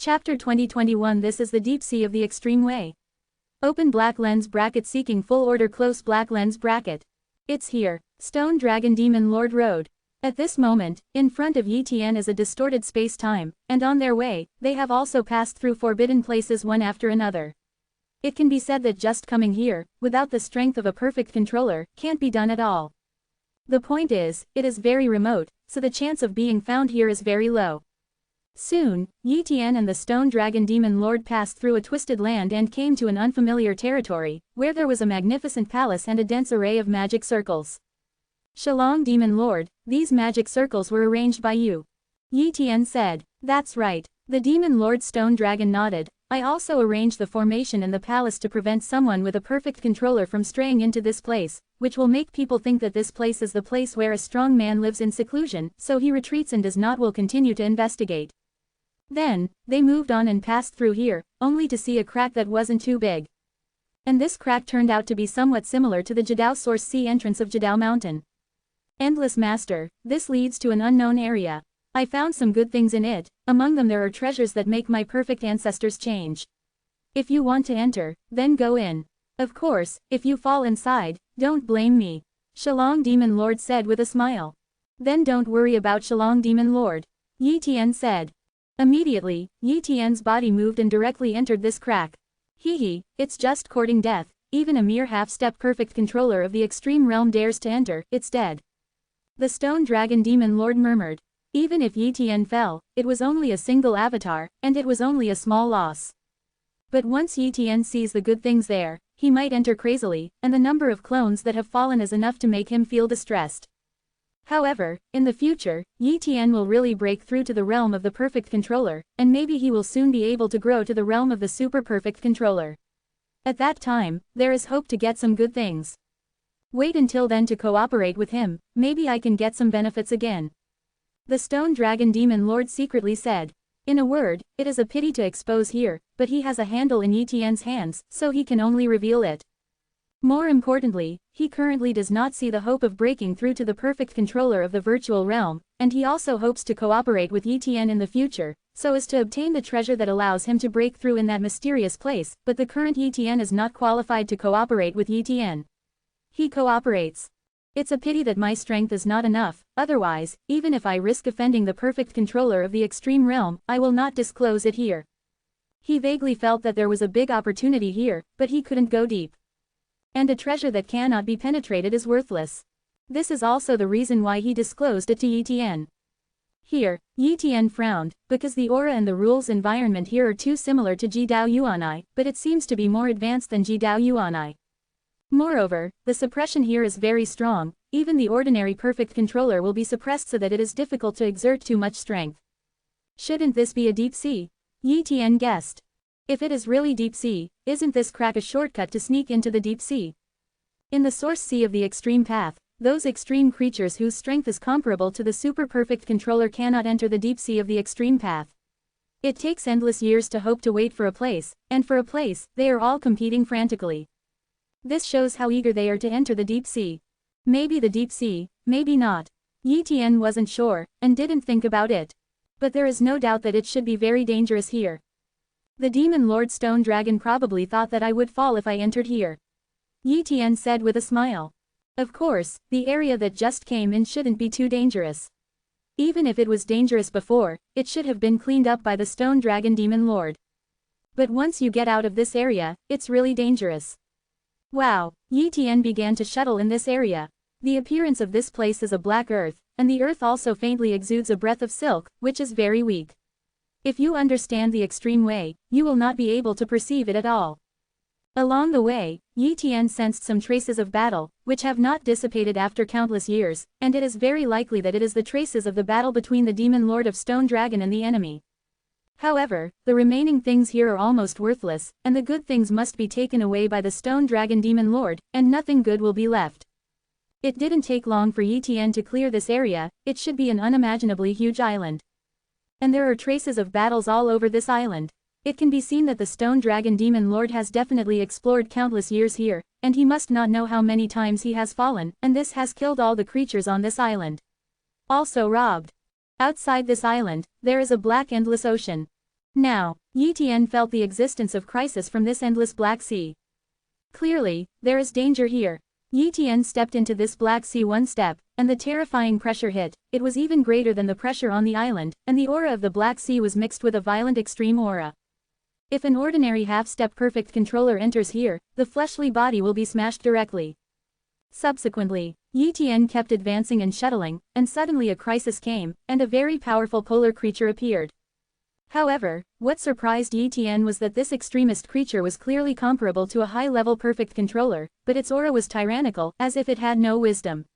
Chapter 2021 This is the deep sea of the extreme way. Open black lens bracket seeking full order close black lens bracket. It's here, Stone Dragon Demon Lord Road. At this moment, in front of Yi Tian is a distorted space-time, and on their way, they have also passed through forbidden places one after another. It can be said that just coming here, without the strength of a perfect controller, can't be done at all. The point is, it is very remote, so the chance of being found here is very low. Soon, Yi Tian and the Stone Dragon Demon Lord passed through a twisted land and came to an unfamiliar territory, where there was a magnificent palace and a dense array of magic circles. Shalong Demon Lord, these magic circles were arranged by you. Yi Tian said. That's right. The Demon Lord Stone Dragon nodded. I also arranged the formation in the palace to prevent someone with a perfect controller from straying into this place, which will make people think that this place is the place where a strong man lives in seclusion, so he retreats and does not will continue to investigate. Then, they moved on and passed through here, only to see a crack that wasn't too big. And this crack turned out to be somewhat similar to the Jadao Source Sea entrance of Jadao Mountain. Endless Master, this leads to an unknown area. I found some good things in it, among them there are treasures that make my perfect ancestors change. If you want to enter, then go in. Of course, if you fall inside, don't blame me. Shalong Demon Lord said with a smile. Then don't worry about Shalong Demon Lord. Yi Tian said. Immediately, Yi Tian's body moved and directly entered this crack. Hee, it's just courting death, even a mere half-step perfect controller of the extreme realm dares to enter, it's dead. The Stone Dragon Demon Lord murmured. Even if Yi Tian fell, it was only a single avatar, and it was only a small loss. But once Yi Tian sees the good things there, he might enter crazily, and the number of clones that have fallen is enough to make him feel distressed. However, in the future, Yi Tian will really break through to the realm of the perfect controller, and maybe he will soon be able to grow to the realm of the super perfect controller. At that time, there is hope to get some good things. Wait until then to cooperate with him, maybe I can get some benefits again. The Stone Dragon Demon Lord secretly said. In a word, it is a pity to expose here, but he has a handle in Yi Tian's hands, so he can only reveal it. More importantly, he currently does not see the hope of breaking through to the perfect controller of the virtual realm, and he also hopes to cooperate with Yi Tian in the future, so as to obtain the treasure that allows him to break through in that mysterious place, but the current Yi Tian is not qualified to cooperate with Yi Tian. He cooperates. It's a pity that my strength is not enough, otherwise, even if I risk offending the perfect controller of the extreme realm, I will not disclose it here. He vaguely felt that there was a big opportunity here, but he couldn't go deep. And a treasure that cannot be penetrated is worthless. This is also the reason why he disclosed it to Yi Tian. Here, Yi Tian frowned, because the aura and the rules environment here are too similar to Jidao Yuanai, but it seems to be more advanced than Jidao Yuanai. Moreover, the suppression here is very strong, even the ordinary perfect controller will be suppressed so that it is difficult to exert too much strength. Shouldn't this be a deep sea? Yi Tian guessed. If it is really deep sea, isn't this crack a shortcut to sneak into the deep sea? In the source sea of the extreme path, those extreme creatures whose strength is comparable to the super perfect controller cannot enter the deep sea of the extreme path. It takes endless years to hope to wait for a place, and for a place, they are all competing frantically. This shows how eager they are to enter the deep sea. Maybe the deep sea, maybe not. Yi Tian wasn't sure, and didn't think about it. But there is no doubt that it should be very dangerous here. The Demon Lord Stone Dragon probably thought that I would fall if I entered here. Yi Tian said with a smile. Of course, the area that just came in shouldn't be too dangerous. Even if it was dangerous before, it should have been cleaned up by the Stone Dragon Demon Lord. But once you get out of this area, it's really dangerous. Wow, Yi Tian began to shuttle in this area. The appearance of this place is a black earth, and the earth also faintly exudes a breath of silk, which is very weak. If you understand the extreme way, you will not be able to perceive it at all. Along the way, Yi Tian sensed some traces of battle, which have not dissipated after countless years, and it is very likely that it is the traces of the battle between the Demon Lord of Stone Dragon and the enemy. However, the remaining things here are almost worthless, and the good things must be taken away by the Stone Dragon Demon Lord, and nothing good will be left. It didn't take long for Yi Tian to clear this area, it should be an unimaginably huge island. And there are traces of battles all over this island. It can be seen that the Stone Dragon Demon Lord has definitely explored countless years here, and he must not know how many times he has fallen, and this has killed all the creatures on this island. Also robbed. Outside this island, there is a black endless ocean. Now, Yi Tian felt the existence of crisis from this endless Black Sea. Clearly, there is danger here. Yi Tian stepped into this Black Sea one step, and the terrifying pressure hit. It was even greater than the pressure on the island, and the aura of the Black Sea was mixed with a violent extreme aura. If an ordinary half-step perfect controller enters here, the fleshly body will be smashed directly. Subsequently, Yi Tian kept advancing and shuttling, and suddenly a crisis came, and a very powerful polar creature appeared. However, what surprised Yi Tian was that this extremist creature was clearly comparable to a high-level perfect controller, but its aura was tyrannical, as if it had no wisdom.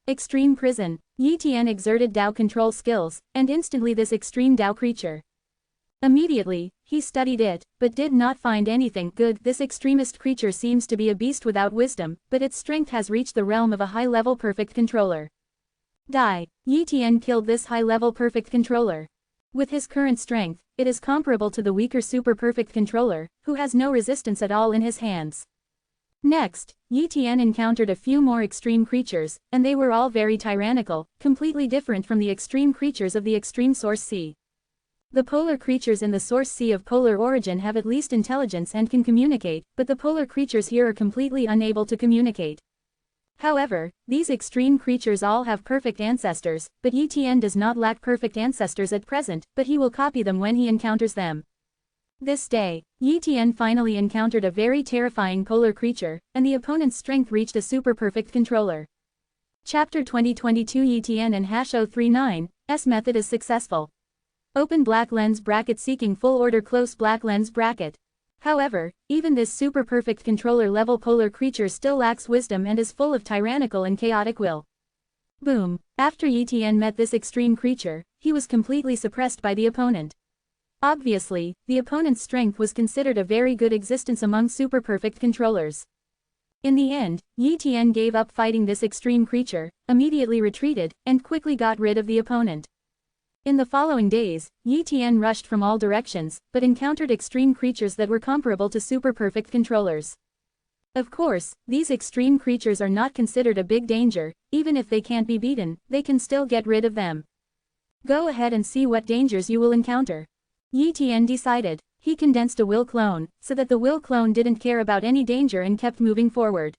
Extreme prison. Yi Tian exerted Dao control skills, and instantly this extreme Dao creature. Immediately, he studied it, but did not find anything good. This extremist creature seems to be a beast without wisdom, but its strength has reached the realm of a high-level perfect controller. Yi Tian killed this high-level perfect controller. With his current strength, it is comparable to the weaker super perfect controller, who has no resistance at all in his hands. Next, Yi Tian encountered a few more extreme creatures, and they were all very tyrannical, completely different from the extreme creatures of the extreme Source Sea. The polar creatures in the Source Sea of polar origin have at least intelligence and can communicate, but the polar creatures here are completely unable to communicate. However, these extreme creatures all have perfect ancestors, but Yi Tian does not lack perfect ancestors at present, but he will copy them when he encounters them. This day, Yi Tian finally encountered a very terrifying polar creature, and the opponent's strength reached a super perfect controller. Chapter 2022 Yi Tian and #039's method is successful. Open black lens bracket seeking full order close black lens bracket. However, even this super perfect controller level polar creature still lacks wisdom and is full of tyrannical and chaotic will. Boom. After Yi Tian met this extreme creature, he was completely suppressed by the opponent. Obviously, the opponent's strength was considered a very good existence among super perfect controllers. In the end, Yi Tian gave up fighting this extreme creature, immediately retreated, and quickly got rid of the opponent. In the following days, Yi Tian rushed from all directions, but encountered extreme creatures that were comparable to super perfect controllers. Of course, these extreme creatures are not considered a big danger. Even if they can't be beaten, they can still get rid of them. Go ahead and see what dangers you will encounter. Yi Tian decided. He condensed a will clone, so that the will clone didn't care about any danger and kept moving forward.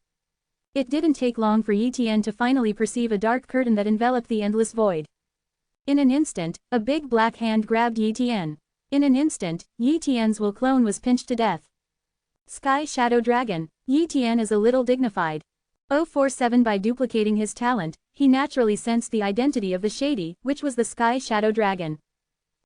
It didn't take long for Yi Tian to finally perceive a dark curtain that enveloped the endless void. In an instant, a big black hand grabbed Yi Tian. In an instant, Yi Tian's will clone was pinched to death. Sky Shadow Dragon. Yi Tian is a little dignified. 047 By duplicating his talent, he naturally sensed the identity of the Shady, which was the Sky Shadow Dragon.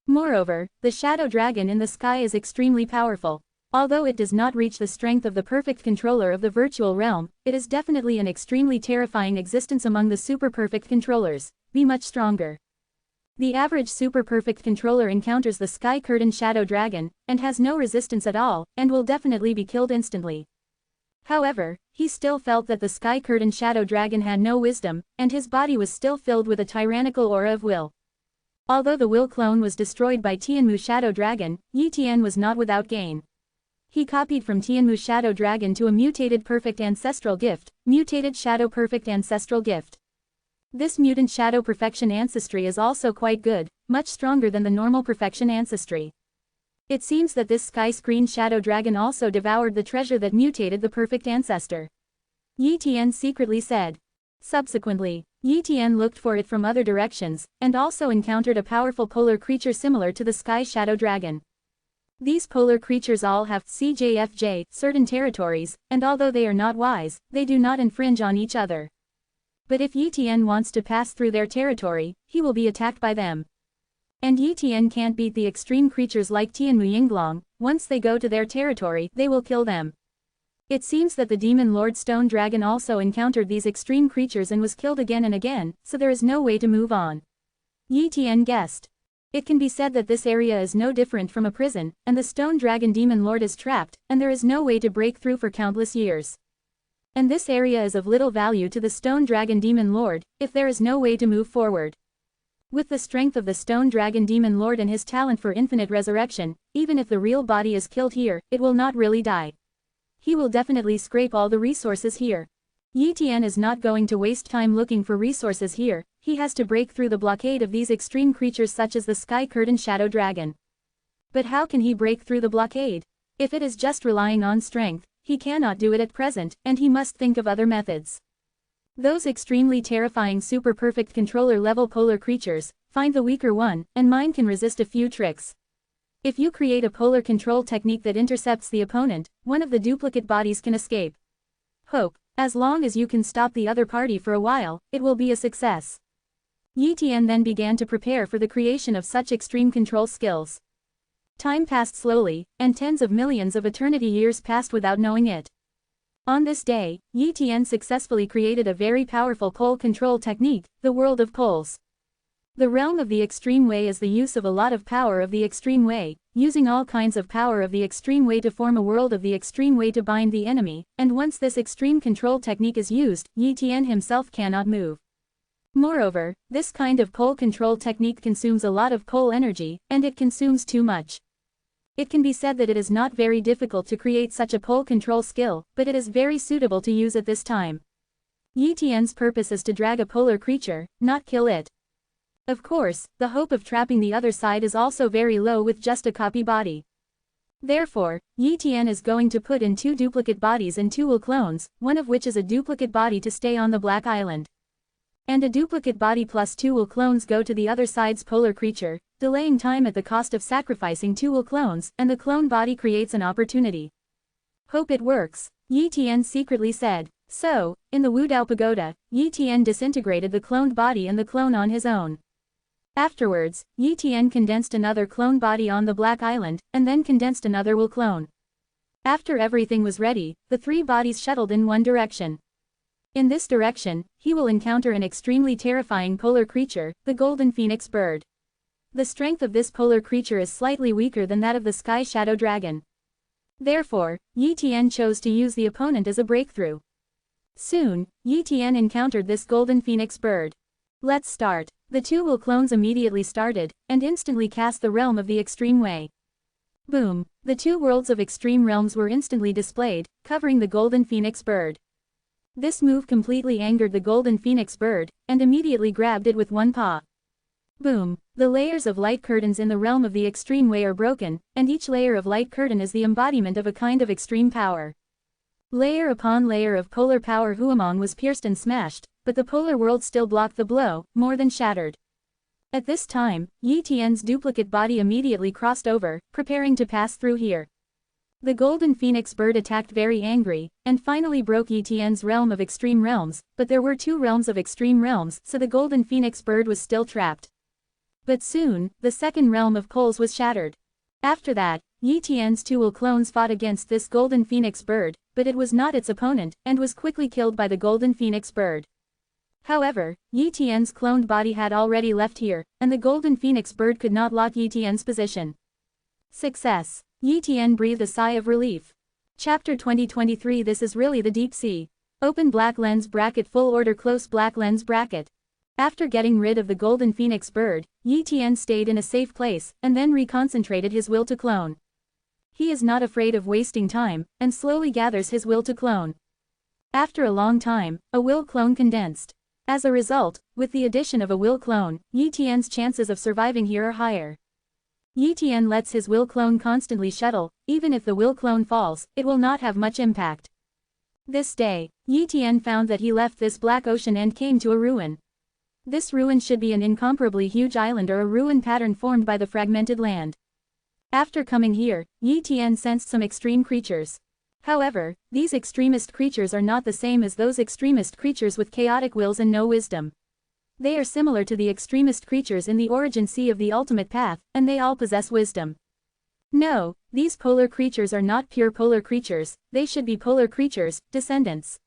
Moreover, the Shadow Dragon in the sky is extremely powerful. Although it does not reach the strength of the perfect controller of the virtual realm, it is definitely an extremely terrifying existence among the super perfect controllers. Be much stronger. The average super perfect controller encounters the Sky Curtain Shadow Dragon, and has no resistance at all, and will definitely be killed instantly. However, he still felt that the Sky Curtain Shadow Dragon had no wisdom, and his body was still filled with a tyrannical aura of will. Although the will clone was destroyed by Tianmu Shadow Dragon, Yi Tian was not without gain. He copied from Tianmu Shadow Dragon to a mutated perfect ancestral gift, mutated shadow perfect ancestral gift. This mutant shadow perfection ancestry is also quite good, much stronger than the normal perfection ancestry. It seems that this Sky Screen Shadow Dragon also devoured the treasure that mutated the perfect ancestor. Yi Tian secretly said. Subsequently, Yi Tian looked for it from other directions, and also encountered a powerful polar creature similar to the Sky Shadow Dragon. These polar creatures all have CJFJ, certain territories, and although they are not wise, they do not infringe on each other. But if Yi Tian wants to pass through their territory, he will be attacked by them. And Yi Tian can't beat the extreme creatures like Tianmu Yinglong. Once they go to their territory, they will kill them. It seems that the Demon Lord Stone Dragon also encountered these extreme creatures and was killed again and again, so there is no way to move on. Yi Tian guessed. It can be said that this area is no different from a prison, and the Stone Dragon Demon Lord is trapped, and there is no way to break through for countless years. And this area is of little value to the Stone Dragon Demon Lord, if there is no way to move forward. With the strength of the Stone Dragon Demon Lord and his talent for infinite resurrection, even if the real body is killed here, it will not really die. He will definitely scrape all the resources here. Yi Tian is not going to waste time looking for resources here, he has to break through the blockade of these extreme creatures such as the Sky Curtain Shadow Dragon. But how can he break through the blockade? If it is just relying on strength, he cannot do it at present, and he must think of other methods. Those extremely terrifying super perfect controller level polar creatures, find the weaker one, and mine can resist a few tricks. If you create a polar control technique that intercepts the opponent, one of the duplicate bodies can escape. Hope, as long as you can stop the other party for a while, it will be a success. Yi Tian then began to prepare for the creation of such extreme control skills. Time passed slowly, and tens of millions of eternity years passed without knowing it. On this day, Yi Tian successfully created a very powerful pole control technique, the world of poles. The realm of the extreme way is the use of a lot of power of the extreme way, using all kinds of power of the extreme way to form a world of the extreme way to bind the enemy, and once this extreme control technique is used, Yi Tian himself cannot move. Moreover, this kind of pole control technique consumes a lot of pole energy, and it consumes too much. It can be said that it is not very difficult to create such a pole control skill, but it is very suitable to use at this time. Yi Tian's purpose is to drag a polar creature, not kill it. Of course, the hope of trapping the other side is also very low with just a copy body. Therefore, Yi Tian is going to put in 2 duplicate bodies and 2 will clones, one of which is a duplicate body to stay on the Black Island. And a duplicate body plus 2 will clones go to the other side's polar creature, delaying time at the cost of sacrificing 2 will clones, and the clone body creates an opportunity. Hope it works, Yi Tian secretly said. So, in the Wudao Pagoda, Yi Tian disintegrated the cloned body and the clone on his own. Afterwards, Yi Tian condensed another clone body on the Black Island, and then condensed another will clone. After everything was ready, the 3 bodies shuttled in one direction. In this direction, he will encounter an extremely terrifying polar creature, the golden phoenix bird. The strength of this polar creature is slightly weaker than that of the Sky Shadow Dragon. Therefore, Yi Tian chose to use the opponent as a breakthrough. Soon, Yi Tian encountered this golden phoenix bird. Let's start. The 2 will clones immediately started, and instantly cast the realm of the extreme way. Boom! The 2 worlds of extreme realms were instantly displayed, covering the golden phoenix bird. This move completely angered the golden phoenix bird, and immediately grabbed it with one paw. Boom! The layers of light curtains in the realm of the extreme way are broken, and each layer of light curtain is the embodiment of a kind of extreme power. Layer upon layer of polar power Huamong was pierced and smashed, but the polar world still blocked the blow, more than shattered. At this time, Yi Tian's duplicate body immediately crossed over, preparing to pass through here. The golden phoenix bird attacked very angry, and finally broke Yi Tian's realm of extreme realms, but there were 2 realms of extreme realms, so the golden phoenix bird was still trapped. But soon, the second realm of poles was shattered. After that, Yi Tian's 2 will clones fought against this golden phoenix bird, but it was not its opponent, and was quickly killed by the golden phoenix bird. However, Yi Tian's cloned body had already left here, and the golden phoenix bird could not lock Yi Tian's position. Success! Yi Tian breathed a sigh of relief. Chapter 2023. This is really the deep sea. Open black lens bracket full order close black lens bracket. After getting rid of the golden phoenix bird, Yi Tian stayed in a safe place, and then reconcentrated his will to clone. He is not afraid of wasting time, and slowly gathers his will to clone. After a long time, a will clone condensed. As a result, with the addition of a will clone, Yi Tian's chances of surviving here are higher. Yi Tian lets his will clone constantly shuttle, even if the will clone falls, it will not have much impact. This day, Yi Tian found that he left this black ocean and came to a ruin. This ruin should be an incomparably huge island or a ruin pattern formed by the fragmented land. After coming here, Yi Tian sensed some extreme creatures. However, these extremist creatures are not the same as those extremist creatures with chaotic wills and no wisdom. They are similar to the extremist creatures in the origin sea of the ultimate path, and they all possess wisdom. No, these polar creatures are not pure polar creatures, they should be polar creatures, descendants.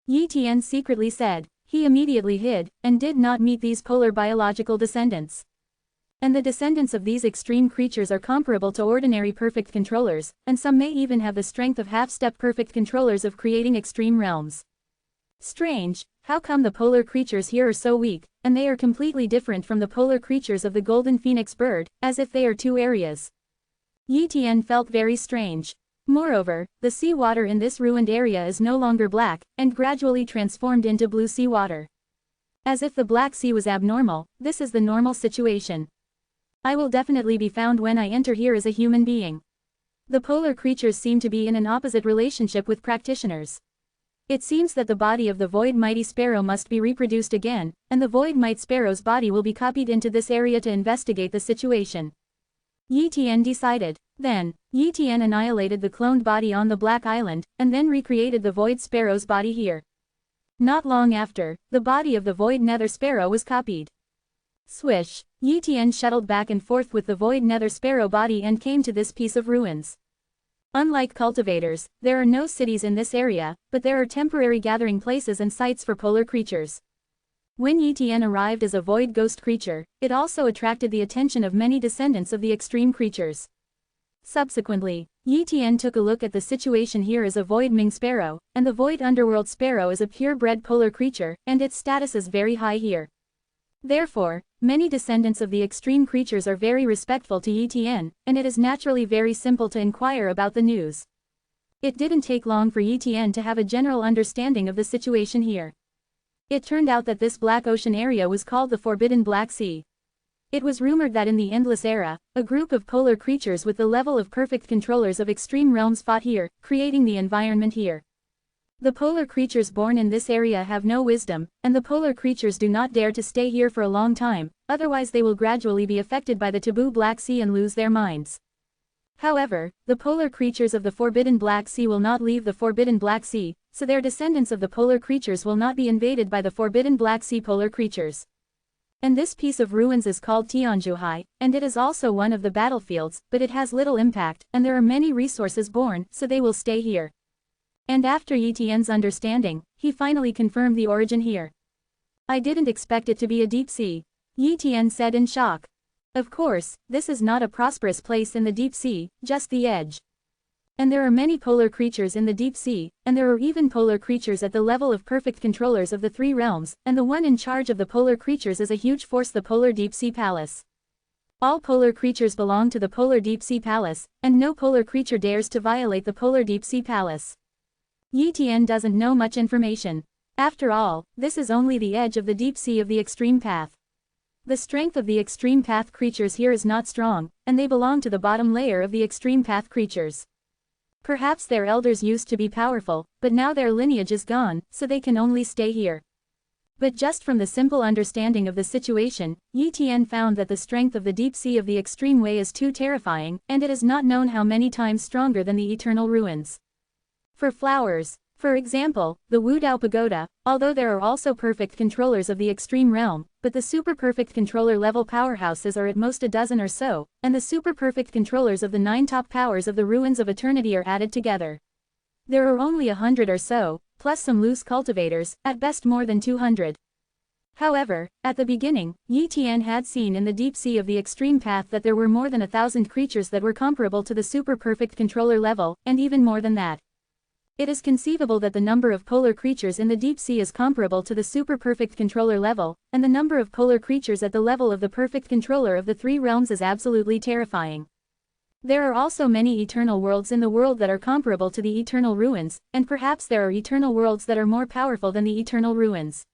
Yi Tian secretly said. He immediately hid, and did not meet these polar biological descendants. And the descendants of these extreme creatures are comparable to ordinary perfect controllers, and some may even have the strength of half-step perfect controllers of creating extreme realms. Strange, how come the polar creatures here are so weak, and they are completely different from the polar creatures of the golden phoenix bird, as if they are 2 areas. Yi Tian felt very strange. Moreover, the sea water in this ruined area is no longer black, and gradually transformed into blue sea water. As if the Black Sea was abnormal, this is the normal situation. I will definitely be found when I enter here as a human being. The polar creatures seem to be in an opposite relationship with practitioners. It seems that the body of the Void Mighty Sparrow must be reproduced again, and the Void Might Sparrow's body will be copied into this area to investigate the situation. Yi Tian decided. Then, Yi Tian annihilated the cloned body on the Black Island, and then recreated the Void Sparrow's body here. Not long after, the body of the Void Nether Sparrow was copied. Swish, Yi Tian shuttled back and forth with the Void Nether Sparrow body and came to this piece of ruins. Unlike cultivators, there are no cities in this area, but there are temporary gathering places and sites for polar creatures. When Yi Tian arrived as a void ghost creature, it also attracted the attention of many descendants of the extreme creatures. Subsequently, Yi Tian took a look at the situation here as a Void Ming Sparrow, and the Void Underworld Sparrow is a purebred polar creature, and its status is very high here. Therefore, many descendants of the extreme creatures are very respectful to Yi Tian, and it is naturally very simple to inquire about the news. It didn't take long for Yi Tian to have a general understanding of the situation here. It turned out that this Black Ocean area was called the Forbidden Black Sea. It was rumored that in the Endless Era, a group of polar creatures with the level of perfect controllers of extreme realms fought here, creating the environment here. The polar creatures born in this area have no wisdom, and the polar creatures do not dare to stay here for a long time, otherwise they will gradually be affected by the taboo Black Sea and lose their minds. However, the polar creatures of the Forbidden Black Sea will not leave the Forbidden Black Sea, so their descendants of the polar creatures will not be invaded by the Forbidden Black Sea polar creatures. And this piece of ruins is called Tianzhuhai, and it is also one of the battlefields, but it has little impact, and there are many resources born, so they will stay here. And after Yi Tian's understanding, he finally confirmed the origin here. I didn't expect it to be a deep sea, Yi Tian said in shock. Of course, this is not a prosperous place in the deep sea, just the edge. And there are many polar creatures in the deep sea, and there are even polar creatures at the level of perfect controllers of the three realms, and the one in charge of the polar creatures is a huge force, the Polar Deep Sea Palace. All polar creatures belong to the Polar Deep Sea Palace, and no polar creature dares to violate the Polar Deep Sea Palace. Yi Tian doesn't know much information. After all, this is only the edge of the deep sea of the extreme path. The strength of the extreme path creatures here is not strong, and they belong to the bottom layer of the extreme path creatures. Perhaps their elders used to be powerful, but now their lineage is gone, so they can only stay here. But just from the simple understanding of the situation, Yi Tian found that the strength of the deep sea of the extreme way is too terrifying, and it is not known how many times stronger than the eternal ruins. For flowers, for example, the Wudao Pagoda, although there are also perfect controllers of the extreme realm, but the super perfect controller level powerhouses are at most a dozen or so, and the super perfect controllers of the 9 top powers of the ruins of eternity are added together. There are only 100 or so, plus some loose cultivators, at best more than 200. However, at the beginning, Yi Tian had seen in the deep sea of the extreme path that there were more than 1,000 creatures that were comparable to the super perfect controller level, and even more than that. It is conceivable that the number of polar creatures in the deep sea is comparable to the super perfect controller level, and the number of polar creatures at the level of the perfect controller of the three realms is absolutely terrifying. There are also many eternal worlds in the world that are comparable to the eternal ruins, and perhaps there are eternal worlds that are more powerful than the eternal ruins.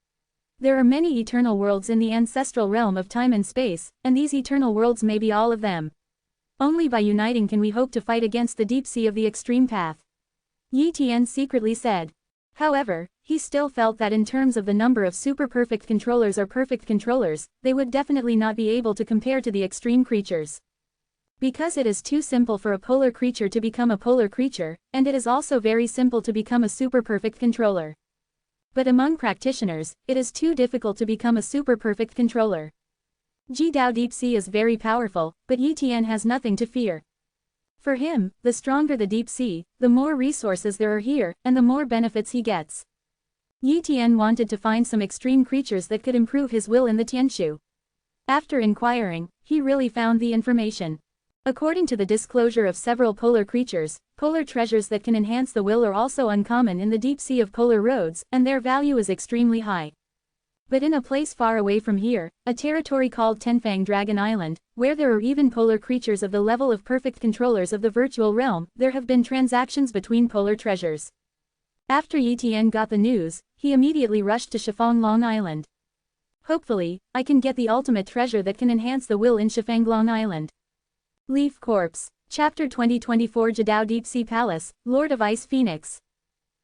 There are many eternal worlds in the ancestral realm of time and space, and these eternal worlds may be all of them. Only by uniting can we hope to fight against the deep sea of the extreme path. Yi Tian secretly said. However, he still felt that in terms of the number of super perfect controllers or perfect controllers, they would definitely not be able to compare to the extreme creatures. Because it is too simple for a polar creature to become a polar creature, and it is also very simple to become a super perfect controller. But among practitioners, it is too difficult to become a super perfect controller. Jidao Deep Sea is very powerful, but Yi Tian has nothing to fear. For him, the stronger the deep sea, the more resources there are here, and the more benefits he gets. Yi Tian wanted to find some extreme creatures that could improve his will in the Tianshu. After inquiring, he really found the information. According to the disclosure of several polar creatures, polar treasures that can enhance the will are also uncommon in the deep sea of polar roads, and their value is extremely high. But in a place far away from here, a territory called Tenfang Dragon Island, where there are even polar creatures of the level of perfect controllers of the virtual realm, there have been transactions between polar treasures. After Yi Tian got the news, he immediately rushed to Shifang Long Island. Hopefully, I can get the ultimate treasure that can enhance the will in Shifanglong Island. Leaf Corpse. Chapter 2024 Jadao Deep Sea Palace, Lord of Ice Phoenix.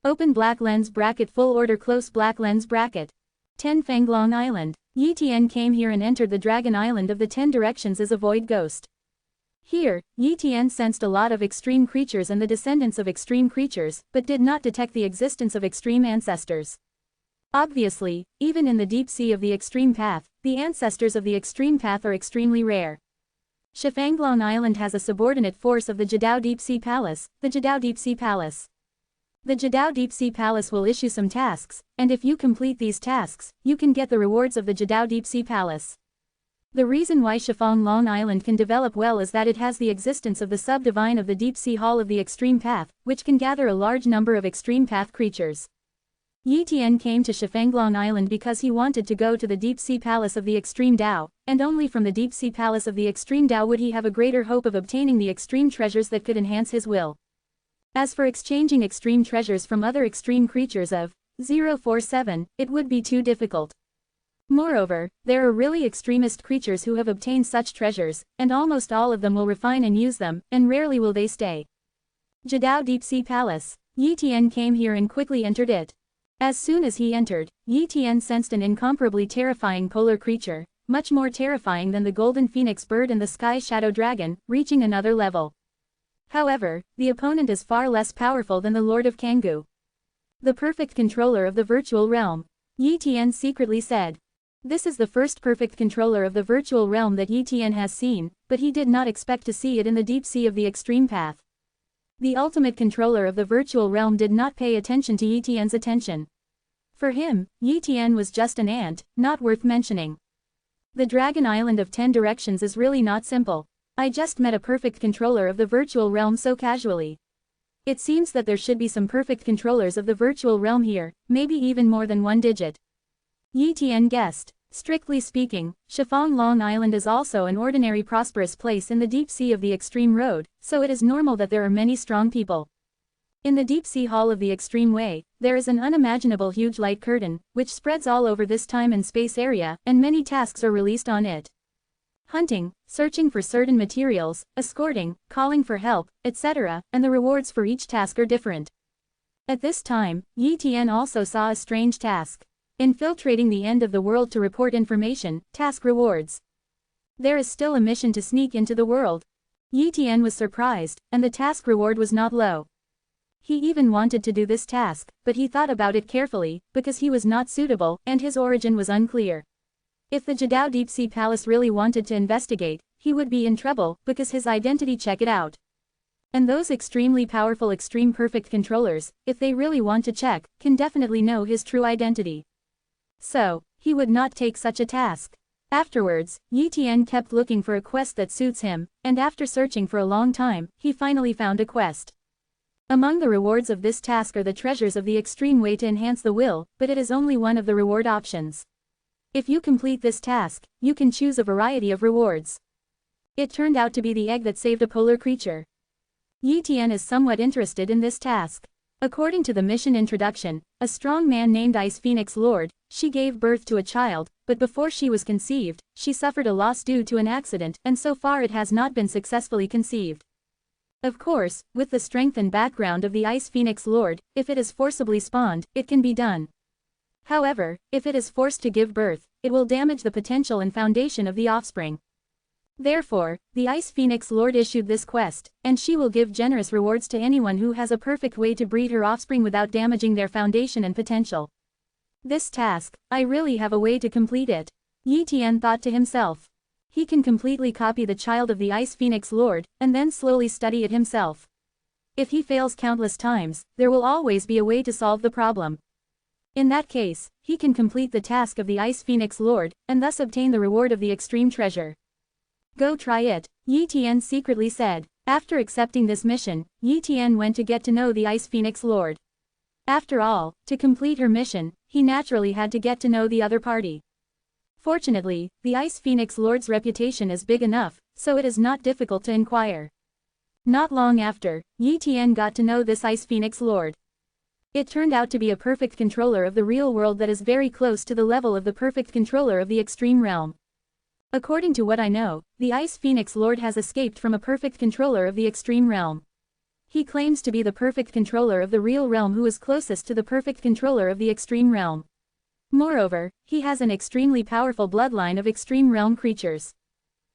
Open black lens bracket full order close black lens bracket. 10 Fanglong Island. Yi Tian came here and entered the Dragon Island of the 10 Directions as a void ghost. Here, Yi Tian sensed a lot of extreme creatures and the descendants of extreme creatures, but did not detect the existence of extreme ancestors. Obviously, even in the deep sea of the extreme path, the ancestors of the extreme path are extremely rare. Shifanglong Island has a subordinate force of the Jadao Deep Sea Palace, the Jadao Deep Sea Palace. The Jadao Deep Sea Palace will issue some tasks, and if you complete these tasks, you can get the rewards of the Jadao Deep Sea Palace. The reason why Shifanglong Island can develop well is that it has the existence of the sub-divine of the Deep Sea Hall of the Extreme Path, which can gather a large number of extreme path creatures. Yi Tian came to Shifanglong Island because he wanted to go to the Deep Sea Palace of the Extreme Dao, and only from the Deep Sea Palace of the Extreme Dao would he have a greater hope of obtaining the extreme treasures that could enhance his will. As for exchanging extreme treasures from other extreme creatures of 047, it would be too difficult. Moreover, there are really extremist creatures who have obtained such treasures, and almost all of them will refine and use them, and rarely will they stay. Jadao Deep Sea Palace. Yi Tian came here and quickly entered it. As soon as he entered, Yi Tian sensed an incomparably terrifying polar creature, much more terrifying than the golden phoenix bird and the sky shadow dragon, reaching another level. However, the opponent is far less powerful than the Lord of Kangoo, the perfect controller of the virtual realm. Yi Tian secretly said. This is the first perfect controller of the virtual realm that Yi Tian has seen, but he did not expect to see it in the deep sea of the extreme path. The ultimate controller of the virtual realm did not pay attention to Yi Tian's attention. For him, Yi Tian was just an ant, not worth mentioning. The Dragon Island of 10 Directions is really not simple. I just met a perfect controller of the virtual realm so casually. It seems that there should be some perfect controllers of the virtual realm here, maybe even more than one digit. Yi Tian guessed. Strictly speaking, Shifanglong Island is also an ordinary prosperous place in the deep sea of the extreme road, so it is normal that there are many strong people. In the deep sea hall of the extreme way, there is an unimaginable huge light curtain, which spreads all over this time and space area, and many tasks are released on it. Hunting, searching for certain materials, escorting, calling for help, etc., and the rewards for each task are different. At this time, Yi Tian also saw a strange task. Infiltrating the end of the world to report information, task rewards. There is still a mission to sneak into the world. Yi Tian was surprised, and the task reward was not low. He even wanted to do this task, but he thought about it carefully, because he was not suitable, and his origin was unclear. If the Jadao Deep Sea Palace really wanted to investigate, he would be in trouble, because his identity check it out. And those extremely powerful extreme perfect controllers, if they really want to check, can definitely know his true identity. So, he would not take such a task. Afterwards, Yi Tian kept looking for a quest that suits him, and after searching for a long time, he finally found a quest. Among the rewards of this task are the treasures of the extreme way to enhance the will, but it is only one of the reward options. If you complete this task, you can choose a variety of rewards. It turned out to be the egg that saved a polar creature. Yi Tian is somewhat interested in this task. According to the mission introduction, a strong man named Ice Phoenix Lord, she gave birth to a child, but before she was conceived, she suffered a loss due to an accident, and so far it has not been successfully conceived. Of course, with the strength and background of the Ice Phoenix Lord, if it is forcibly spawned, it can be done. However, if it is forced to give birth, it will damage the potential and foundation of the offspring. Therefore, the Ice Phoenix Lord issued this quest, and she will give generous rewards to anyone who has a perfect way to breed her offspring without damaging their foundation and potential. This task, I really have a way to complete it. Yi Tian thought to himself. He can completely copy the child of the Ice Phoenix Lord, and then slowly study it himself. If he fails countless times, there will always be a way to solve the problem. In that case, he can complete the task of the Ice Phoenix Lord, and thus obtain the reward of the extreme treasure. Go try it, Yi Tian secretly said. After accepting this mission, Yi Tian went to get to know the Ice Phoenix Lord. After all, to complete her mission, he naturally had to get to know the other party. Fortunately, the Ice Phoenix Lord's reputation is big enough, so it is not difficult to inquire. Not long after, Yi Tian got to know this Ice Phoenix Lord. It turned out to be a perfect controller of the real world that is very close to the level of the perfect controller of the extreme realm. According to what I know, the Ice Phoenix Lord has escaped from a perfect controller of the extreme realm. He claims to be the perfect controller of the real realm who is closest to the perfect controller of the extreme realm. Moreover, he has an extremely powerful bloodline of extreme realm creatures.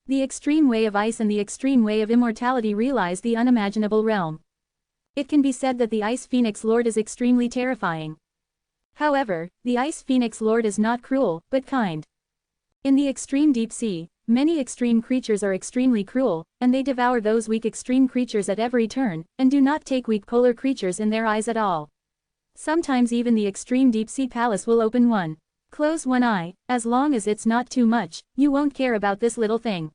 The extreme way of ice and the extreme way of immortality realize the unimaginable realm. It can be said that the Ice Phoenix Lord is extremely terrifying. However, the Ice Phoenix Lord is not cruel, but kind. In the extreme deep sea, many extreme creatures are extremely cruel, and they devour those weak extreme creatures at every turn, and do not take weak polar creatures in their eyes at all. Sometimes even the extreme deep sea palace will open one. Close one eye, as long as it's not too much, you won't care about this little thing.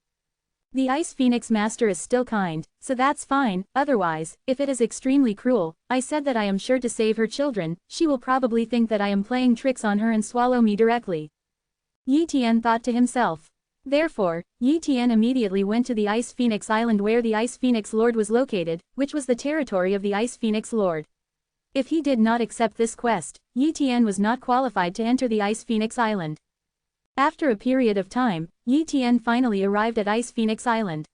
The Ice Phoenix Master is still kind, so that's fine. Otherwise, if it is extremely cruel, I said that I am sure to save her children, she will probably think that I am playing tricks on her and swallow me directly. Yi Tian thought to himself. Therefore, Yi Tian immediately went to the Ice Phoenix Island where the Ice Phoenix Lord was located, which was the territory of the Ice Phoenix Lord. If he did not accept this quest, Yi Tian was not qualified to enter the Ice Phoenix Island. After a period of time, Yi Tian finally arrived at Ice Phoenix Island.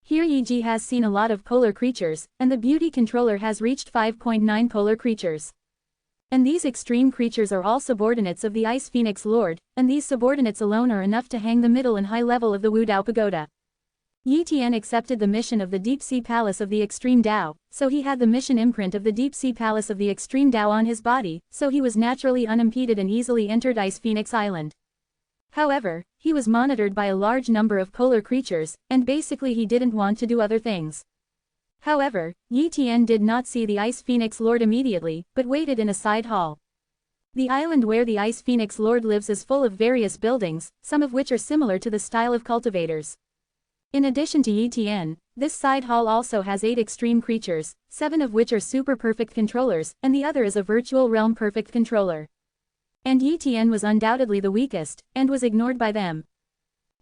Here Yi Ji has seen a lot of polar creatures, and the beauty controller has reached 5.9 polar creatures. And these extreme creatures are all subordinates of the Ice Phoenix Lord, and these subordinates alone are enough to hang the middle and high level of the Wu Dao Pagoda. Yi Tian accepted the mission of the Deep Sea Palace of the Extreme Dao, so he had the mission imprint of the Deep Sea Palace of the Extreme Dao on his body, so he was naturally unimpeded and easily entered Ice Phoenix Island. However, he was monitored by a large number of polar creatures, and basically he didn't want to do other things. However, Yi Tian did not see the Ice Phoenix Lord immediately, but waited in a side hall. The island where the Ice Phoenix Lord lives is full of various buildings, some of which are similar to the style of cultivators. In addition to Yi Tian, this side hall also has 8 extreme creatures, 7 of which are super perfect controllers, and the other is a virtual realm perfect controller. And Yi Tian was undoubtedly the weakest, and was ignored by them.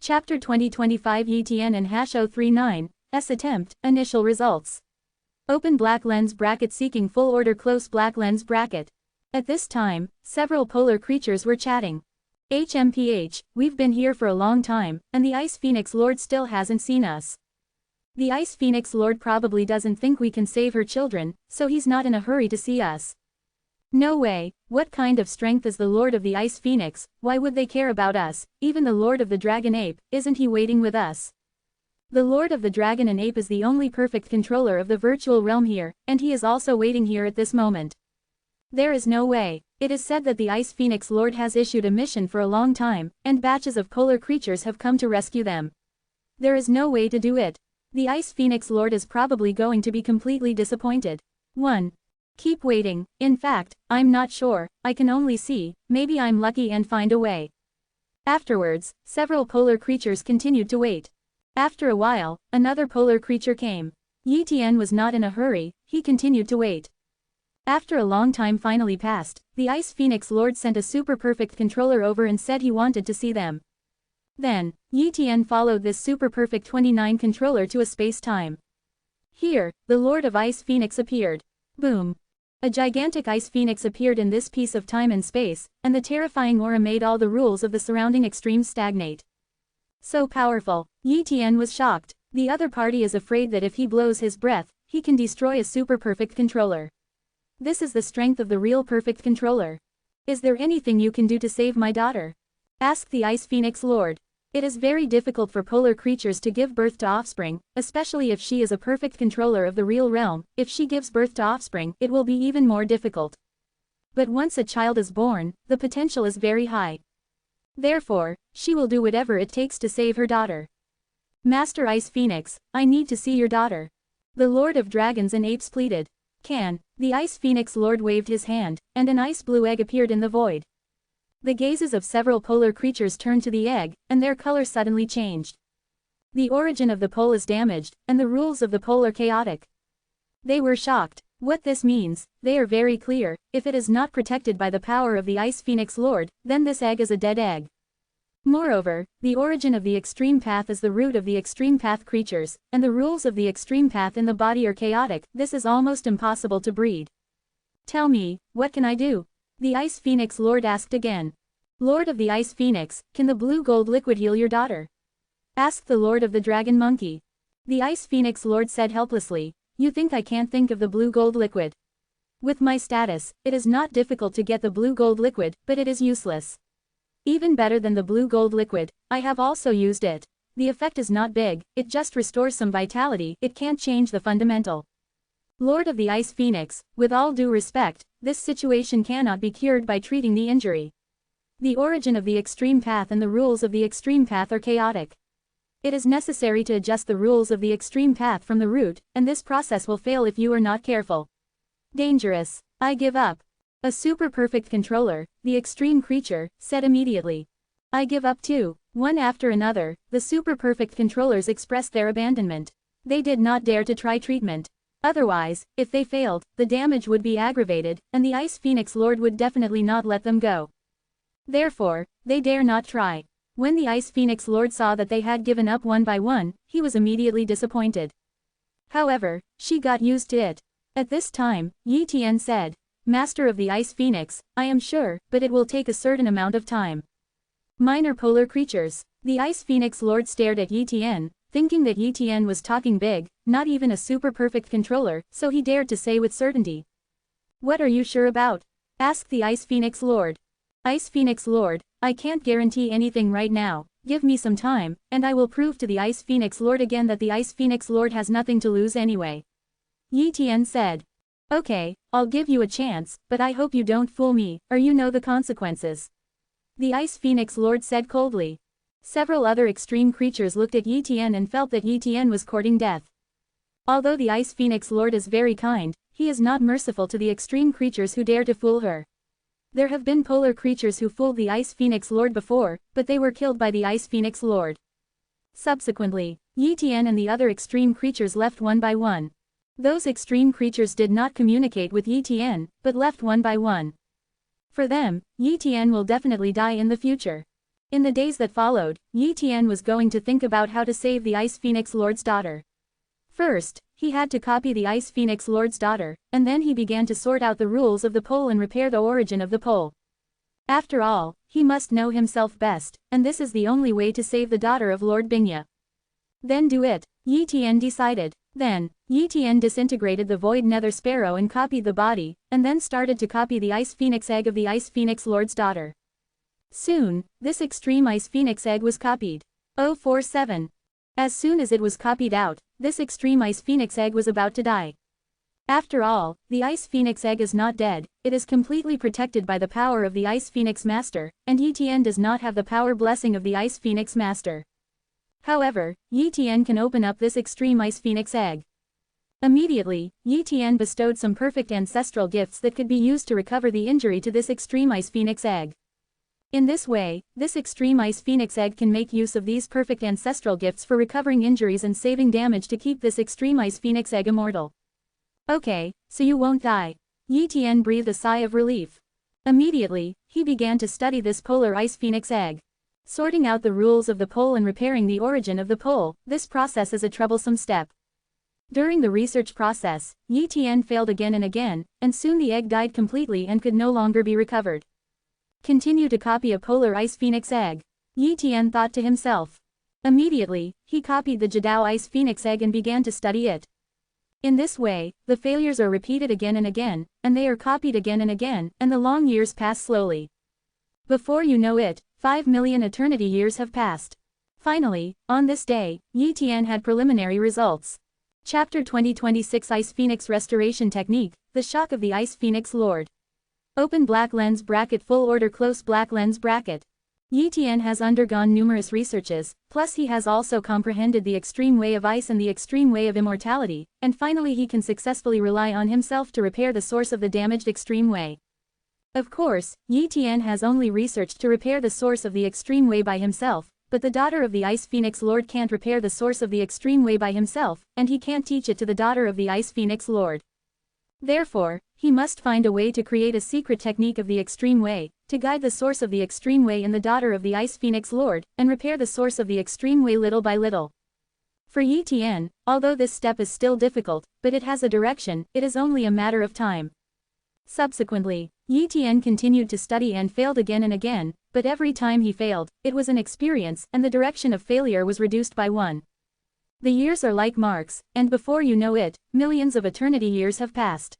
Chapter 2025 Yi Tian and #039, S attempt, initial results. Open black lens bracket seeking full order close black lens bracket. At this time, several polar creatures were chatting. HMPH, we've been here for a long time, and the Ice Phoenix Lord still hasn't seen us. The Ice Phoenix Lord probably doesn't think we can save her children, so he's not in a hurry to see us. No way, what kind of strength is the Lord of the Ice Phoenix, why would they care about us? Even the Lord of the Dragon Ape, isn't he waiting with us? The Lord of the Dragon and Ape is the only perfect controller of the virtual realm here, and he is also waiting here at this moment. There is no way. It is said that the Ice Phoenix Lord has issued a mission for a long time, and batches of polar creatures have come to rescue them. There is no way to do it. The Ice Phoenix Lord is probably going to be completely disappointed. 1. Keep waiting. In fact, I'm not sure, I can only see, maybe I'm lucky and find a way. Afterwards, several polar creatures continued to wait. After a while, another polar creature came. Yi Tian was not in a hurry, he continued to wait. After a long time finally passed, the Ice Phoenix Lord sent a super perfect controller over and said he wanted to see them. Then, Yi Tian followed this super perfect 29 controller to a space-time. Here, the Lord of Ice Phoenix appeared. Boom. A gigantic Ice Phoenix appeared in this piece of time and space, and the terrifying aura made all the rules of the surrounding extremes stagnate. So powerful. Yi Tian was shocked. The other party is afraid that if he blows his breath, he can destroy a super perfect controller. This is the strength of the real perfect controller. Is there anything you can do to save my daughter? Asked the Ice Phoenix Lord. It is very difficult for polar creatures to give birth to offspring, especially if she is a perfect controller of the real realm. If she gives birth to offspring, it will be even more difficult. But once a child is born, the potential is very high. Therefore, she will do whatever it takes to save her daughter. Master Ice Phoenix, I need to see your daughter. The Lord of Dragons and Apes pleaded. Can. The Ice Phoenix Lord waved his hand, and an ice blue egg appeared in the void. The gazes of several polar creatures turned to the egg, and their color suddenly changed. The origin of the pole is damaged, and the rules of the pole are chaotic. They were shocked. What this means, they are very clear, if it is not protected by the power of the Ice Phoenix Lord, then this egg is a dead egg. Moreover, the origin of the extreme path is the root of the extreme path creatures, and the rules of the extreme path in the body are chaotic. This is almost impossible to breed. Tell me, what can I do? The Ice Phoenix Lord asked again. Lord of the Ice Phoenix, can the blue gold liquid heal your daughter? Asked the Lord of the Dragon Monkey. The Ice Phoenix Lord said helplessly, you think I can't think of the blue gold liquid? With my status, it is not difficult to get the blue gold liquid, but it is useless. Even better than the blue gold liquid, I have also used it. The effect is not big, it just restores some vitality, it can't change the fundamental. Lord of the Ice Phoenix, with all due respect, this situation cannot be cured by treating the injury. The origin of the extreme path and the rules of the extreme path are chaotic. It is necessary to adjust the rules of the extreme path from the root, and this process will fail if you are not careful. Dangerous. I give up. A super perfect controller, the extreme creature, said immediately. I give up too. One after another, the super perfect controllers expressed their abandonment. They did not dare to try treatment. Otherwise, if they failed, the damage would be aggravated, and the Ice Phoenix Lord would definitely not let them go. Therefore, they dare not try. When the Ice Phoenix Lord saw that they had given up one by one, he was immediately disappointed. However, she got used to it. At this time, Yi Tian said, Master of the Ice Phoenix, I am sure, but it will take a certain amount of time. Minor polar creatures. The Ice Phoenix Lord stared at Yi Tian, thinking that Yi Tian was talking big, not even a super perfect controller, so he dared to say with certainty. What are you sure about? Asked the Ice Phoenix Lord. Ice Phoenix Lord, I can't guarantee anything right now, give me some time, and I will prove to the Ice Phoenix Lord again that the Ice Phoenix Lord has nothing to lose anyway. Yi Tian said. Okay, I'll give you a chance, but I hope you don't fool me, or you know the consequences. The Ice Phoenix Lord said coldly. Several other extreme creatures looked at Yi Tian and felt that Yi Tian was courting death. Although the Ice Phoenix Lord is very kind, he is not merciful to the extreme creatures who dare to fool her. There have been polar creatures who fooled the Ice Phoenix Lord before, but they were killed by the Ice Phoenix Lord. Subsequently, Yi Tian and the other extreme creatures left one by one. Those extreme creatures did not communicate with Yi Tian, but left one by one. For them, Yi Tian will definitely die in the future. In the days that followed, Yi Tian was going to think about how to save the Ice Phoenix Lord's daughter. First, he had to copy the Ice Phoenix Lord's daughter, and then he began to sort out the rules of the pole and repair the origin of the pole. After all, he must know himself best, and this is the only way to save the daughter of Lord Bingya. Then do it, Yi Tian decided. Then, Yi Tian disintegrated the Void Nether Sparrow and copied the body, and then started to copy the Ice Phoenix Egg of the Ice Phoenix Lord's daughter. Soon, this extreme Ice Phoenix Egg was copied. 047. As soon as it was copied out, this extreme Ice Phoenix Egg was about to die. After all, the Ice Phoenix Egg is not dead, it is completely protected by the power of the Ice Phoenix Master, and Yi Tian does not have the power blessing of the Ice Phoenix Master. However, Yi Tian can open up this extreme Ice Phoenix Egg. Immediately, Yi Tian bestowed some perfect ancestral gifts that could be used to recover the injury to this extreme Ice Phoenix Egg. In this way, this extreme Ice Phoenix Egg can make use of these perfect ancestral gifts for recovering injuries and saving damage to keep this extreme Ice Phoenix Egg immortal. Okay, so you won't die. Yi Tian breathed a sigh of relief. Immediately, he began to study this polar Ice Phoenix Egg. Sorting out the rules of the pole and repairing the origin of the pole, this process is a troublesome step. During the research process, Yi Tian failed again and again, and soon the egg died completely and could no longer be recovered. Continue to copy a polar Ice Phoenix Egg. Yi Tian thought to himself. Immediately, he copied the Jadao Ice Phoenix Egg and began to study it. In this way, the failures are repeated again and again, and they are copied again and again, and the long years pass slowly. Before you know it, 5 million eternity years have passed. Finally, on this day, Yi Tian had preliminary results. Chapter 2026 Ice Phoenix Restoration Technique, The Shock of the Ice Phoenix Lord. Open black lens bracket full order close black lens bracket. Yi Tian has undergone numerous researches, plus he has also comprehended the extreme way of ice and the extreme way of immortality, and finally he can successfully rely on himself to repair the source of the damaged extreme way. Of course, Yi Tian has only researched to repair the source of the extreme way by himself, but the daughter of the Ice Phoenix Lord can't repair the source of the extreme way by himself, and he can't teach it to the daughter of the Ice Phoenix Lord. Therefore, he must find a way to create a secret technique of the extreme way, to guide the source of the extreme way in the daughter of the Ice Phoenix Lord, and repair the source of the extreme way little by little. For Yi Tian, although this step is still difficult, but it has a direction, it is only a matter of time. Subsequently, Yi Tian continued to study and failed again and again, but every time he failed, it was an experience and the direction of failure was reduced by 1. The years are like marks, and before you know it, millions of eternity years have passed.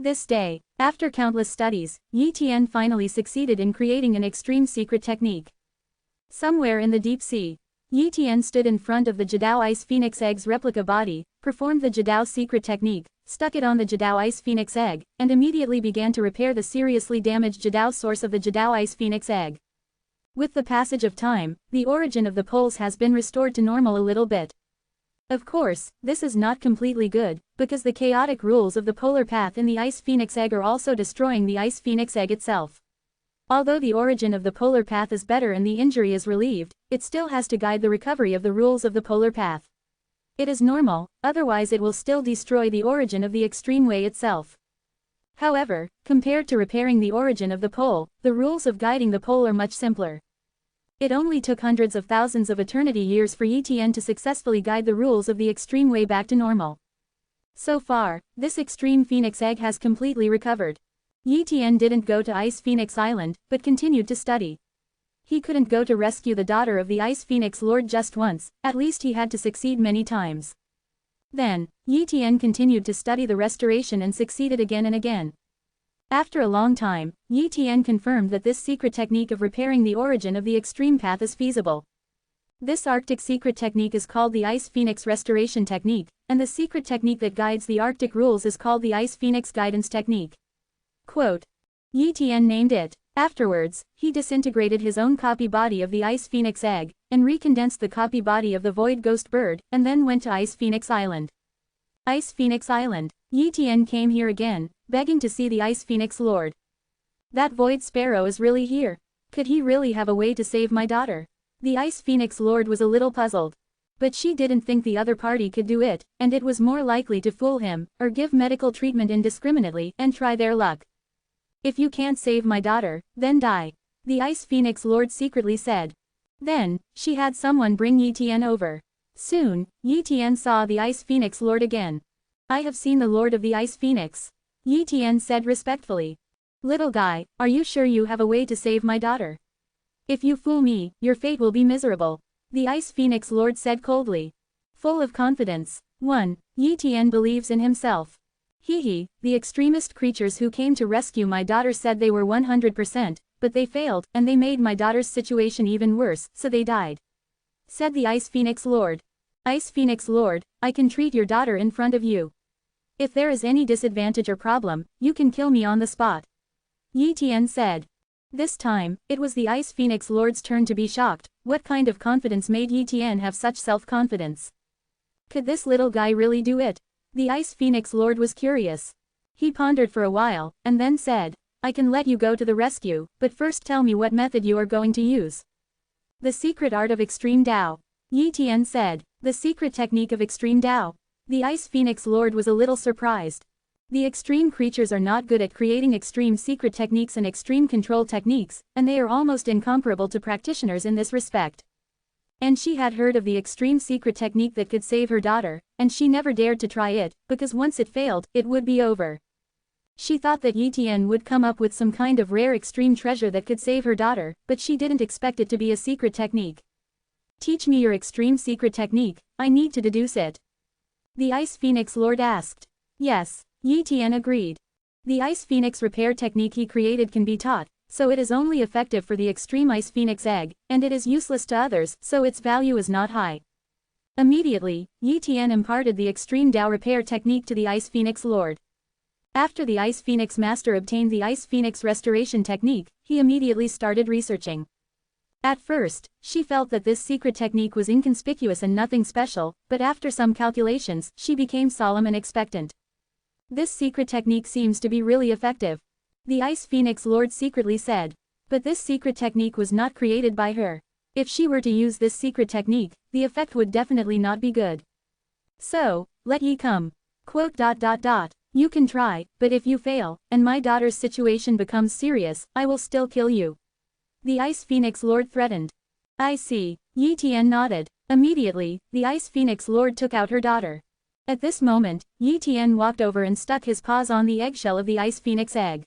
This day, after countless studies, Yi Tian finally succeeded in creating an extreme secret technique. Somewhere in the deep sea, Yi Tian stood in front of the Jadao Ice Phoenix Egg's replica body, performed the Jadao secret technique, stuck it on the Jadao Ice Phoenix Egg, and immediately began to repair the seriously damaged Jadao source of the Jadao Ice Phoenix Egg. With the passage of time, the origin of the poles has been restored to normal a little bit. Of course, this is not completely good, because the chaotic rules of the polar path in the Ice Phoenix Egg are also destroying the Ice Phoenix Egg itself. Although the origin of the polar path is better and the injury is relieved, it still has to guide the recovery of the rules of the polar path. It is normal, otherwise it will still destroy the origin of the extreme way itself. However, compared to repairing the origin of the pole, the rules of guiding the pole are much simpler. It only took hundreds of thousands of eternity years for Yi Tian to successfully guide the rules of the extreme way back to normal. So far, this extreme Phoenix Egg has completely recovered. Yi Tian didn't go to Ice Phoenix Island, but continued to study. He couldn't go to rescue the daughter of the Ice Phoenix Lord just once, at least he had to succeed many times. Then, Yi Tian continued to study the restoration and succeeded again and again. After a long time, Yi Tian confirmed that this secret technique of repairing the origin of the extreme path is feasible. This Arctic secret technique is called the Ice Phoenix Restoration Technique, and the secret technique that guides the Arctic rules is called the Ice Phoenix Guidance Technique. Quote. Yi Tian named it. Afterwards, he disintegrated his own copy body of the Ice Phoenix Egg, and recondensed the copy body of the Void Ghost Bird, and then went to Ice Phoenix Island. Ice Phoenix Island. Yi Tian came here again, begging to see the Ice Phoenix Lord. That Void Sparrow is really here. Could he really have a way to save my daughter? The Ice Phoenix Lord was a little puzzled. But she didn't think the other party could do it, and it was more likely to fool him, or give medical treatment indiscriminately, and try their luck. If you can't save my daughter, then die, the Ice Phoenix Lord secretly said. Then, she had someone bring Yi Tian over. Soon, Yi Tian saw the Ice Phoenix Lord again. I have seen the Lord of the Ice Phoenix, Yi Tian said respectfully. Little guy, are you sure you have a way to save my daughter? If you fool me, your fate will be miserable, the Ice Phoenix Lord said coldly. Full of confidence. 1. Yi Tian believes in himself. The extremist creatures who came to rescue my daughter said they were 100%, but they failed, and they made my daughter's situation even worse, so they died. Said the Ice Phoenix Lord. Ice Phoenix Lord, I can treat your daughter in front of you. If there is any disadvantage or problem, you can kill me on the spot, Yi Tian said. This time, it was the Ice Phoenix Lord's turn to be shocked. What kind of confidence made Yi Tian have such self-confidence? Could this little guy really do it? The Ice Phoenix Lord was curious. He pondered for a while, and then said, I can let you go to the rescue, but first tell me what method you are going to use. The secret art of extreme Tao, Yi Tian said. The secret technique of extreme Tao. The Ice Phoenix Lord was a little surprised. The extreme creatures are not good at creating extreme secret techniques and extreme control techniques, and they are almost incomparable to practitioners in this respect. And she had heard of the extreme secret technique that could save her daughter, and she never dared to try it, because once it failed, it would be over. She thought that Yi Tian would come up with some kind of rare extreme treasure that could save her daughter, but she didn't expect it to be a secret technique. Teach me your extreme secret technique, I need to deduce it, the Ice Phoenix Lord asked. Yes, Yi Tian agreed. The Ice Phoenix repair technique he created can be taught, so it is only effective for the extreme Ice Phoenix Egg, and it is useless to others, so its value is not high. Immediately, Yi Tian imparted the extreme Tao repair technique to the Ice Phoenix Lord. After the Ice Phoenix Master obtained the Ice Phoenix restoration technique, he immediately started researching. At first, she felt that this secret technique was inconspicuous and nothing special, but after some calculations, she became solemn and expectant. This secret technique seems to be really effective, the Ice Phoenix Lord secretly said. But this secret technique was not created by her. If she were to use this secret technique, the effect would definitely not be good. So, let Yi come. Quote. You can try, but if you fail, and my daughter's situation becomes serious, I will still kill you, the Ice Phoenix Lord threatened. I see, Yi Tian nodded. Immediately, the Ice Phoenix Lord took out her daughter. At this moment, Yi Tian walked over and stuck his paws on the eggshell of the Ice Phoenix egg.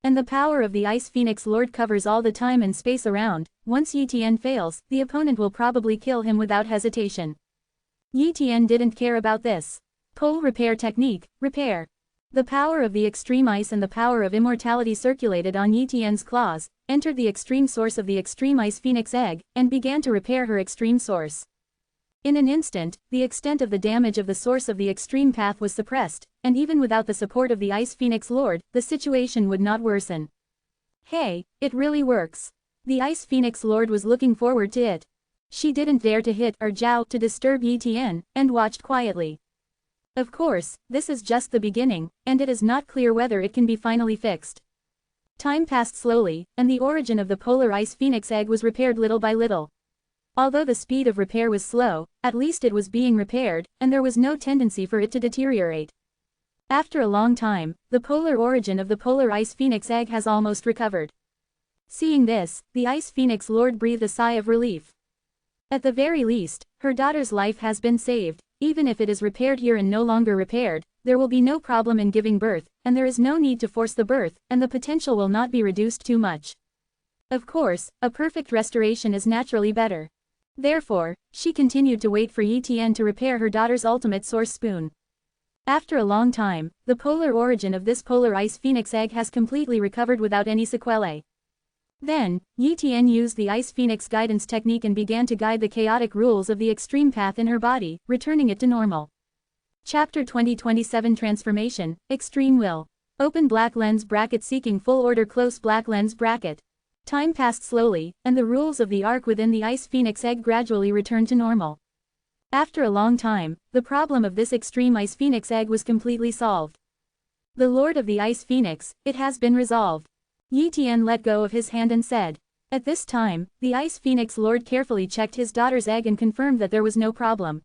And the power of the Ice Phoenix Lord covers all the time and space around. Once Yi Tian fails, the opponent will probably kill him without hesitation. Yi Tian didn't care about this. Pole repair technique, repair. The power of the extreme ice and the power of immortality circulated on Yi Tian's claws, entered the extreme source of the extreme Ice Phoenix egg, and began to repair her extreme source. In an instant, the extent of the damage of the source of the extreme path was suppressed, and even without the support of the Ice Phoenix Lord, the situation would not worsen. Hey, it really works. The Ice Phoenix Lord was looking forward to it. She didn't dare to hit or joust to disturb Yi Tian, and watched quietly. Of course, this is just the beginning, and it is not clear whether it can be finally fixed. Time passed slowly, and the origin of the polar Ice Phoenix egg was repaired little by little. Although the speed of repair was slow, at least it was being repaired, and there was no tendency for it to deteriorate. After a long time, the polar origin of the polar Ice Phoenix egg has almost recovered. Seeing this, the Ice Phoenix Lord breathed a sigh of relief. At the very least, her daughter's life has been saved. Even if it is repaired here and no longer repaired, there will be no problem in giving birth, and there is no need to force the birth, and the potential will not be reduced too much. Of course, a perfect restoration is naturally better. Therefore, she continued to wait for Yi Tian to repair her daughter's ultimate source spoon. After a long time, the polar origin of this polar Ice Phoenix egg has completely recovered without any sequelae. Then, Yi Tian used the Ice Phoenix guidance technique and began to guide the chaotic rules of the extreme path in her body, returning it to normal. Chapter 2027 Transformation, Extreme Will. Open black lens bracket seeking full order close black lens bracket. Time passed slowly, and the rules of the arc within the Ice Phoenix egg gradually returned to normal. After a long time, the problem of this extreme Ice Phoenix egg was completely solved. The Lord of the Ice Phoenix, it has been resolved. Yi Tian let go of his hand and said. At this time, the Ice Phoenix Lord carefully checked his daughter's egg and confirmed that there was no problem.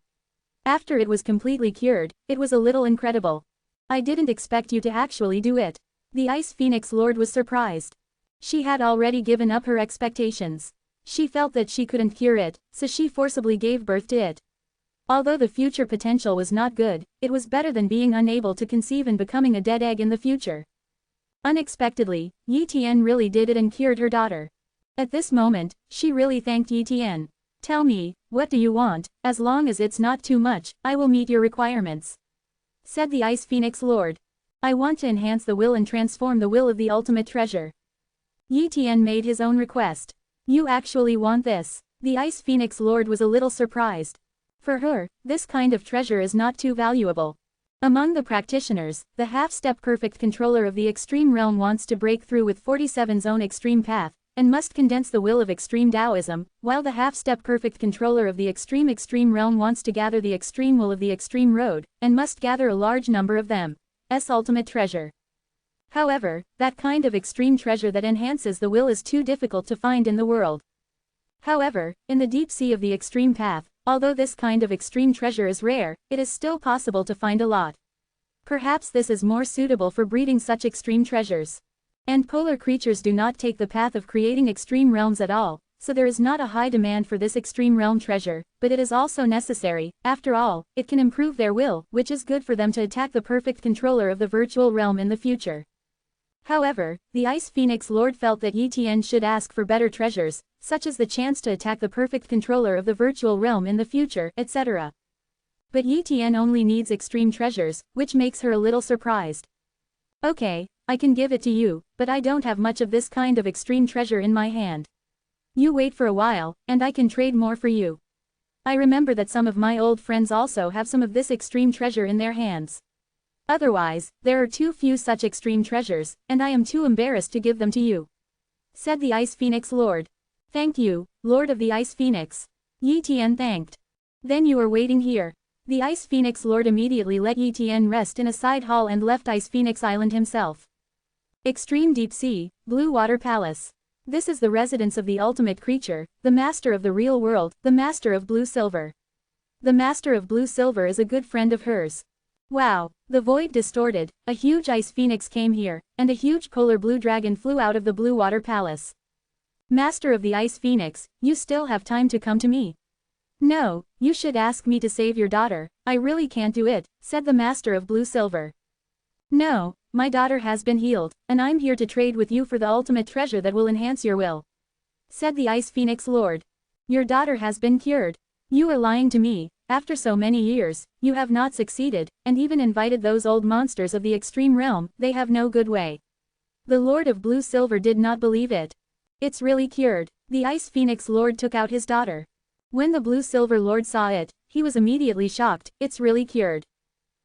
After it was completely cured, it was a little incredible. I didn't expect you to actually do it. The Ice Phoenix Lord was surprised. She had already given up her expectations. She felt that she couldn't cure it, so she forcibly gave birth to it. Although the future potential was not good, it was better than being unable to conceive and becoming a dead egg in the future. Unexpectedly, Yi Tian really did it and cured her daughter. At this moment, she really thanked Yi Tian. Tell me, what do you want? As long as it's not too much, I will meet your requirements. Said the Ice Phoenix Lord. I want to enhance the will and transform the will of the ultimate treasure. Yi Tian made his own request. You actually want this? The Ice Phoenix Lord was a little surprised. For her, this kind of treasure is not too valuable. Among the practitioners, the half-step perfect controller of the extreme realm wants to break through with 47's own extreme path, and must condense the will of extreme Taoism, while the half-step perfect controller of the extreme realm wants to gather the extreme will of the extreme road, and must gather a large number of them. Ultimate treasure. However, that kind of extreme treasure that enhances the will is too difficult to find in the world. However, in the deep sea of the extreme path, although this kind of extreme treasure is rare, it is still possible to find a lot. Perhaps this is more suitable for breeding such extreme treasures. And polar creatures do not take the path of creating extreme realms at all, so there is not a high demand for this extreme realm treasure, but it is also necessary. After all, it can improve their will, which is good for them to attack the perfect controller of the virtual realm in the future. However, the Ice Phoenix Lord felt that Yi Tian should ask for better treasures, such as the chance to attack the perfect controller of the virtual realm in the future, etc. But Yi Tian only needs extreme treasures, which makes her a little surprised. Okay, I can give it to you, but I don't have much of this kind of extreme treasure in my hand. You wait for a while, and I can trade more for you. I remember that some of my old friends also have some of this extreme treasure in their hands. Otherwise, there are too few such extreme treasures, and I am too embarrassed to give them to you. Said the Ice Phoenix Lord. Thank you, Lord of the Ice Phoenix. Yi Tian thanked. Then you are waiting here. The Ice Phoenix Lord immediately let Yi Tian rest in a side hall and left Ice Phoenix Island himself. Extreme Deep Sea, Blue Water Palace. This is the residence of the ultimate creature, the master of the real world, the master of Blue Silver. The master of Blue Silver is a good friend of hers. Wow, the void distorted, a huge ice phoenix came here, and a huge polar blue dragon flew out of the Blue Water Palace. Master of the Ice Phoenix, you still have time to come to me. No, you should ask me to save your daughter, I really can't do it, said the master of blue silver. No, my daughter has been healed, and I'm here to trade with you for the ultimate treasure that will enhance your will, said the Ice Phoenix Lord. Your daughter has been cured. You are lying to me. After so many years, you have not succeeded, and even invited those old monsters of the extreme realm, they have no good way. The Lord of Blue Silver did not believe it. It's really cured. The Ice Phoenix Lord took out his daughter. When the Blue Silver Lord saw it, he was immediately shocked. It's really cured.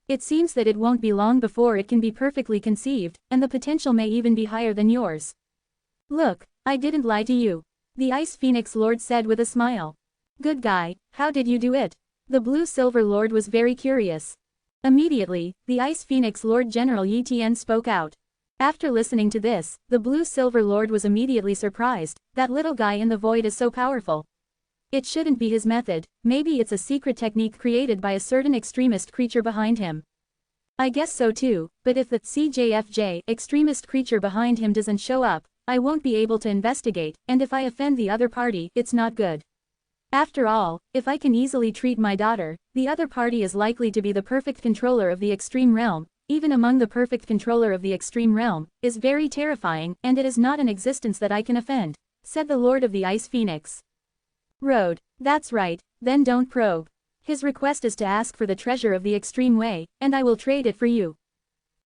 It seems that it won't be long before it can be perfectly conceived, and the potential may even be higher than yours. Look, I didn't lie to you, the Ice Phoenix Lord said with a smile. Good guy, how did you do it? The Blue Silver Lord was very curious. Immediately, the Ice Phoenix Lord General Yi Tian spoke out. After listening to this, the Blue Silver Lord was immediately surprised. That little guy in the void is so powerful. It shouldn't be his method, maybe it's a secret technique created by a certain extremist creature behind him. I guess so too, but if the CJFJ extremist creature behind him doesn't show up, I won't be able to investigate, and if I offend the other party, it's not good. After all, if I can easily treat my daughter, the other party is likely to be the perfect controller of the extreme realm. Even among the perfect controller of the extreme realm, is very terrifying, and it is not an existence that I can offend, said the Lord of the Ice Phoenix. Road, that's right, then don't probe. His request is to ask for the treasure of the extreme way, and I will trade it for you.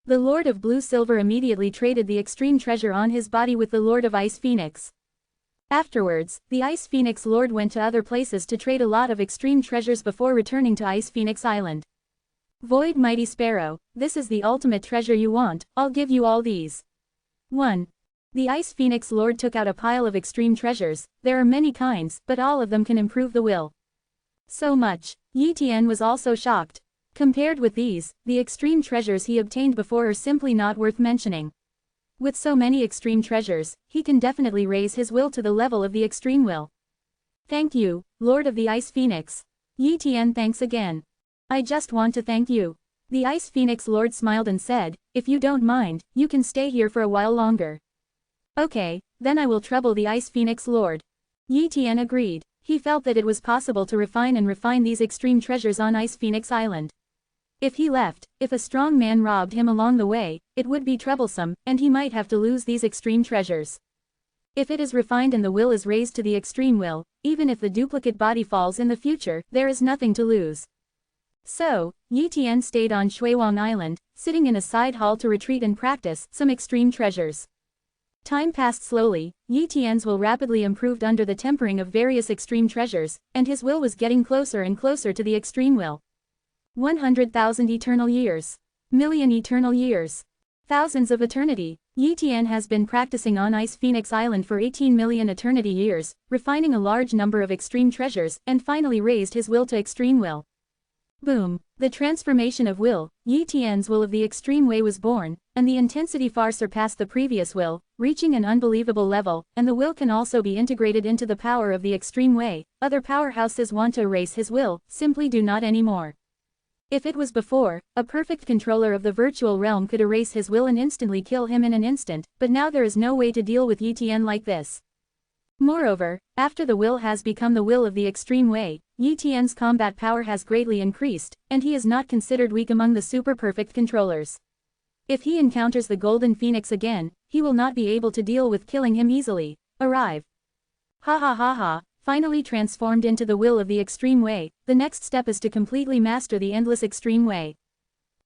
The Lord of Blue Silver immediately traded the extreme treasure on his body with the Lord of Ice Phoenix. Afterwards, the Ice Phoenix Lord went to other places to trade a lot of extreme treasures before returning to Ice Phoenix Island. Void Mighty Sparrow, this is the ultimate treasure you want, I'll give you all these. 1. The Ice Phoenix Lord took out a pile of extreme treasures. There are many kinds, but all of them can improve the will. So much. Yi Tian was also shocked. Compared with these, the extreme treasures he obtained before are simply not worth mentioning. With so many extreme treasures, he can definitely raise his will to the level of the extreme will. Thank you, Lord of the Ice Phoenix. Yi Tian thanks again. I just want to thank you. The Ice Phoenix Lord smiled and said, if you don't mind, you can stay here for a while longer. Okay, then I will trouble the Ice Phoenix Lord. Yi Tian agreed. He felt that it was possible to refine these extreme treasures on Ice Phoenix Island. If he left, if a strong man robbed him along the way, it would be troublesome, and he might have to lose these extreme treasures. If it is refined and the will is raised to the extreme will, even if the duplicate body falls in the future, there is nothing to lose. So, Yi Tian stayed on Shuiwang Island, sitting in a side hall to retreat and practice some extreme treasures. Time passed slowly. Yi Tian's will rapidly improved under the tempering of various extreme treasures, and his will was getting closer and closer to the extreme will. 100,000 eternal years. Million eternal years. Thousands of eternity. Yi Tian has been practicing on Ice Phoenix Island for 18 million eternity years, refining a large number of extreme treasures, and finally raised his will to extreme will. Boom. The transformation of will. Yi Tian's will of the extreme way was born, and the intensity far surpassed the previous will, reaching an unbelievable level, and the will can also be integrated into the power of the extreme way. Other powerhouses want to erase his will, simply do not anymore. If it was before, a perfect controller of the virtual realm could erase his will and instantly kill him in an instant, but now there is no way to deal with Yi Tian like this. Moreover, after the will has become the will of the extreme way, Yi Tian's combat power has greatly increased, and he is not considered weak among the super-perfect controllers. If he encounters the Golden Phoenix again, he will not be able to deal with killing him easily. Arrive. Ha ha ha ha. Finally transformed into the will of the extreme way, the next step is to completely master the endless extreme way.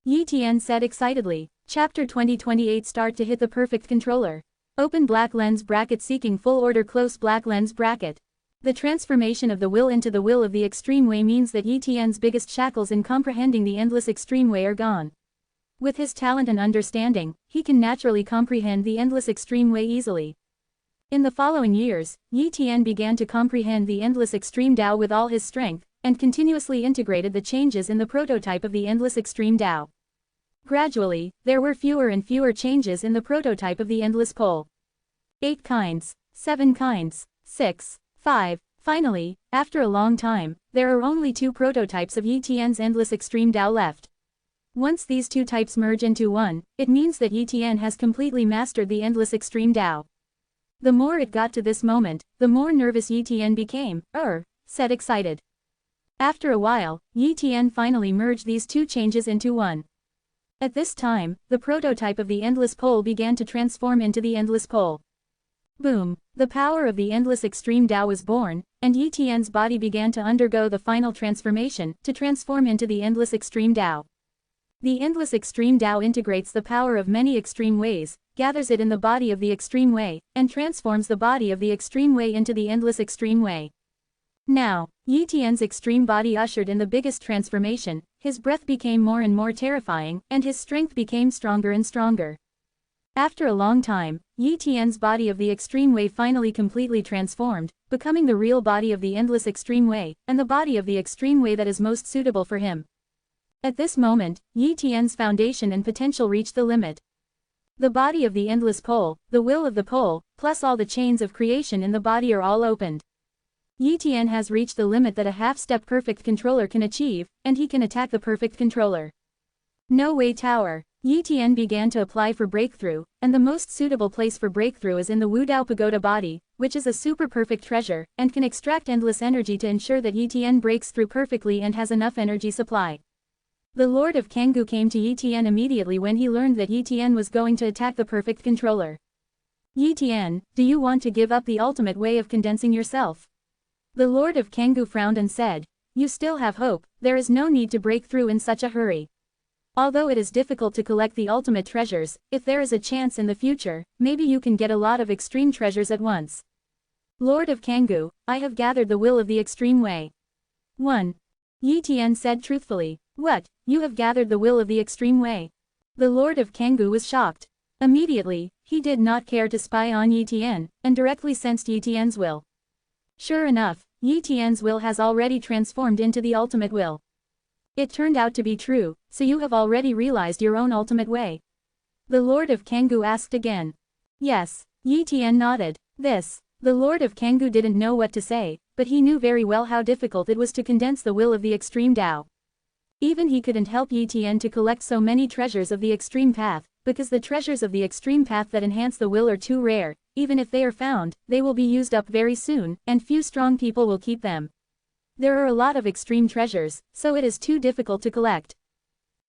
Yi Tian said excitedly. Chapter 2028 Start to hit the perfect controller. Open black lens bracket seeking full order close black lens bracket. The transformation of the will into the will of the extreme way means that Yi Tian's biggest shackles in comprehending the endless extreme way are gone. With his talent and understanding, he can naturally comprehend the endless extreme way easily. In the following years, Yi Tian began to comprehend the endless extreme Tao with all his strength, and continuously integrated the changes in the prototype of the endless extreme Tao. Gradually, there were fewer and fewer changes in the prototype of the endless pole. 8 kinds, 7 kinds, 6, 5. Finally, after a long time, there are only 2 prototypes of Yi Tian's endless extreme Tao left. Once these 2 types merge into one, it means that Yi Tian has completely mastered the endless extreme Tao. The more it got to this moment, the more nervous Yi Tian became. Said excited. After a while, Yi Tian finally merged these two changes into one. At this time, the prototype of the endless pole began to transform into the endless pole. Boom! The power of the endless extreme Tao was born, and Yi Tian's body began to undergo the final transformation, to transform into the endless extreme Tao. The endless extreme Tao integrates the power of many extreme ways, gathers it in the body of the extreme way, and transforms the body of the extreme way into the endless extreme way. Now, Yi Tian's extreme body ushered in the biggest transformation, his breath became more and more terrifying, and his strength became stronger and stronger. After a long time, Yi Tian's body of the extreme way finally completely transformed, becoming the real body of the endless extreme way, and the body of the extreme way that is most suitable for him. At this moment, Yi Tian's foundation and potential reached the limit. The body of the endless pole, the will of the pole, plus all the chains of creation in the body are all opened. Yi Tian has reached the limit that a half-step perfect controller can achieve, and he can attack the perfect controller. No way tower. Yi Tian began to apply for breakthrough, and the most suitable place for breakthrough is in the Wu Dao Pagoda body, which is a super perfect treasure, and can extract endless energy to ensure that Yi Tian breaks through perfectly and has enough energy supply. The Lord of Kangoo came to Yi Tian immediately when he learned that Yi Tian was going to attack the perfect controller. Yi Tian, do you want to give up the ultimate way of condensing yourself? The Lord of Kangoo frowned and said, you still have hope, there is no need to break through in such a hurry. Although it is difficult to collect the ultimate treasures, if there is a chance in the future, maybe you can get a lot of extreme treasures at once. Lord of Kangoo, I have gathered the will of the extreme way. 1. Yi Tian said truthfully, what, you have gathered the will of the extreme way? The Lord of Kangoo was shocked. Immediately, he did not care to spy on Yi Tian, and directly sensed Yi Tian's will. Sure enough, Yi Tian's will has already transformed into the ultimate will. It turned out to be true, so you have already realized your own ultimate way? The Lord of Kangoo asked again. Yes, Yi Tian nodded. The Lord of Kangoo didn't know what to say, but he knew very well how difficult it was to condense the will of the extreme Tao. Even he couldn't help Yi Tian to collect so many treasures of the extreme path, because the treasures of the extreme path that enhance the will are too rare. Even if they are found, they will be used up very soon, and few strong people will keep them. There are a lot of extreme treasures, so it is too difficult to collect.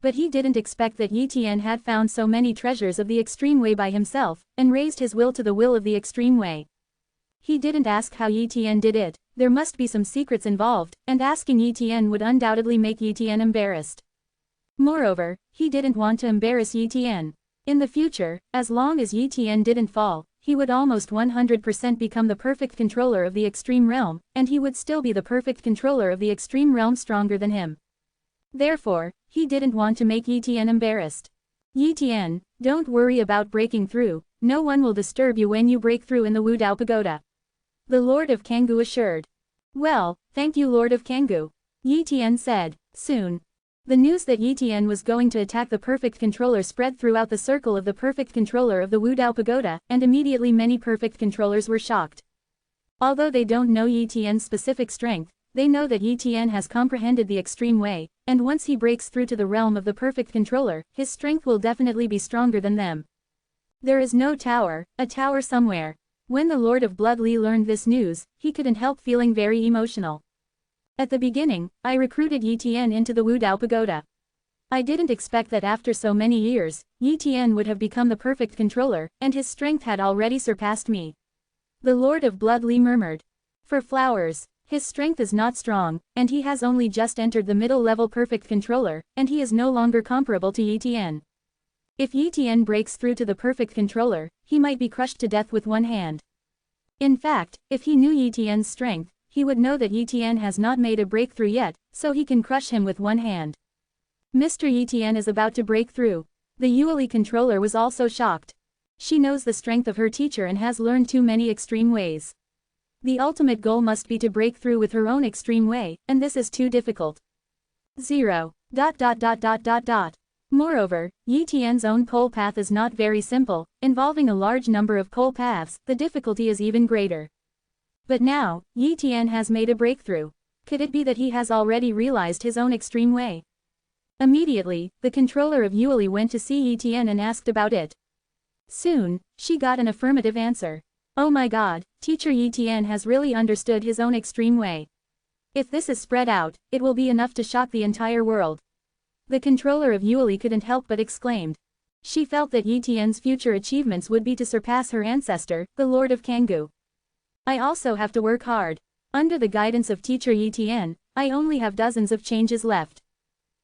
But he didn't expect that Yi Tian had found so many treasures of the extreme way by himself, and raised his will to the will of the extreme way. He didn't ask how Yi Tian did it, there must be some secrets involved, and asking Yi Tian would undoubtedly make Yi Tian embarrassed. Moreover, he didn't want to embarrass Yi Tian. In the future, as long as Yi Tian didn't fall, he would almost 100% become the perfect controller of the extreme realm, and he would still be the perfect controller of the extreme realm stronger than him. Therefore, he didn't want to make Yi Tian embarrassed. Yi Tian, don't worry about breaking through, no one will disturb you when you break through in the Wu Dao Pagoda. The Lord of Kangoo assured. Well, thank you Lord of Kangoo. Yi Tian said. Soon. The news that Yi Tian was going to attack the perfect controller spread throughout the circle of the perfect controller of the Wu Dao Pagoda, and immediately many perfect controllers were shocked. Although they don't know Yi Tian's specific strength, they know that Yi Tian has comprehended the extreme way, and once he breaks through to the realm of the perfect controller, his strength will definitely be stronger than them. There is no tower, a tower somewhere. When the Lord of Blood Li learned this news, he couldn't help feeling very emotional. At the beginning, I recruited Yi Tian into the Wu Dao Pagoda. I didn't expect that after so many years, Yi Tian would have become the perfect controller, and his strength had already surpassed me. The Lord of Blood Li murmured. For flowers, his strength is not strong, and he has only just entered the middle-level perfect controller, and he is no longer comparable to Yi Tian. If Yi Tian breaks through to the perfect controller, he might be crushed to death with one hand. In fact, if he knew Yi Tian's strength, he would know that Yi Tian has not made a breakthrough yet, so he can crush him with one hand. Mr. Yi Tian is about to break through. The Yueli controller was also shocked. She knows the strength of her teacher and has learned too many extreme ways. The ultimate goal must be to break through with her own extreme way, and this is too difficult. 0. Moreover, Yi Tian's own pole path is not very simple, involving a large number of pole paths, the difficulty is even greater. But now, Yi Tian has made a breakthrough. Could it be that he has already realized his own extreme way? Immediately, the controller of Yueli went to see Yi Tian and asked about it. Soon, she got an affirmative answer. Oh my god, teacher Yi Tian has really understood his own extreme way. If this is spread out, it will be enough to shock the entire world. The controller of Yueli couldn't help but exclaimed. She felt that Yi Tian's future achievements would be to surpass her ancestor, the Lord of Kangoo. I also have to work hard. Under the guidance of teacher Yi Tian, I only have dozens of changes left.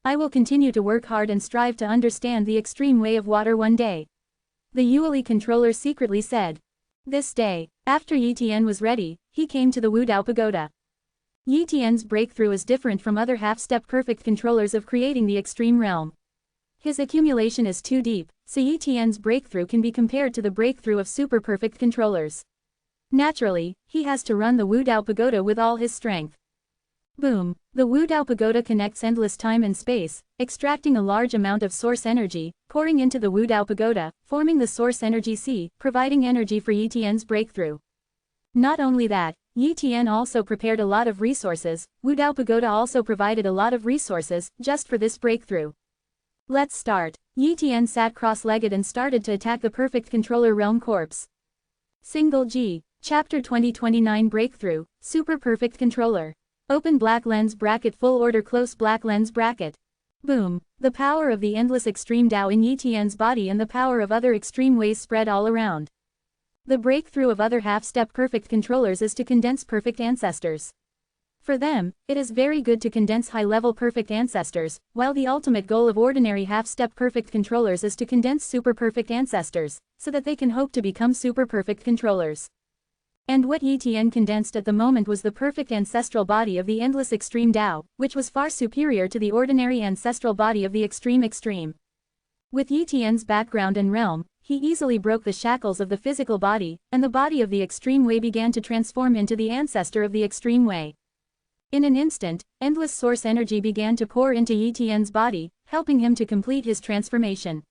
I will continue to work hard and strive to understand the extreme way of water one day. The Yueli controller secretly said. This day, after Yi Tian was ready, he came to the Wudao Pagoda. Yi Tian's breakthrough is different from other half-step perfect controllers of creating the extreme realm. His accumulation is too deep, so Yi Tian's breakthrough can be compared to the breakthrough of super perfect controllers. Naturally, he has to run the Wudao Pagoda with all his strength. Boom! The Wudao Pagoda connects endless time and space, extracting a large amount of source energy, pouring into the Wudao Pagoda, forming the source energy sea, providing energy for Yi Tian's breakthrough. Not only that, Yi Tian also prepared a lot of resources. Wudao Pagoda also provided a lot of resources, just for this breakthrough. Let's start. Yi Tian sat cross-legged and started to attack the Perfect Controller Realm Corpse. Single G. Chapter 2029 Breakthrough, Super Perfect Controller. Open black lens bracket full order close black lens bracket. Boom. The power of the endless extreme Tao in Yi Tian's body and the power of other extreme ways spread all around. The breakthrough of other half-step perfect controllers is to condense perfect ancestors. For them, it is very good to condense high-level perfect ancestors, while the ultimate goal of ordinary half-step perfect controllers is to condense super perfect ancestors, so that they can hope to become super perfect controllers. And what Yi Tian condensed at the moment was the perfect ancestral body of the endless extreme Tao, which was far superior to the ordinary ancestral body of the extreme. With Yi Tian's background and realm, he easily broke the shackles of the physical body, and the body of the extreme way began to transform into the ancestor of the extreme way. In an instant, endless source energy began to pour into Yi Tian's body, helping him to complete his transformation.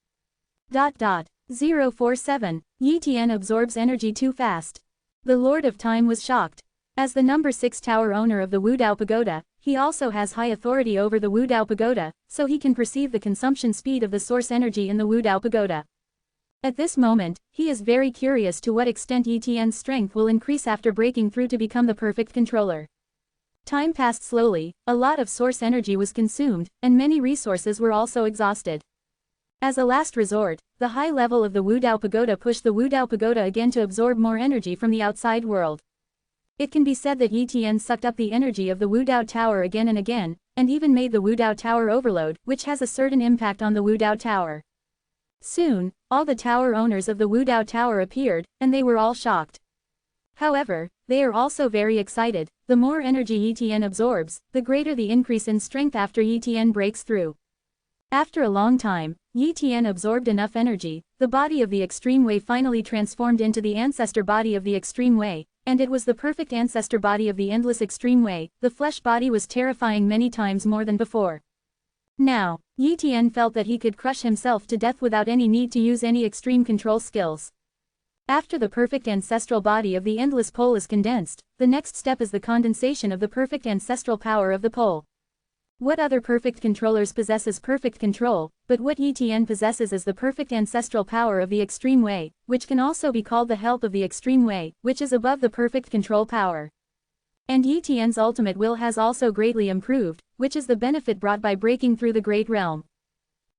047. Yi Tian absorbs energy too fast. The Lord of Time was shocked. As the number 6 tower owner of the Wudao Pagoda, he also has high authority over the Wudao Pagoda, so he can perceive the consumption speed of the source energy in the Wudao Pagoda. At this moment, he is very curious to what extent Yi Tian's strength will increase after breaking through to become the perfect controller. Time passed slowly, a lot of source energy was consumed, and many resources were also exhausted. As a last resort, the high level of the Wudao Pagoda pushed the Wudao Pagoda again to absorb more energy from the outside world. It can be said that Yi Tian sucked up the energy of the Wudao Tower again and again, and even made the Wudao Tower overload, which has a certain impact on the Wudao Tower. Soon, all the tower owners of the Wudao Tower appeared, and they were all shocked. However, they are also very excited. The more energy Yi Tian absorbs, the greater the increase in strength after Yi Tian breaks through. After a long time, Yi Tian absorbed enough energy, the body of the extreme way finally transformed into the ancestor body of the extreme way, and it was the perfect ancestor body of the endless extreme way. The flesh body was terrifying many times more than before. Now, Yi Tian felt that he could crush himself to death without any need to use any extreme control skills. After the perfect ancestral body of the endless pole is condensed, the next step is the condensation of the perfect ancestral power of the pole. What other perfect controllers possesses perfect control, but what Yi Tian possesses is the perfect ancestral power of the extreme way, which can also be called the help of the extreme way, which is above the perfect control power. And Yi Tian's ultimate will has also greatly improved, which is the benefit brought by breaking through the great realm.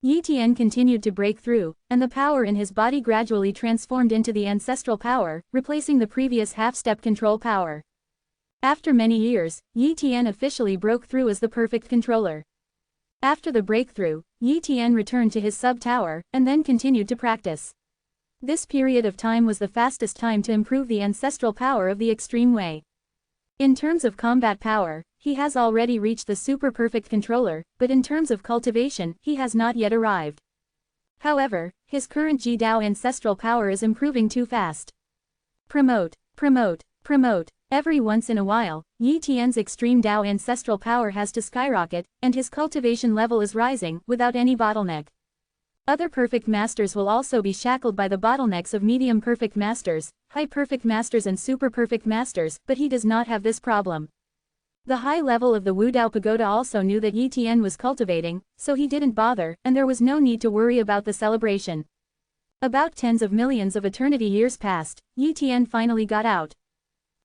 Yi Tian continued to break through, and the power in his body gradually transformed into the ancestral power, replacing the previous half-step control power. After many years, Yi Tian officially broke through as the perfect controller. After the breakthrough, Yi Tian returned to his sub-tower, and then continued to practice. This period of time was the fastest time to improve the ancestral power of the extreme way. In terms of combat power, he has already reached the super perfect controller, but in terms of cultivation, he has not yet arrived. However, his current Ji-Dao ancestral power is improving too fast. Promote. Every once in a while, Yi Tian's extreme Dao ancestral power has to skyrocket, and his cultivation level is rising, without any bottleneck. Other perfect masters will also be shackled by the bottlenecks of medium perfect masters, high perfect masters and super perfect masters, but he does not have this problem. The high level of the Wudao Pagoda also knew that Yi Tian was cultivating, so he didn't bother, and there was no need to worry about the celebration. About tens of millions of eternity years passed, Yi Tian finally got out.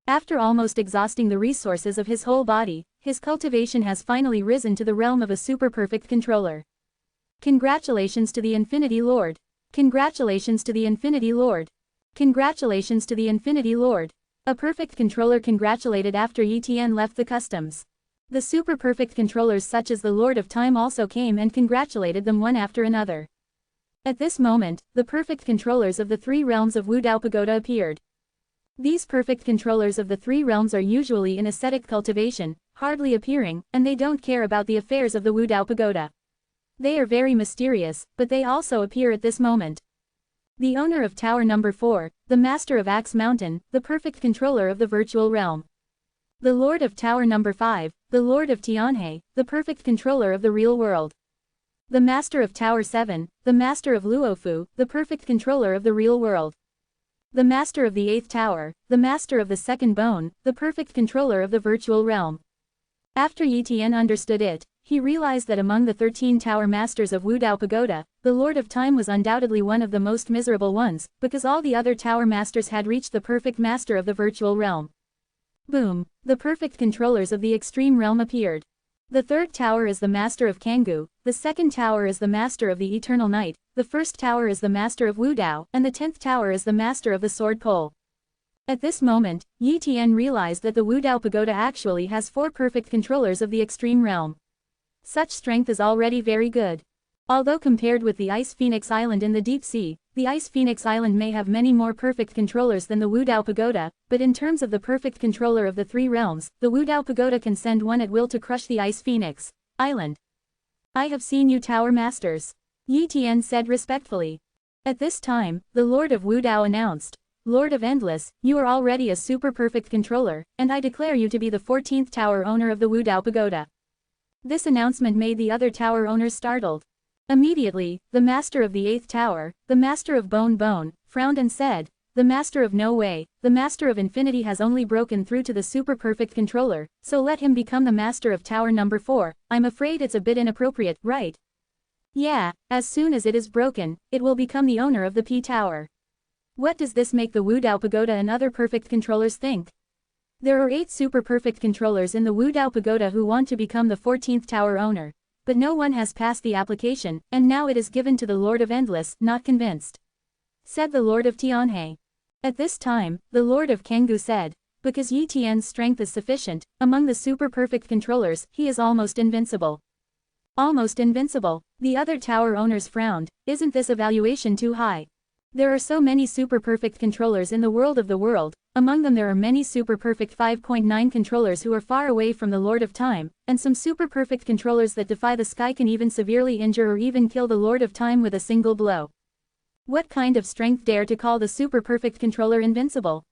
After almost exhausting the resources of his whole body, his cultivation has finally risen to the realm of a super-perfect controller. Congratulations to the Infinity Lord. Congratulations to the Infinity Lord. Congratulations to the Infinity Lord. A perfect controller congratulated after Etn left the customs. The super-perfect controllers such as the Lord of Time also came and congratulated them one after another. At this moment, the perfect controllers of the three realms of Wudao Pagoda appeared. These perfect controllers of the three realms are usually in ascetic cultivation, hardly appearing, and they don't care about the affairs of the Wudao Pagoda. They are very mysterious, but they also appear at this moment. The owner of Tower Number 4, the Master of Axe Mountain, the perfect controller of the virtual realm. The Lord of Tower Number 5, the Lord of Tianhe, the perfect controller of the real world. The Master of Tower 7, the Master of Luofu, the perfect controller of the real world. The Master of the 8th Tower, the Master of the Second Bone, the perfect controller of the virtual realm. After Yi Tian understood it, he realized that among the 13 Tower Masters of Wudao Pagoda, the Lord of Time was undoubtedly one of the most miserable ones, because all the other Tower Masters had reached the perfect Master of the virtual realm. Boom! The perfect controllers of the extreme realm appeared. The third tower is the Master of Kanggu, the second tower is the Master of the Eternal Night, the first tower is the Master of Wudao, and the 10th tower is the Master of the Sword Pole. At this moment, Yi Tian realized that the Wudao Pagoda actually has 4 perfect controllers of the extreme realm. Such strength is already very good. Although compared with the Ice Phoenix Island in the deep sea, the Ice Phoenix Island may have many more perfect controllers than the Wudao Pagoda, but in terms of the perfect controller of the 3 realms, the Wudao Pagoda can send one at will to crush the Ice Phoenix Island. I have seen you Tower Masters. Yi Tian said respectfully. At this time, the Lord of Wudao announced, Lord of Endless, you are already a super perfect controller, and I declare you to be the 14th tower owner of the Wudao Pagoda. This announcement made the other tower owners startled. Immediately, the Master of the 8th Tower, the Master of Bone, frowned and said, the Master of No Way, the Master of Infinity has only broken through to the super perfect controller, so let him become the Master of Tower Number 4, I'm afraid it's a bit inappropriate, right? Yeah, as soon as it is broken, it will become the owner of the P Tower. What does this make the Wudao Pagoda and other perfect controllers think? There are 8 super perfect controllers in the Wudao Pagoda who want to become the 14th tower owner. But no one has passed the application, and now it is given to the Lord of Endless, not convinced. Said the Lord of Tianhe. At this time, the Lord of Kanggu said, because Yi Tian's strength is sufficient, among the super perfect controllers, he is almost invincible. Almost invincible. The other tower owners frowned, isn't this evaluation too high? There are so many super perfect controllers in the world of the world, among them there are many super perfect 5.9 controllers who are far away from the Lord of Time, and some super perfect controllers that defy the sky can even severely injure or even kill the Lord of Time with a single blow. What kind of strength dare to call the super perfect controller invincible?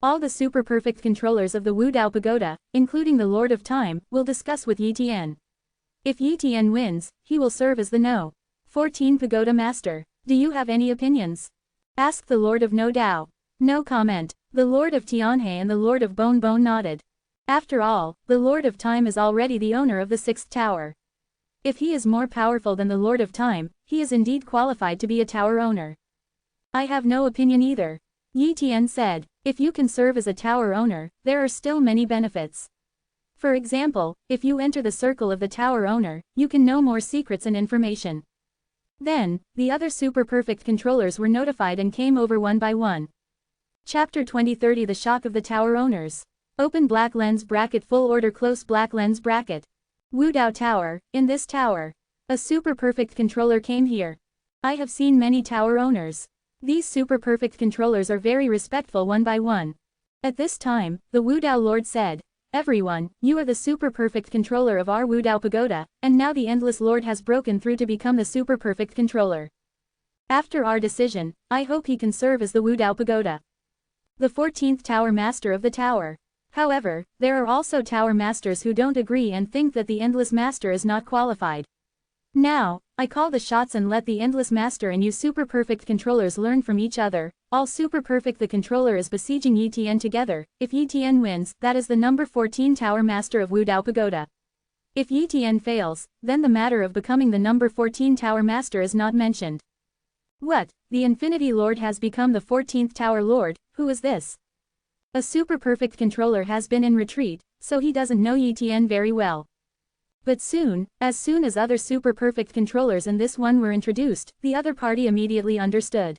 All the super perfect controllers of the Wudao Pagoda, including the Lord of Time, will discuss with Yi Tian. If Yi Tian wins, he will serve as the No. 14 Pagoda Master. Do you have any opinions? Asked the Lord of No Dao. No comment. The Lord of Tianhe and the Lord of Bone nodded. After all, the Lord of Time is already the owner of the 6th tower. If he is more powerful than the Lord of Time, he is indeed qualified to be a tower owner. I have no opinion either. Yi Tian said, if you can serve as a tower owner, there are still many benefits. For example, if you enter the circle of the tower owner, you can know more secrets and information. Then, the other super perfect controllers were notified and came over one by one. Chapter 2030 The Shock of the Tower Owners. Open black lens bracket full order close black lens bracket. Wudao Tower, in this tower. A super perfect controller came here. I have seen many tower owners. These super perfect controllers are very respectful one by one. At this time, the Wudao Lord said, everyone, you are the super perfect controller of our Wudao Pagoda, and now the Endless Lord has broken through to become the super perfect controller. After our decision, I hope he can serve as the Wudao Pagoda. The 14th Tower Master of the Tower. However, there are also Tower Masters who don't agree and think that the Endless Master is not qualified. Now, I call the shots and let the Endless Master and you super perfect controllers learn from each other. All super perfect the controller is besieging Yi Tian together. If Yi Tian wins, that is the number 14 Tower Master of Wudao Pagoda. If Yi Tian fails, then the matter of becoming the number 14 Tower Master is not mentioned. What? The Infinity Lord has become the 14th Tower Lord, who is this? A super-perfect controller has been in retreat, so he doesn't know Yi Tian very well. But as soon as other super-perfect controllers and this one were introduced, the other party immediately understood.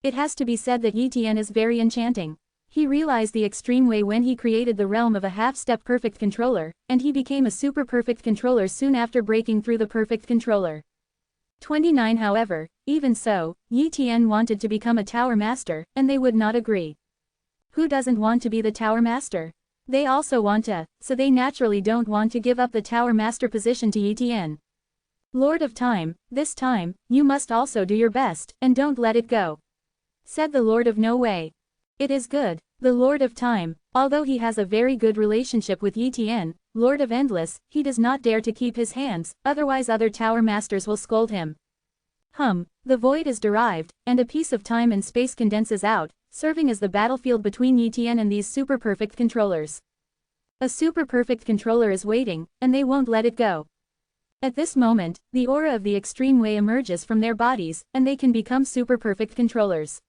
It has to be said that Yi Tian is very enchanting. He realized the extreme way when he created the realm of a half-step perfect controller, and he became a super-perfect controller soon after breaking through the perfect controller. 29 However, even so, Yi Tian wanted to become a tower master, and they would not agree. Who doesn't want to be the tower master? They also want to, so they naturally don't want to give up the tower master position to Yi Tian. Lord of Time, this time, you must also do your best, and don't let it go. Said the Lord of No Way. It is good. The Lord of Time, although he has a very good relationship with Yi Tian, Lord of Endless, he does not dare to keep his hands, otherwise other tower masters will scold him. The void is derived, and a piece of time and space condenses out, serving as the battlefield between Yi Tian and these super-perfect controllers. A super-perfect controller is waiting, and they won't let it go. At this moment, the aura of the extreme way emerges from their bodies, and they can become super-perfect controllers.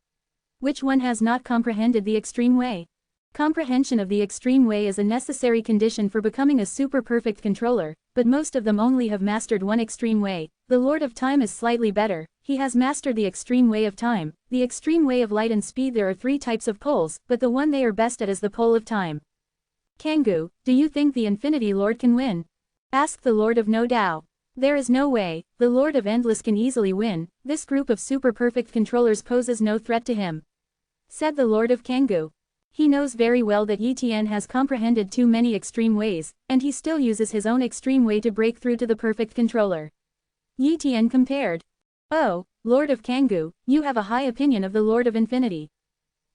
Which one has not comprehended the extreme way? Comprehension of the extreme way is a necessary condition for becoming a super-perfect controller, but most of them only have mastered one extreme way. The Lord of Time is slightly better, he has mastered the extreme way of time, the extreme way of light and speed. There are 3 types of poles, but the one they are best at is the pole of time. Kangoo, do you think the Infinity Lord can win? Asked the Lord of No Dao. There is no way, the Lord of Endless can easily win, this group of super-perfect controllers poses no threat to him. Said the Lord of Kangoo. He knows very well that Yi Tian has comprehended too many extreme ways, and he still uses his own extreme way to break through to the perfect controller. Yi Tian compared. Oh, Lord of Kangoo, you have a high opinion of the Lord of Infinity.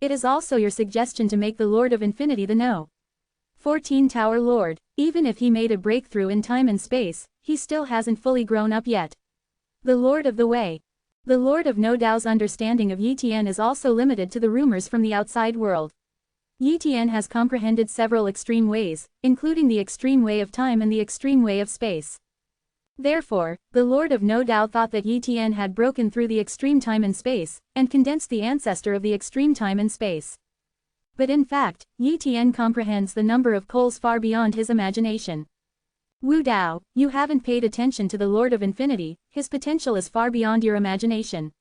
It is also your suggestion to make the Lord of Infinity the No. 14 Tower Lord. Even if he made a breakthrough in time and space, he still hasn't fully grown up yet. The Lord of the Way. The Lord of No Dao's understanding of Yi Tian is also limited to the rumors from the outside world. Yi Tian has comprehended several extreme ways, including the extreme way of time and the extreme way of space. Therefore, the Lord of No Dao thought that Yi Tian had broken through the extreme time and space, and condensed the ancestor of the extreme time and space. But in fact, Yi Tian comprehends the number of poles far beyond his imagination. Wu Dao, you haven't paid attention to the Lord of Infinity, his potential is far beyond your imagination.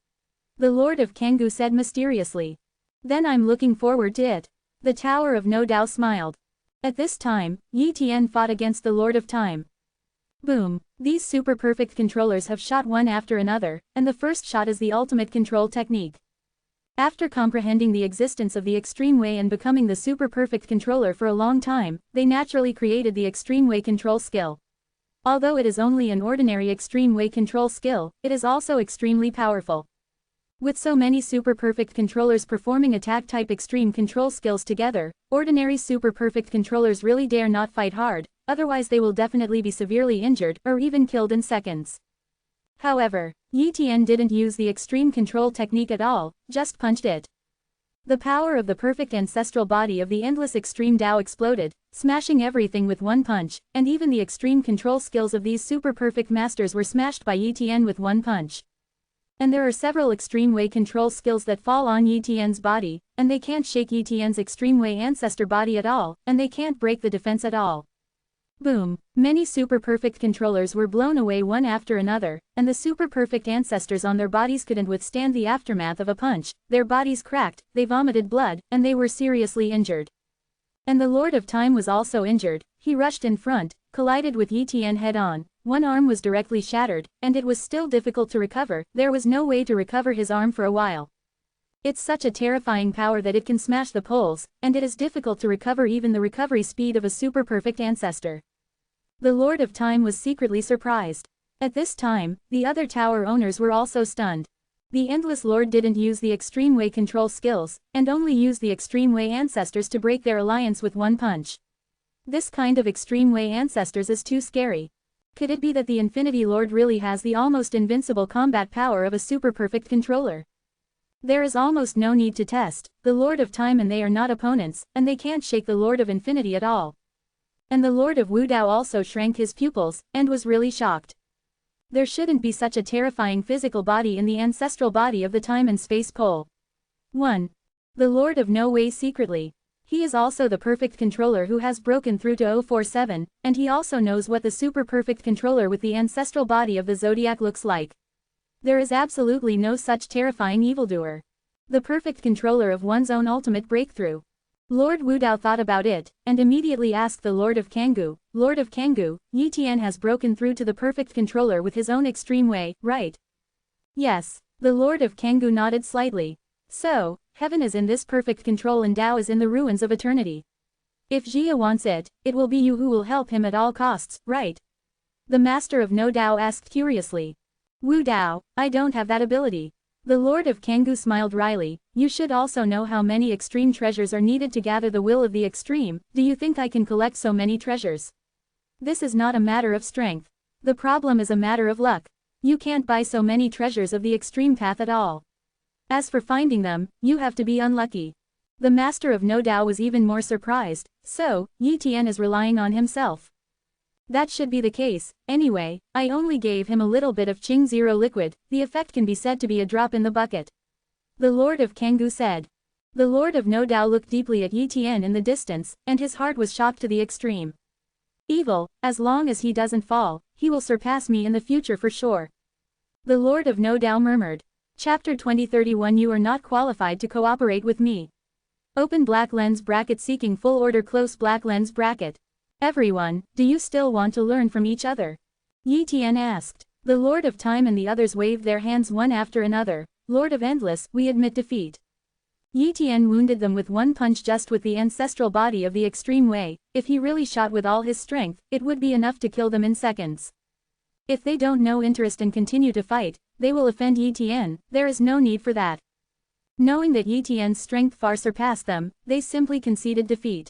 The Lord of Kangoo said mysteriously. Then I'm looking forward to it. The Tower of No Dao smiled. At this time, Yi Tian fought against the Lord of Time. Boom! These super-perfect controllers have shot one after another, and the first shot is the ultimate control technique. After comprehending the existence of the extreme way and becoming the super-perfect controller for a long time, they naturally created the extreme way control skill. Although it is only an ordinary extreme way control skill, it is also extremely powerful. With so many super-perfect controllers performing attack-type extreme control skills together, ordinary super-perfect controllers really dare not fight hard, otherwise they will definitely be severely injured or even killed in seconds. However, Yi Tian didn't use the extreme control technique at all, just punched it. The power of the perfect ancestral body of the endless extreme Tao exploded, smashing everything with one punch, and even the extreme control skills of these super-perfect masters were smashed by Yi Tian with one punch. And there are several extreme way control skills that fall on Yi Tian's body, and they can't shake Yi Tian's extreme way ancestor body at all, and they can't break the defense at all. Boom! Many super-perfect controllers were blown away one after another, and the super-perfect ancestors on their bodies couldn't withstand the aftermath of a punch, their bodies cracked, they vomited blood, and they were seriously injured. And the Lord of Time was also injured, he rushed in front, collided with Yi Tian head-on, one arm was directly shattered, and it was still difficult to recover, there was no way to recover his arm for a while. It's such a terrifying power that it can smash the poles, and it is difficult to recover even the recovery speed of a super-perfect ancestor. The Lord of Time was secretly surprised. At this time, the other tower owners were also stunned. The Endless Lord didn't use the extreme way control skills, and only used the extreme way ancestors to break their alliance with one punch. This kind of extreme way ancestors is too scary. Could it be that the Infinity Lord really has the almost invincible combat power of a super-perfect controller? There is almost no need to test, the Lord of Time and they are not opponents, and they can't shake the Lord of Infinity at all. And the Lord of Wu Dao also shrank his pupils, and was really shocked. There shouldn't be such a terrifying physical body in the ancestral body of the time and space pole. 1. The Lord of No Way secretly. He is also the perfect controller who has broken through to 047, and he also knows what the super perfect controller with the ancestral body of the zodiac looks like. There is absolutely no such terrifying evildoer. The perfect controller of one's own ultimate breakthrough. Lord Wudao thought about it, and immediately asked the Lord of Kangoo, Lord of Kangoo, Yi Tian has broken through to the perfect controller with his own extreme way, right? Yes. The Lord of Kangoo nodded slightly. So, heaven is in this perfect control and Tao is in the ruins of eternity. If Jia wants it, it will be you who will help him at all costs, right? The Master of No Dao asked curiously. Wu Dao, I don't have that ability. The Lord of Kangoo smiled wryly. You should also know how many extreme treasures are needed to gather the will of the extreme. Do you think I can collect so many treasures? This is not a matter of strength. The problem is a matter of luck. You can't buy so many treasures of the extreme path at all. As for finding them, you have to be unlucky. The Master of No Dao was even more surprised. So, Yi Tian is relying on himself. That should be the case. Anyway, I only gave him a little bit of Qing Zero liquid, the effect can be said to be a drop in the bucket. The Lord of Kangoo said. The Lord of No Dao looked deeply at Yi Tian in the distance, and his heart was shocked to the extreme. Evil, as long as he doesn't fall, he will surpass me in the future for sure. The Lord of No Dao murmured. Chapter 2031 You are not qualified to cooperate with me. Open black lens bracket seeking full order close black lens bracket. Everyone, do you still want to learn from each other? Yi Tian asked. The Lord of Time and the others waved their hands one after another. Lord of Endless, we admit defeat. Yi Tian wounded them with one punch just with the ancestral body of the extreme way. If he really shot with all his strength, it would be enough to kill them in seconds. If they don't know interest and continue to fight, they will offend Yi Tian. There is no need for that. Knowing that Yi Tian's strength far surpassed them, they simply conceded defeat.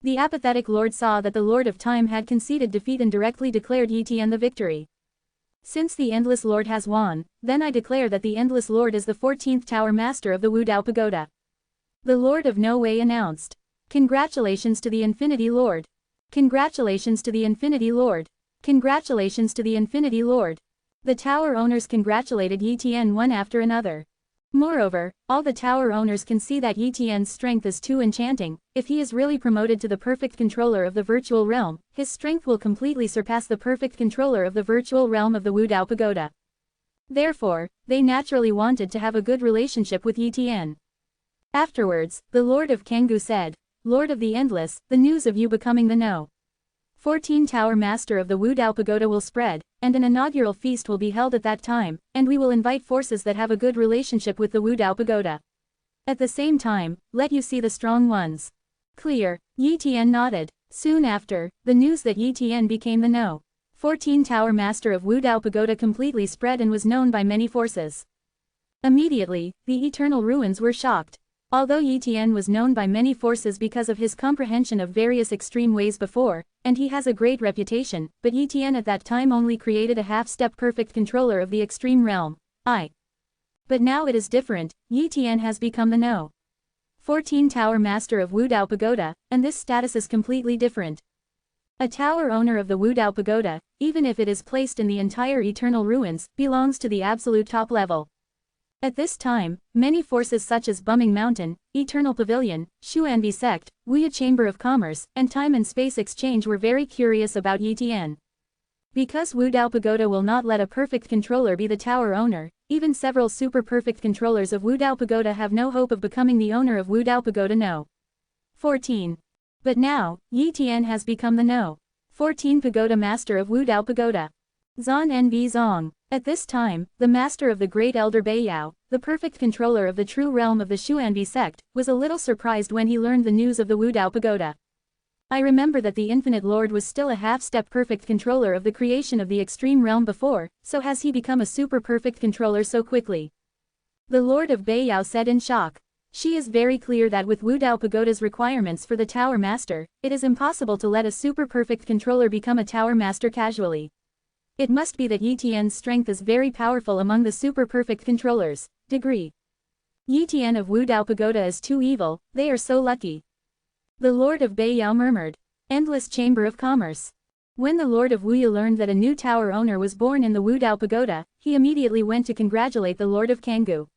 The apathetic lord saw that the Lord of Time had conceded defeat and directly declared Yi Tian the victory. Since the Endless Lord has won, then I declare that the Endless Lord is the 14th Tower Master of the Wudao Pagoda. The Lord of No Way announced. Congratulations to the Infinity Lord. Congratulations to the Infinity Lord. Congratulations to the Infinity Lord. The tower owners congratulated Yi Tian one after another. Moreover, all the tower owners can see that Yi Tian's strength is too enchanting. If he is really promoted to the perfect controller of the virtual realm, his strength will completely surpass the perfect controller of the virtual realm of the Wudao Pagoda. Therefore, they naturally wanted to have a good relationship with Yi Tian. Afterwards, the Lord of Kangoo said, Lord of the Endless, the news of you becoming the No. 14 Tower Master of the Wudao Pagoda will spread, and an inaugural feast will be held at that time, and we will invite forces that have a good relationship with the Wudao Pagoda. At the same time, let you see the strong ones. Clear. Yi Tian nodded. Soon after, the news that Yi Tian became the No. 14 Tower Master of Wudao Pagoda completely spread and was known by many forces. Immediately, the Eternal Ruins were shocked. Although Yi Tian was known by many forces because of his comprehension of various extreme ways before, and he has a great reputation, but Yi Tian at that time only created a half-step perfect controller of the extreme realm. But now it is different. Yi Tian has become the No. 14 Tower Master of Wudao Pagoda, and this status is completely different. A tower owner of the Wudao Pagoda, even if it is placed in the entire Eternal Ruins, belongs to the absolute top level. At this time, many forces such as Bumming Mountain, Eternal Pavilion, Xuanbi Sect, Wuya Chamber of Commerce, and Time and Space Exchange were very curious about Yi Tian. Because Wudao Pagoda will not let a perfect controller be the tower owner, even several super perfect controllers of Wudao Pagoda have no hope of becoming the owner of Wudao Pagoda No. 14. But now, Yi Tian has become the No. 14 Pagoda Master of Wudao Pagoda. Zan Nv Zong. At this time, the master of the Great Elder Beiyao, the perfect controller of the true realm of the Xuanbi sect, was a little surprised when he learned the news of the Wudao Pagoda. I remember that the Infinite Lord was still a half-step perfect controller of the creation of the extreme realm before, so has he become a super perfect controller so quickly? The Lord of Beiyao said in shock. She is very clear that with Wudao Pagoda's requirements for the Tower Master, it is impossible to let a super perfect controller become a Tower Master casually. It must be that Yi Tian's strength is very powerful among the super perfect controllers. Degree. Yi Tian of Wudao Pagoda is too evil, they are so lucky. The Lord of Beiyao murmured. Endless Chamber of Commerce. When the Lord of Wuya learned that a new tower owner was born in the Wudao Pagoda, he immediately went to congratulate the Lord of Kangoo.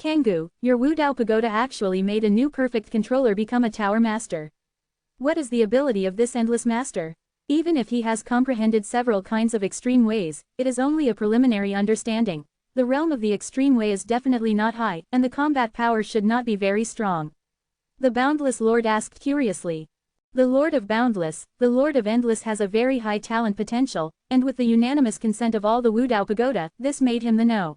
Kangoo, your Wu Dao Pagoda actually made a new perfect controller become a tower master. What is the ability of this endless master? Even if he has comprehended several kinds of extreme ways, it is only a preliminary understanding. The realm of the extreme way is definitely not high, and the combat power should not be very strong. The Boundless Lord asked curiously. The Lord of Boundless, the Lord of Endless has a very high talent potential, and with the unanimous consent of all the Wu Dao Pagoda, this made him the No.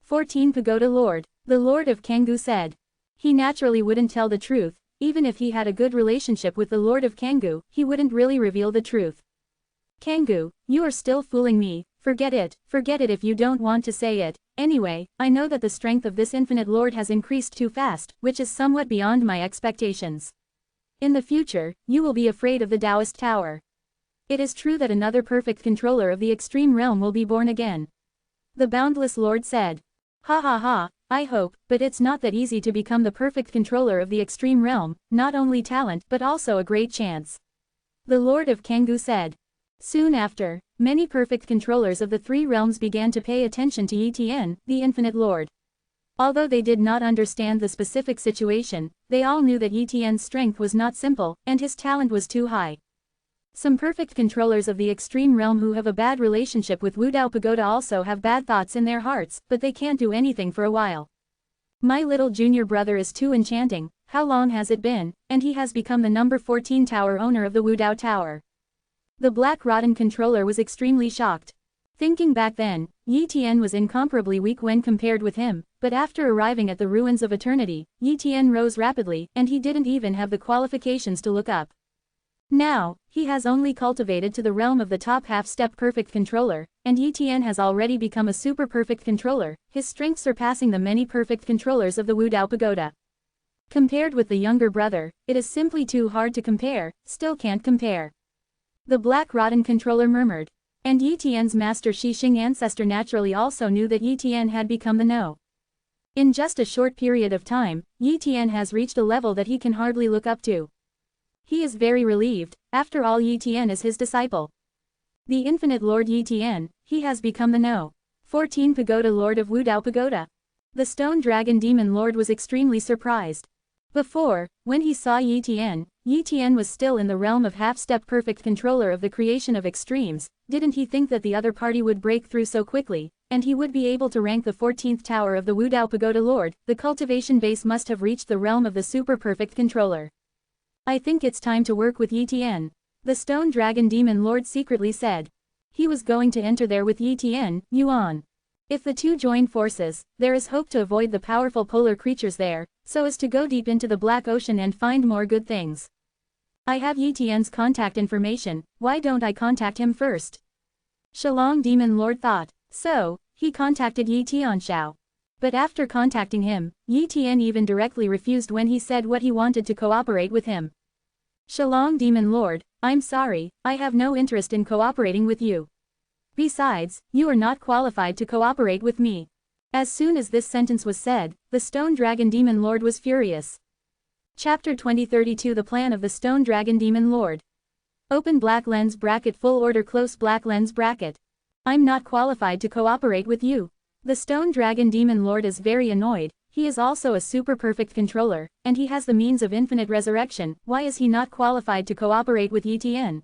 14 Pagoda Lord. The Lord of Kangoo said. He naturally wouldn't tell the truth. Even if he had a good relationship with the Lord of Kangoo, he wouldn't really reveal the truth. Kangoo, you are still fooling me. Forget it if you don't want to say it. Anyway, I know that the strength of this infinite Lord has increased too fast, which is somewhat beyond my expectations. In the future, you will be afraid of the Taoist Tower. It is true that another perfect controller of the extreme realm will be born again. The Boundless Lord said. Ha ha ha, I hope, but it's not that easy to become the perfect controller of the extreme realm, not only talent but also a great chance. The Lord of Kangoo said. Soon after, many perfect controllers of the three realms began to pay attention to Etienne, the Infinite Lord. Although they did not understand the specific situation, they all knew that Etienne's strength was not simple, and his talent was too high. Some perfect controllers of the extreme realm who have a bad relationship with Wu Dao Pagoda also have bad thoughts in their hearts, but they can't do anything for a while. My little junior brother is too enchanting. How long has it been? And he has become the number 14 tower owner of the Wu Dao Tower. The Black Rotten controller was extremely shocked. Thinking back then, Yi Tian was incomparably weak when compared with him, but after arriving at the ruins of eternity, Yi Tian rose rapidly, and he didn't even have the qualifications to look up. Now, he has only cultivated to the realm of the top half-step perfect controller, and Yi Tian has already become a super perfect controller, his strength surpassing the many perfect controllers of the Wu Dao Pagoda. Compared with the younger brother, it is simply too hard to compare, still can't compare. The Black Rotten controller murmured. And Yi Tian's master Xixing ancestor naturally also knew that Yi Tian had become the No. In just a short period of time, Yi Tian has reached a level that he can hardly look up to. He is very relieved, after all Yi Tian is his disciple. The Infinite Lord Yi Tian, he has become the No. 14 Pagoda Lord of Wu Dao Pagoda. The Stone Dragon Demon Lord was extremely surprised. Before, when he saw Yi Tian was still in the realm of half-step perfect controller of the creation of extremes. Didn't he think that the other party would break through so quickly, and he would be able to rank the 14th tower of the Wu Dao Pagoda Lord? The cultivation base must have reached the realm of the super perfect controller. I think it's time to work with Yi Tian, the Stone Dragon Demon Lord secretly said. He was going to enter there with Yi Tian, Yuan. If the two join forces, there is hope to avoid the powerful polar creatures there, so as to go deep into the Black Ocean and find more good things. I have Yi Tian's contact information, why don't I contact him first? Shalong Demon Lord thought. So, he contacted Yi Tianxiao. But after contacting him, Yi Tian even directly refused when he said what he wanted to cooperate with him. Shalong Demon Lord, I'm sorry, I have no interest in cooperating with you. Besides, you are not qualified to cooperate with me. As soon as this sentence was said, the Stone Dragon Demon Lord was furious. Chapter 2032 The Plan of the Stone Dragon Demon Lord. Open black lens bracket full order close black lens bracket. I'm not qualified to cooperate with you. The Stone Dragon Demon Lord is very annoyed. He is also a super perfect controller, and he has the means of infinite resurrection. Why is he not qualified to cooperate with Yi Tian?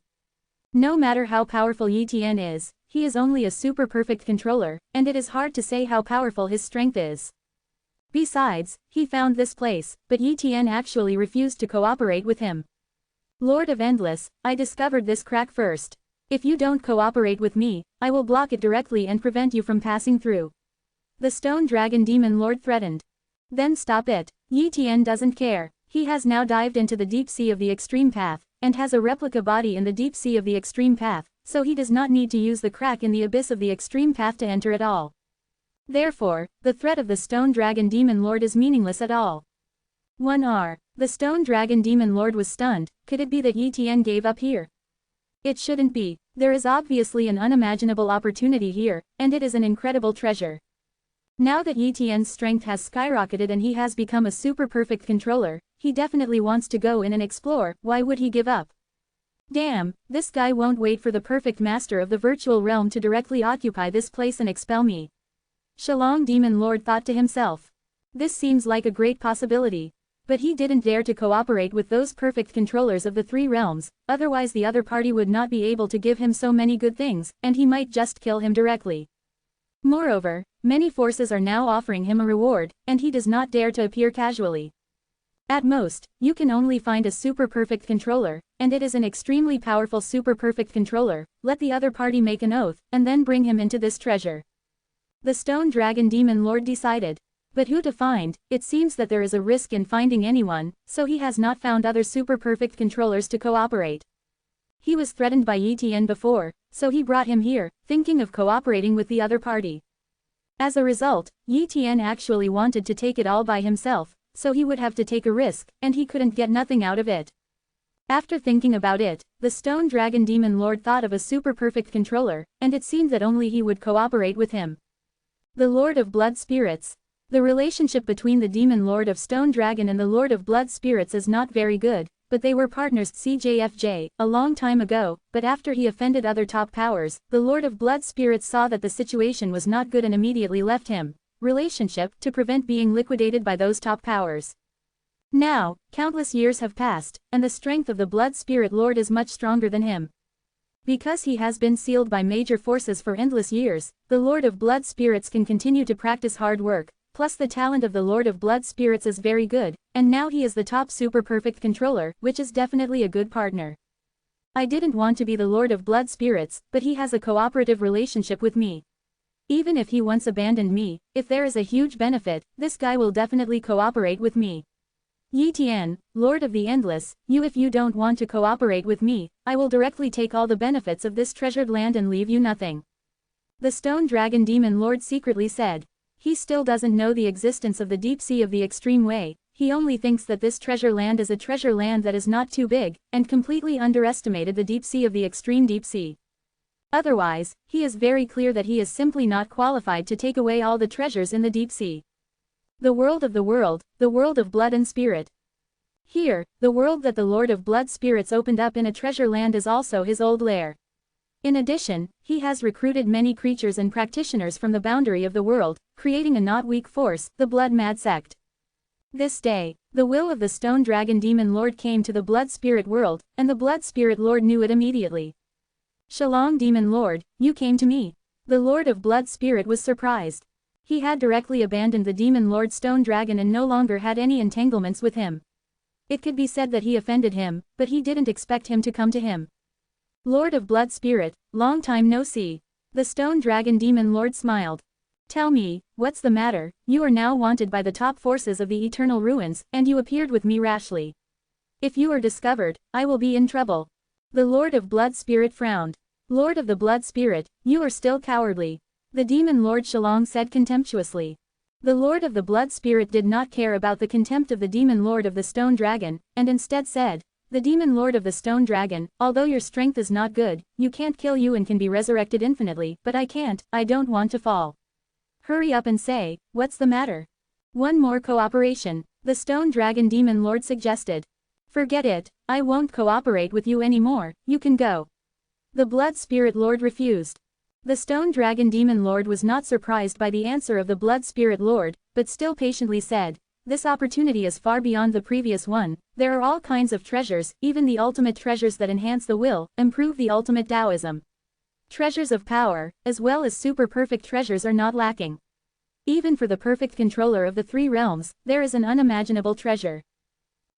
No matter how powerful Yi Tian is, he is only a super perfect controller, and it is hard to say how powerful his strength is. Besides, he found this place, but Yi Tian actually refused to cooperate with him. Lord of Endless, I discovered this crack first. If you don't cooperate with me, I will block it directly and prevent you from passing through. The Stone Dragon Demon Lord threatened. Then stop it. Yi Tian doesn't care. He has now dived into the deep sea of the extreme path, and has a replica body in the deep sea of the extreme path, so he does not need to use the crack in the abyss of the extreme path to enter at all. Therefore, the threat of the Stone Dragon Demon Lord is meaningless at all. 1R. The Stone Dragon Demon Lord was stunned. Could it be that Yi Tian gave up here? It shouldn't be. There is obviously an unimaginable opportunity here, and it is an incredible treasure. Now that Yi Tian's strength has skyrocketed and he has become a super perfect controller, he definitely wants to go in and explore. Why would he give up? Damn, this guy won't wait for the perfect master of the virtual realm to directly occupy this place and expel me. Shalong Demon Lord thought to himself. This seems like a great possibility. But he didn't dare to cooperate with those perfect controllers of the three realms, otherwise the other party would not be able to give him so many good things, and he might just kill him directly. Moreover, many forces are now offering him a reward, and he does not dare to appear casually. At most, you can only find a super perfect controller, and it is an extremely powerful super perfect controller. Let the other party make an oath, and then bring him into this treasure. The Stone Dragon Demon Lord decided. But who to find? It seems that there is a risk in finding anyone, so he has not found other super perfect controllers to cooperate. He was threatened by Yi Tian before, so he brought him here, thinking of cooperating with the other party. As a result, Yi Tian actually wanted to take it all by himself, so he would have to take a risk, and he couldn't get nothing out of it. After thinking about it, the Stone Dragon Demon Lord thought of a super perfect controller, and it seemed that only he would cooperate with him. The Lord of Blood Spirits. The relationship between the Demon Lord of Stone Dragon and the Lord of Blood Spirits is not very good, but they were partners CJFJ, a long time ago, but after he offended other top powers, the Lord of Blood Spirits saw that the situation was not good and immediately left him. Relationship to prevent being liquidated by those top powers. Now, countless years have passed, and the strength of the Blood Spirit Lord is much stronger than him. Because he has been sealed by major forces for endless years, the Lord of Blood Spirits can continue to practice hard work. Plus the talent of the Lord of Blood Spirits is very good, and now he is the top super perfect controller, which is definitely a good partner. I didn't want to be the Lord of Blood Spirits, but he has a cooperative relationship with me. Even if he once abandoned me, if there is a huge benefit, this guy will definitely cooperate with me. Yi Tian, Lord of the Endless, if you don't want to cooperate with me, I will directly take all the benefits of this treasured land and leave you nothing. The Stone Dragon Demon Lord secretly said. He still doesn't know the existence of the deep sea of the extreme way, he only thinks that this treasure land is a treasure land that is not too big, and completely underestimated the deep sea of the extreme deep sea. Otherwise, he is very clear that he is simply not qualified to take away all the treasures in the deep sea. The world of the world of blood and spirit. Here, the world that the Lord of Blood Spirits opened up in a treasure land is also his old lair. In addition, he has recruited many creatures and practitioners from the boundary of the world, creating a not weak force, the Blood Mad Sect. This day, the will of the Stone Dragon Demon Lord came to the Blood Spirit world, and the Blood Spirit Lord knew it immediately. Shalong Demon Lord, you came to me. The Lord of Blood Spirit was surprised. He had directly abandoned the Demon Lord Stone Dragon and no longer had any entanglements with him. It could be said that he offended him, but he didn't expect him to come to him. Lord of Blood Spirit, long time no see. The Stone Dragon Demon Lord smiled. Tell me, what's the matter? You are now wanted by the top forces of the Eternal Ruins, and you appeared with me rashly. If you are discovered, I will be in trouble. The Lord of Blood Spirit frowned. Lord of the Blood Spirit, you are still cowardly. The Demon Lord Shalong said contemptuously. The Lord of the Blood Spirit did not care about the contempt of the Demon Lord of the Stone Dragon, and instead said, the Demon Lord of the Stone Dragon, although your strength is not good, you can't kill you and can be resurrected infinitely, but I can't, I don't want to fall. Hurry up and say, what's the matter? One more cooperation, the Stone Dragon Demon Lord suggested. Forget it, I won't cooperate with you anymore, you can go. The Blood Spirit Lord refused. The Stone Dragon Demon Lord was not surprised by the answer of the Blood Spirit Lord, but still patiently said, this opportunity is far beyond the previous one. There are all kinds of treasures, even the ultimate treasures that enhance the will, improve the ultimate Taoism. Treasures of power, as well as super perfect treasures are not lacking. Even for the perfect controller of the three realms, there is an unimaginable treasure.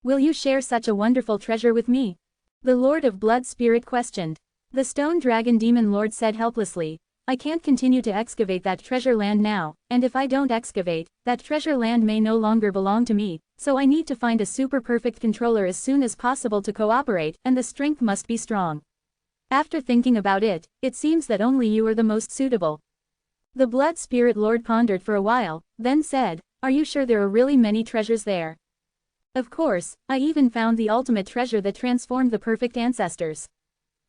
Will you share such a wonderful treasure with me? The Lord of Blood Spirit questioned. The Stone Dragon Demon Lord said helplessly, I can't continue to excavate that treasure land now, and if I don't excavate, that treasure land may no longer belong to me, so I need to find a super perfect controller as soon as possible to cooperate, and the strength must be strong. After thinking about it, it seems that only you are the most suitable. The Blood Spirit Lord pondered for a while, then said, are you sure there are really many treasures there? Of course, I even found the ultimate treasure that transformed the perfect ancestors.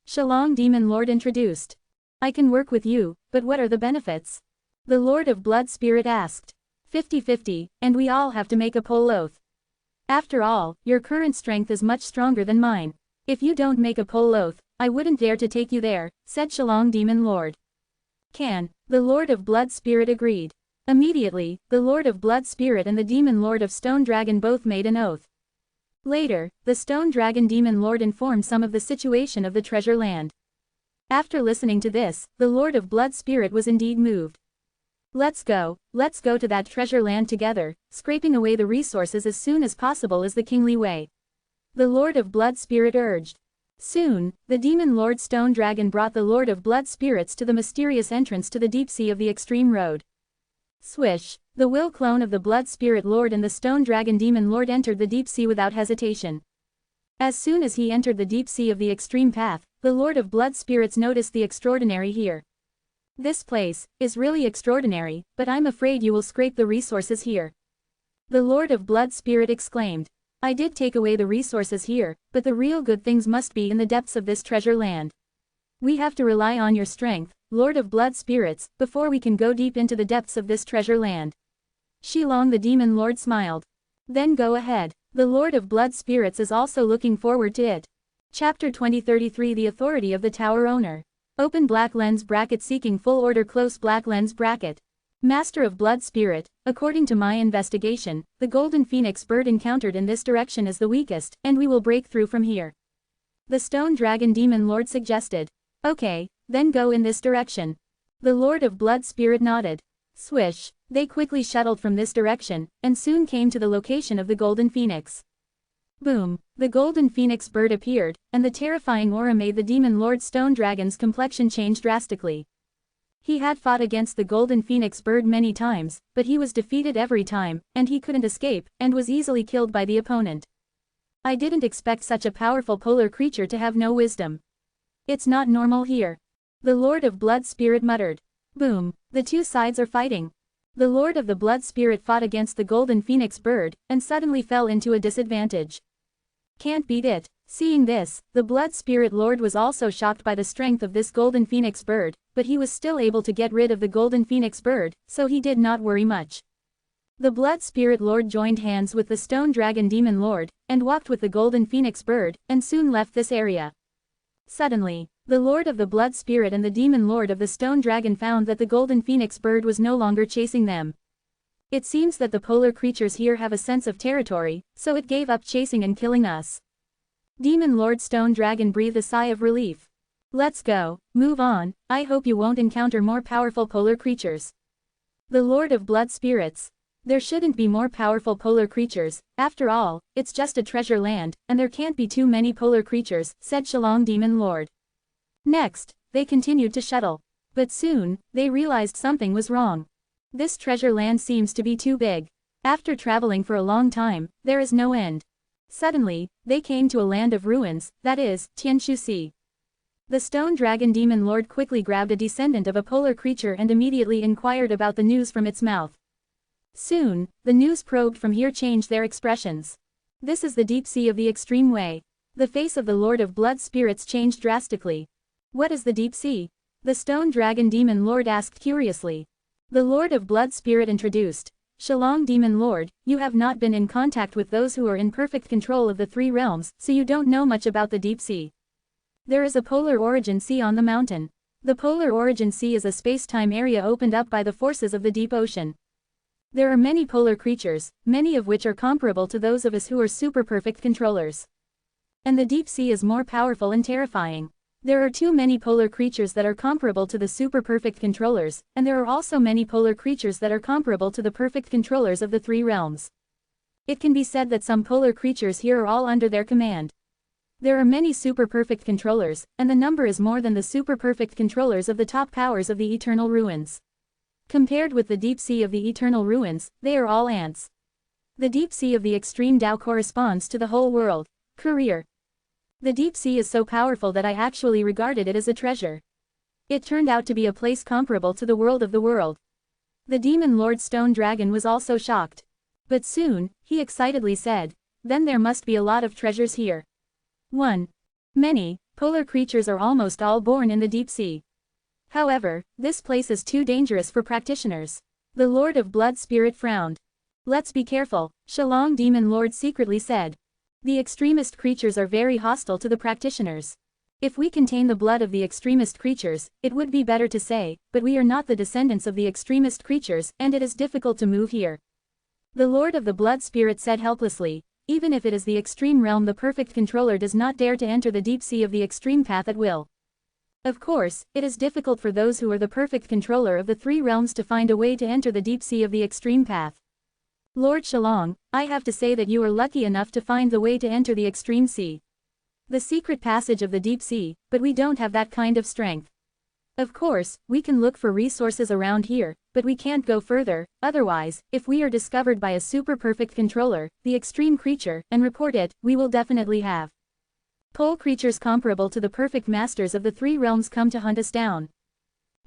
Shalong Demon Lord introduced. I can work with you, but what are the benefits? The Lord of Blood Spirit asked. 50-50, and we all have to make a poll oath. After all, your current strength is much stronger than mine. If you don't make a poll oath, I wouldn't dare to take you there, said Shalong Demon Lord. The Lord of Blood Spirit agreed. Immediately, the Lord of Blood Spirit and the Demon Lord of Stone Dragon both made an oath. Later, the Stone Dragon Demon Lord informed some of the situation of the treasure land. After listening to this, the Lord of Blood Spirit was indeed moved. Let's go to that treasure land together, scraping away the resources as soon as possible is the kingly way. The Lord of Blood Spirit urged. Soon, the Demon Lord Stone Dragon brought the Lord of Blood Spirits to the mysterious entrance to the deep sea of the Extreme Road. Swish! The will clone of the Blood Spirit Lord and the Stone Dragon Demon Lord entered the deep sea without hesitation. As soon as he entered the deep sea of the Extreme Path, the Lord of Blood Spirits noticed the extraordinary here. This place is really extraordinary, but I'm afraid you will scrape the resources here. The Lord of Blood Spirit exclaimed. I did take away the resources here, but the real good things must be in the depths of this treasure land. We have to rely on your strength, Lord of Blood Spirits, before we can go deep into the depths of this treasure land. Shilong the Demon Lord smiled. Then go ahead. The Lord of Blood Spirits is also looking forward to it. Chapter 2033 The Authority of the Tower Owner. Open black lens bracket seeking full order close black lens bracket. Master of Blood Spirit, according to my investigation, the golden phoenix bird encountered in this direction is the weakest, and we will break through from here. The Stone Dragon Demon Lord suggested. Okay, then go in this direction. The Lord of Blood Spirit nodded. Swish! They quickly shuttled from this direction, and soon came to the location of the golden phoenix. Boom! The golden phoenix bird appeared, and the terrifying aura made the Demon Lord Stone Dragon's complexion change drastically. He had fought against the golden phoenix bird many times, but he was defeated every time, and he couldn't escape, and was easily killed by the opponent. I didn't expect such a powerful polar creature to have no wisdom. It's not normal here. The Lord of Blood Spirit muttered. Boom! The two sides are fighting. The Lord of the Blood Spirit fought against the golden phoenix bird, and suddenly fell into a disadvantage. Can't beat it. Seeing this, the Blood Spirit Lord was also shocked by the strength of this golden phoenix bird, but he was still able to get rid of the golden phoenix bird, so he did not worry much. The Blood Spirit Lord joined hands with the Stone Dragon Demon Lord, and walked with the golden phoenix bird, and soon left this area. Suddenly, the Lord of the Blood Spirit and the Demon Lord of the Stone Dragon found that the golden phoenix bird was no longer chasing them. It seems that the polar creatures here have a sense of territory, so it gave up chasing and killing us. Demon Lord Stone Dragon breathed a sigh of relief. Let's go, move on, I hope you won't encounter more powerful polar creatures. The Lord of Blood Spirits. There shouldn't be more powerful polar creatures, after all, it's just a treasure land, and there can't be too many polar creatures, said Shilong Demon Lord. Next, they continued to shuttle. But soon, they realized something was wrong. This treasure land seems to be too big. After traveling for a long time, there is no end. Suddenly, they came to a land of ruins, that is, Tianshu Sea. The Stone Dragon Demon Lord quickly grabbed a descendant of a polar creature and immediately inquired about the news from its mouth. Soon, the news probed from here changed their expressions. This is the deep sea of the Extreme Way. The face of the Lord of Blood Spirits changed drastically. What is the deep sea? The Stone Dragon Demon Lord asked curiously. The Lord of Blood Spirit introduced. Shilong Demon Lord, you have not been in contact with those who are in perfect control of the three realms, so you don't know much about the deep sea. There is a polar origin sea on the mountain. The polar origin sea is a space-time area opened up by the forces of the deep ocean. There are many polar creatures, many of which are comparable to those of us who are super-perfect controllers. And the deep sea is more powerful and terrifying. There are too many polar creatures that are comparable to the super-perfect controllers, and there are also many polar creatures that are comparable to the perfect controllers of the three realms. It can be said that some polar creatures here are all under their command. There are many super-perfect controllers, and the number is more than the super-perfect controllers of the top powers of the Eternal Ruins. Compared with the deep sea of the Eternal Ruins, they are all ants. The deep sea of the Extreme Tao corresponds to the whole world. Career. The deep sea is so powerful that I actually regarded it as a treasure. It turned out to be a place comparable to the world of the world. The Demon Lord Stone Dragon was also shocked. But soon, he excitedly said, then there must be a lot of treasures here. 1. Many polar creatures are almost all born in the deep sea. However, this place is too dangerous for practitioners. The Lord of Blood Spirit frowned. Let's be careful, Shilong Demon Lord secretly said. The extremist creatures are very hostile to the practitioners. If we contain the blood of the extremist creatures, it would be better to say, but we are not the descendants of the extremist creatures, and it is difficult to move here. The Lord of the Blood Spirit said helplessly, even if it is the extreme realm, the perfect controller does not dare to enter the deep sea of the extreme path at will. Of course, it is difficult for those who are the perfect controller of the three realms to find a way to enter the deep sea of the extreme path. Lord Shalong, I have to say that you are lucky enough to find the way to enter the extreme sea. The secret passage of the deep sea, but we don't have that kind of strength. Of course, we can look for resources around here, but we can't go further. Otherwise, if we are discovered by a super perfect controller, the extreme creature, and report it, we will definitely have pole creatures comparable to the perfect masters of the three realms come to hunt us down.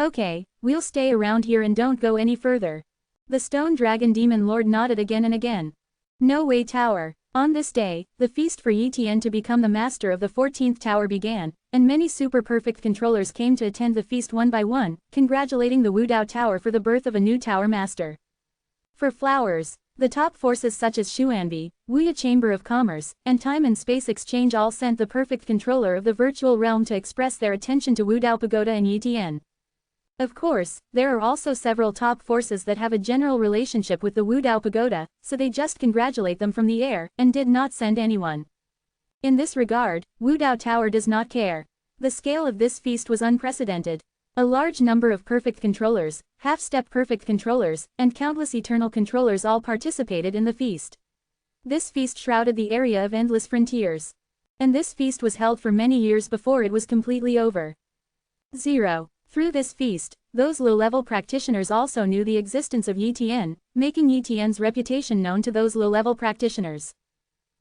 Okay, we'll stay around here and don't go any further. The stone dragon demon lord nodded again and again. No way tower. On this day, the feast for Yi Tian to become the master of the 14th tower began, and many super perfect controllers came to attend the feast one by one, congratulating the Wudao Tower for the birth of a new tower master. For flowers, the top forces such as Xuanbi, Wuya Chamber of Commerce, and Time and Space Exchange all sent the perfect controller of the virtual realm to express their attention to Wudao Pagoda and Yi Tian. Of course, there are also several top forces that have a general relationship with the Wudao Pagoda, so they just congratulate them from the air, and did not send anyone. In this regard, Wudao Tower does not care. The scale of this feast was unprecedented. A large number of perfect controllers, half-step perfect controllers, and countless eternal controllers all participated in the feast. This feast shrouded the area of endless frontiers. And this feast was held for many years before it was completely over. 0. Through this feast, those low-level practitioners also knew the existence of Yi Tian, making Yi Tian's reputation known to those low-level practitioners.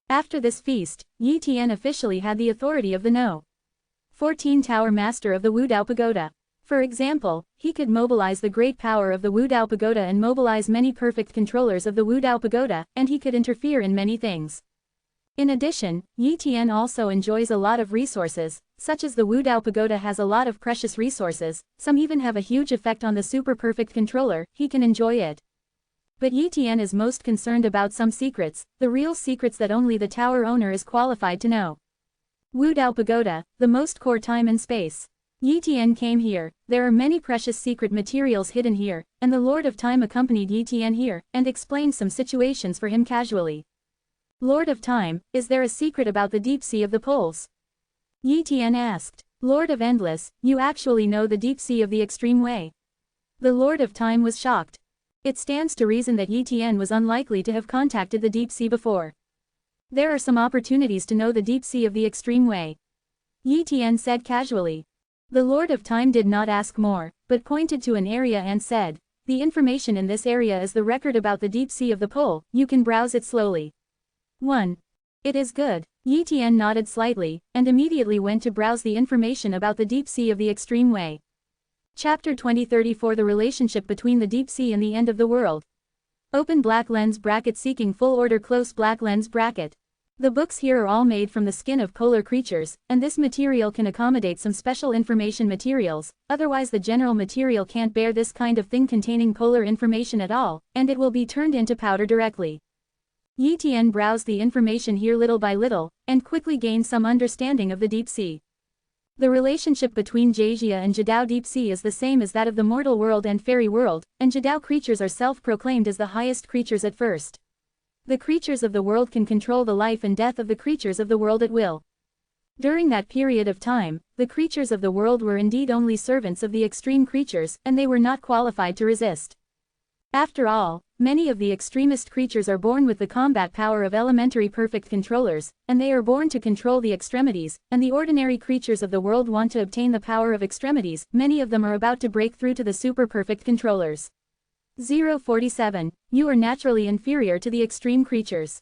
After this feast, Yi Tian officially had the authority of the No. 14 Tower Master of the Wudao Pagoda. For example, he could mobilize the great power of the Wudao Pagoda and mobilize many perfect controllers of the Wudao Pagoda, and he could interfere in many things. In addition, Yi Tian also enjoys a lot of resources, such as the Wudao Pagoda has a lot of precious resources, some even have a huge effect on the super perfect controller, he can enjoy it. But Yi Tian is most concerned about some secrets, the real secrets that only the tower owner is qualified to know. Wudao Pagoda, the most core time and space. Yi Tian came here, there are many precious secret materials hidden here, and the Lord of Time accompanied Yi Tian here, and explained some situations for him casually. Lord of Time, is there a secret about the deep sea of the poles? Yi Tian asked. Lord of Endless, you actually know the deep sea of the extreme way. The Lord of Time was shocked. It stands to reason that Yi Tian was unlikely to have contacted the deep sea before. There are some opportunities to know the deep sea of the extreme way. Yi Tian said casually. The Lord of Time did not ask more, but pointed to an area and said, the information in this area is the record about the deep sea of the pole, you can browse it slowly. 1. It is good. Yi Tian nodded slightly, and immediately went to browse the information about the deep sea of the extreme way. Chapter 2034 The relationship between the deep sea and the end of the world. Open black lens bracket seeking full order close black lens bracket. The books here are all made from the skin of polar creatures, and this material can accommodate some special information materials, otherwise the general material can't bear this kind of thing containing polar information at all, and it will be turned into powder directly. Yi Tian browsed the information here little by little, and quickly gained some understanding of the deep sea. The relationship between Jia and Jidao deep sea is the same as that of the mortal world and fairy world, and Jidao creatures are self-proclaimed as the highest creatures at first. The creatures of the world can control the life and death of the creatures of the world at will. During that period of time, the creatures of the world were indeed only servants of the extreme creatures, and they were not qualified to resist. After all, many of the extremist creatures are born with the combat power of elementary perfect controllers, and they are born to control the extremities, and the ordinary creatures of the world want to obtain the power of extremities, many of them are about to break through to the super perfect controllers. 047. You are naturally inferior to the extreme creatures.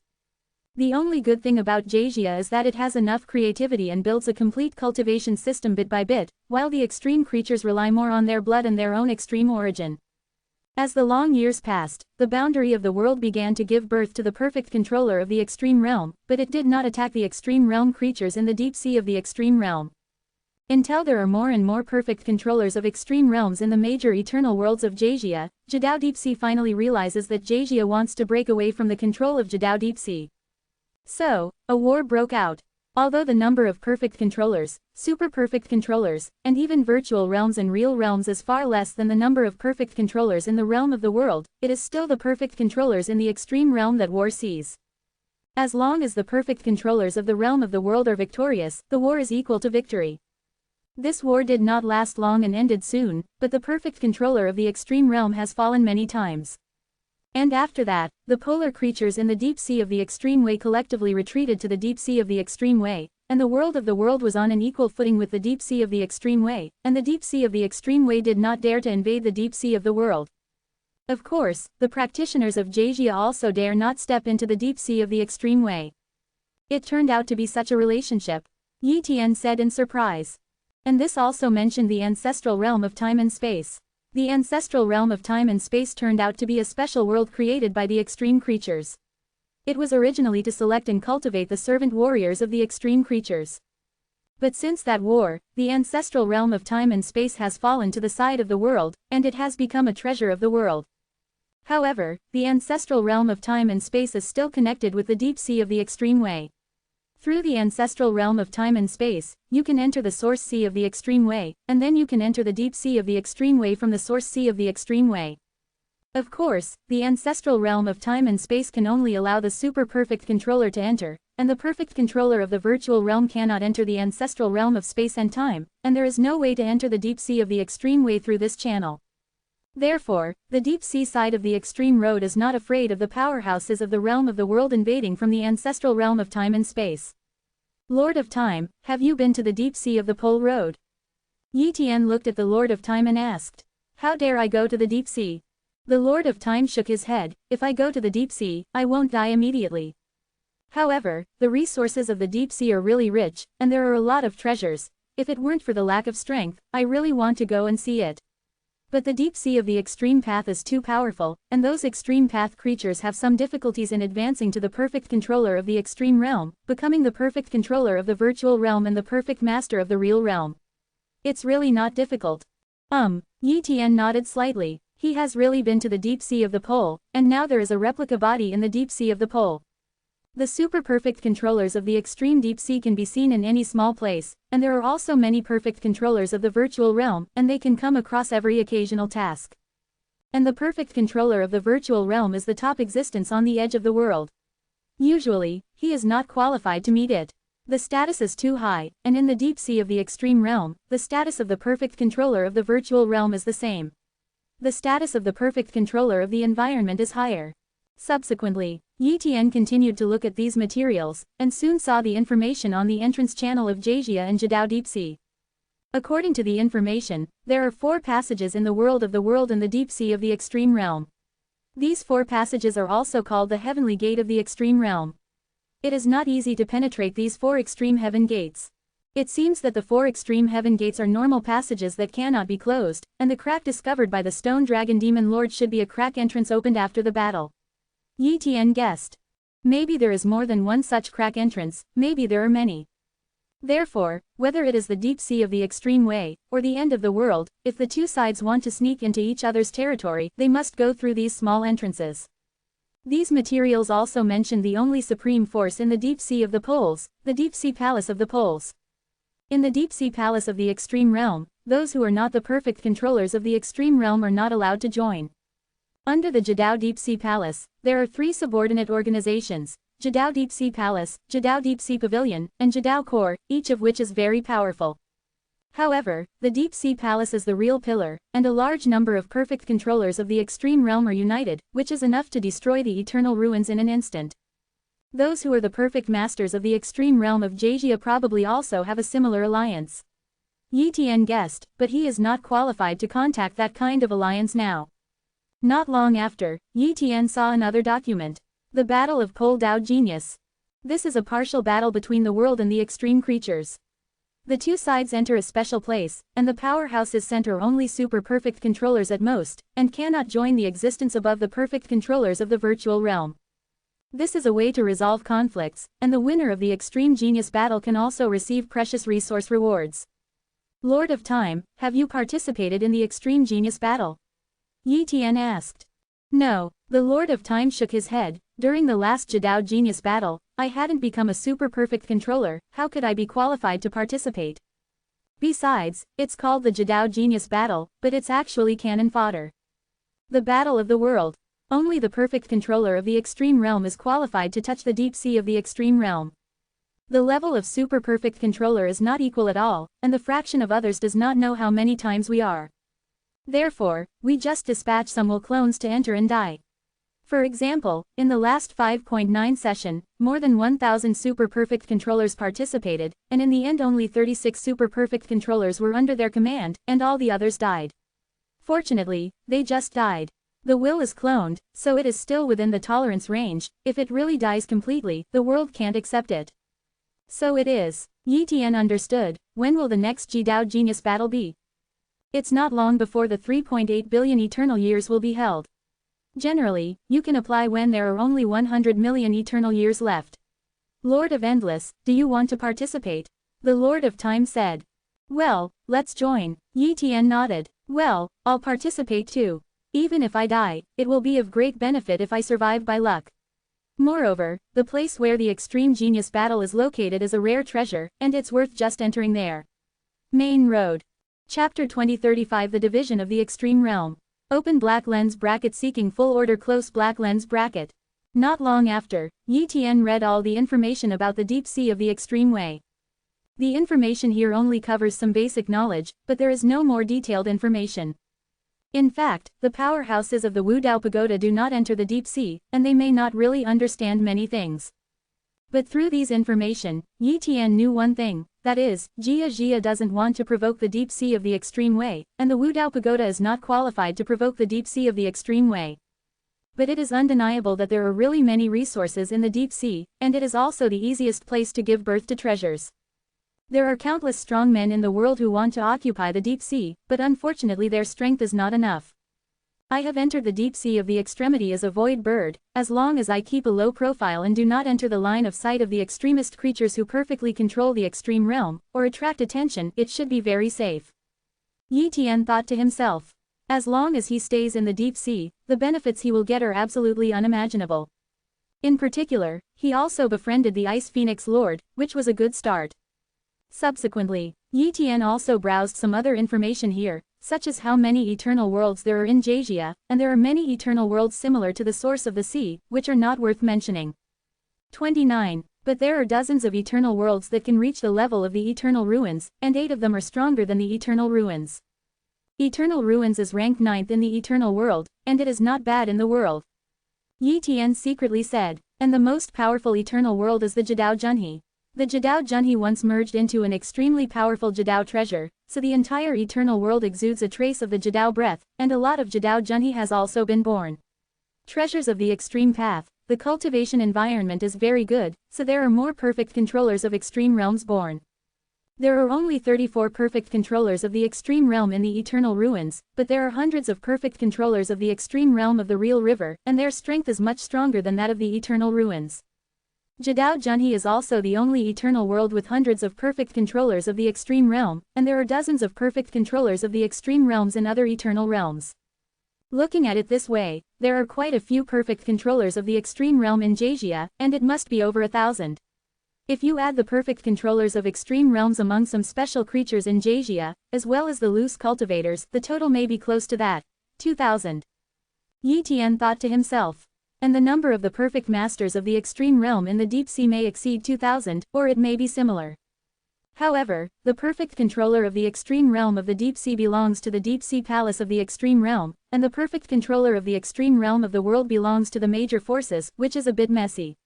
The only good thing about Jia is that it has enough creativity and builds a complete cultivation system bit by bit, while the extreme creatures rely more on their blood and their own extreme origin. As the long years passed, the boundary of the world began to give birth to the perfect controller of the extreme realm, but it did not attack the extreme realm creatures in the deep sea of the extreme realm. Until there are more and more perfect controllers of extreme realms in the major eternal worlds of Jia, Jidao Deep Sea finally realizes that Jia wants to break away from the control of Jidao Deep Sea. So, a war broke out. Although the number of perfect controllers, super perfect controllers, and even virtual realms and real realms is far less than the number of perfect controllers in the realm of the world, it is still the perfect controllers in the extreme realm that war sees. As long as the perfect controllers of the realm of the world are victorious, the war is equal to victory. This war did not last long and ended soon, but the perfect controller of the extreme realm has fallen many times. And after that, the polar creatures in the deep sea of the extreme way collectively retreated to the deep sea of the extreme way, and the world of the world was on an equal footing with the deep sea of the extreme way, and the deep sea of the extreme way did not dare to invade the deep sea of the world. Of course, the practitioners of Jia also dare not step into the deep sea of the extreme way. It turned out to be such a relationship, Yi Tian said in surprise. And this also mentioned the ancestral realm of time and space. The ancestral realm of time and space turned out to be a special world created by the extreme creatures. It was originally to select and cultivate the servant warriors of the extreme creatures. But since that war, the ancestral realm of time and space has fallen to the side of the world, and it has become a treasure of the world. However, the ancestral realm of time and space is still connected with the deep sea of the extreme way. Through the ancestral realm of time and space, you can enter the source sea of the extreme way, and then you can enter the deep sea of the extreme way from the source sea of the extreme way. Of course, the ancestral realm of time and space can only allow the super perfect controller to enter, and the perfect controller of the virtual realm cannot enter the ancestral realm of space and time, and there is no way to enter the deep sea of the extreme way through this channel. Therefore, the deep sea side of the extreme road is not afraid of the powerhouses of the realm of the world invading from the ancestral realm of time and space. Lord of Time, have you been to the deep sea of the pole road? Yi Tian looked at the Lord of Time and asked, how dare I go to the deep sea? The Lord of Time shook his head, if I go to the deep sea, I won't die immediately. However, the resources of the deep sea are really rich, and there are a lot of treasures. If it weren't for the lack of strength, I really want to go and see it. But the deep sea of the extreme path is too powerful, and those extreme path creatures have some difficulties in advancing to the perfect controller of the extreme realm, becoming the perfect controller of the virtual realm and the perfect master of the real realm. It's really not difficult. Yi Tian nodded slightly. He has really been to the deep sea of the pole, and now there is a replica body in the deep sea of the pole. The super perfect controllers of the extreme deep sea can be seen in any small place, and there are also many perfect controllers of the virtual realm, and they can come across every occasional task. And the perfect controller of the virtual realm is the top existence on the edge of the world. Usually, he is not qualified to meet it. The status is too high, and in the deep sea of the extreme realm, the status of the perfect controller of the virtual realm is the same. The status of the perfect controller of the environment is higher. Subsequently, Yi Tian continued to look at these materials, and soon saw the information on the entrance channel of Jia and Jidao Deep Sea. According to the information, there are 4 passages in the world of the world and the deep sea of the extreme realm. These 4 passages are also called the heavenly gate of the extreme realm. It is not easy to penetrate these 4 extreme heaven gates. It seems that the 4 extreme heaven gates are normal passages that cannot be closed, and the crack discovered by the stone dragon demon lord should be a crack entrance opened after the battle. Yi Tian guessed. Maybe there is more than one such crack entrance, maybe there are many. Therefore, whether it is the deep sea of the extreme way, or the end of the world, if the 2 sides want to sneak into each other's territory, they must go through these small entrances. These materials also mention the only supreme force in the deep sea of the poles, the deep sea palace of the poles. In the deep sea palace of the extreme realm, those who are not the perfect controllers of the extreme realm are not allowed to join. Under the Jidao Deep Sea Palace, there are 3 subordinate organizations, Jidao Deep Sea Palace, Jidao Deep Sea Pavilion, and Jidao Core, each of which is very powerful. However, the Deep Sea Palace is the real pillar, and a large number of perfect controllers of the extreme realm are united, which is enough to destroy the eternal ruins in an instant. Those who are the perfect masters of the extreme realm of Jia probably also have a similar alliance. Yi Tian guessed, but he is not qualified to contact that kind of alliance now. Not long after, Yi Tian saw another document. The Battle of Pole Dao Genius. This is a partial battle between the world and the extreme creatures. The 2 sides enter a special place, and the powerhouses center only super perfect controllers at most, and cannot join the existence above the perfect controllers of the virtual realm. This is a way to resolve conflicts, and the winner of the extreme genius battle can also receive precious resource rewards. Lord of Time, have you participated in the extreme genius battle? Yi Tian asked. No, the Lord of Time shook his head. During the last Jidao Genius battle, I hadn't become a super perfect controller, how could I be qualified to participate? Besides, it's called the Jidao Genius Battle, but it's actually cannon fodder. The battle of the world. Only the perfect controller of the extreme realm is qualified to touch the deep sea of the extreme realm. The level of super perfect controller is not equal at all, and the fraction of others does not know how many times we are. Therefore, we just dispatch some will clones to enter and die. For example, in the last 5.9 session, more than 1,000 super perfect controllers participated, and in the end only 36 super perfect controllers were under their command, and all the others died. Fortunately, they just died. The will is cloned, so it is still within the tolerance range. If it really dies completely, the world can't accept it. So it is. Yi Tian understood. When will the next Jidao Genius battle be? It's not long before the 3.8 billion eternal years will be held. Generally, you can apply when there are only 100 million eternal years left. Lord of Endless, do you want to participate? The Lord of Time said. Well, let's join. Yi Tian nodded. Well, I'll participate too. Even if I die, it will be of great benefit if I survive by luck. Moreover, the place where the extreme genius battle is located is a rare treasure, and it's worth just entering there. Main Road. Chapter 2035 The Division of the Extreme Realm. Open black lens bracket seeking full order close black lens bracket. Not long after, Yi Tian read all the information about the deep sea of the extreme way. The information here only covers some basic knowledge, but there is no more detailed information. In fact, the powerhouses of the Wudao Pagoda do not enter the deep sea, and they may not really understand many things. But through these information, Yi Tian knew one thing, that is, Jia doesn't want to provoke the deep sea of the extreme way, and the Wudao Pagoda is not qualified to provoke the deep sea of the extreme way. But it is undeniable that there are really many resources in the deep sea, and it is also the easiest place to give birth to treasures. There are countless strong men in the world who want to occupy the deep sea, but unfortunately their strength is not enough. I have entered the deep sea of the extremity as a void bird. As long as I keep a low profile and do not enter the line of sight of the extremist creatures who perfectly control the extreme realm, or attract attention, it should be very safe. Yi Tian thought to himself. As long as he stays in the deep sea, the benefits he will get are absolutely unimaginable. In particular, he also befriended the Ice Phoenix Lord, which was a good start. Subsequently, Yi Tian also browsed some other information here, such as how many eternal worlds there are in Jia, and there are many eternal worlds similar to the source of the sea, which are not worth mentioning. 29. But there are dozens of eternal worlds that can reach the level of the eternal ruins, and 8 of them are stronger than the eternal ruins. Eternal ruins is ranked 9th in the eternal world, and it is not bad in the world. Yi Tian secretly said, and the most powerful eternal world is the Jidao Junhe. The Jidao Junhe once merged into an extremely powerful Jidao treasure, so the entire eternal world exudes a trace of the Jidao breath, and a lot of Jidao Junhe has also been born. Treasures of the extreme path, the cultivation environment is very good, so there are more perfect controllers of extreme realms born. There are only 34 perfect controllers of the extreme realm in the eternal ruins, but there are hundreds of perfect controllers of the extreme realm of the real river, and their strength is much stronger than that of the eternal ruins. Jidao Junhe is also the only eternal world with hundreds of perfect controllers of the extreme realm, and there are dozens of perfect controllers of the extreme realms in other eternal realms. Looking at it this way, there are quite a few perfect controllers of the extreme realm in Jia, and it must be over 1,000. If you add the perfect controllers of extreme realms among some special creatures in Jia, as well as the loose cultivators, the total may be close to that. 2,000. Yi Tian thought to himself. And the number of the perfect masters of the extreme realm in the deep sea may exceed 2,000, or it may be similar. However, the perfect controller of the extreme realm of the deep sea belongs to the deep sea palace of the extreme realm, and the perfect controller of the extreme realm of the world belongs to the major forces, which is a bit messy.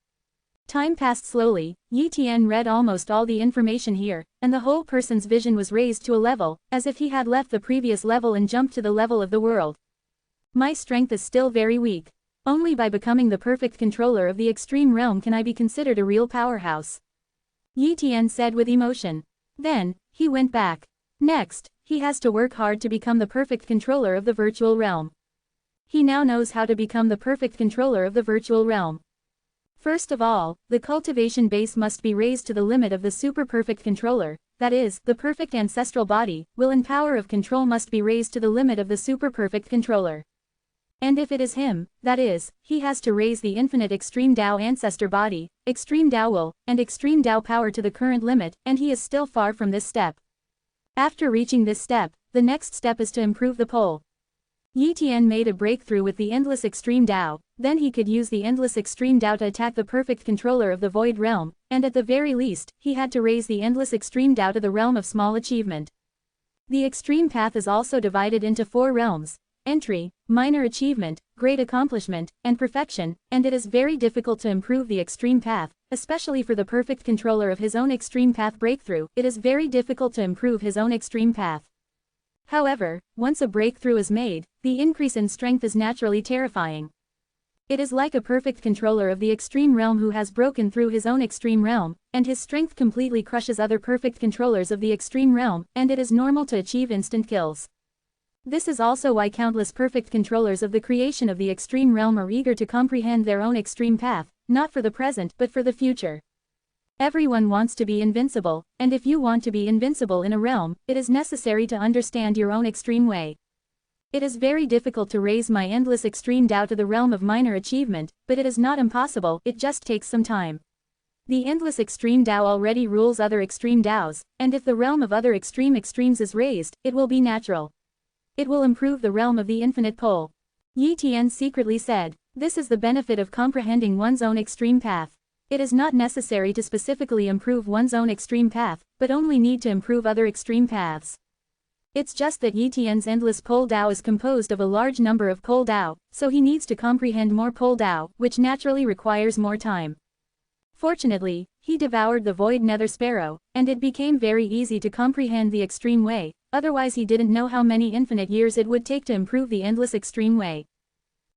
Time passed slowly. Yi Tian read almost all the information here, and the whole person's vision was raised to a level, as if he had left the previous level and jumped to the level of the world. My strength is still very weak. Only by becoming the perfect controller of the extreme realm can I be considered a real powerhouse. Yi Tian said with emotion. Then, he went back. Next, he has to work hard to become the perfect controller of the virtual realm. He now knows how to become the perfect controller of the virtual realm. First of all, the cultivation base must be raised to the limit of the super perfect controller, that is, the perfect ancestral body, will and power of control must be raised to the limit of the super perfect controller. And if it is him, that is, he has to raise the infinite extreme Tao ancestor body, extreme Tao will, and extreme Tao power to the current limit, and he is still far from this step. After reaching this step, the next step is to improve the pole. Yi Tian made a breakthrough with the endless extreme Tao, then he could use the endless extreme Tao to attack the perfect controller of the void realm, and at the very least, he had to raise the endless extreme Tao to the realm of small achievement. The extreme path is also divided into 4 realms: entry, minor achievement, great accomplishment, and perfection, and it is very difficult to improve the extreme path, especially for the perfect controller of his own extreme path breakthrough. It is very difficult to improve his own extreme path. However, once a breakthrough is made, the increase in strength is naturally terrifying. It is like a perfect controller of the extreme realm who has broken through his own extreme realm, and his strength completely crushes other perfect controllers of the extreme realm, and it is normal to achieve instant kills. This is also why countless perfect controllers of the creation of the extreme realm are eager to comprehend their own extreme path, not for the present but for the future. Everyone wants to be invincible, and if you want to be invincible in a realm, it is necessary to understand your own extreme way. It is very difficult to raise my endless extreme Tao to the realm of minor achievement, but it is not impossible, it just takes some time. The endless extreme Tao already rules other extreme Taos, and if the realm of other extreme extremes is raised, it will be natural. It will improve the realm of the infinite pole. Yi Tian secretly said, this is the benefit of comprehending one's own extreme path. It is not necessary to specifically improve one's own extreme path, but only need to improve other extreme paths. It's just that Yi Tian's endless pole Tao is composed of a large number of pole Tao, so he needs to comprehend more pole Tao, which naturally requires more time. Fortunately, he devoured the void nether sparrow, and it became very easy to comprehend the extreme way, otherwise he didn't know how many infinite years it would take to improve the endless extreme way.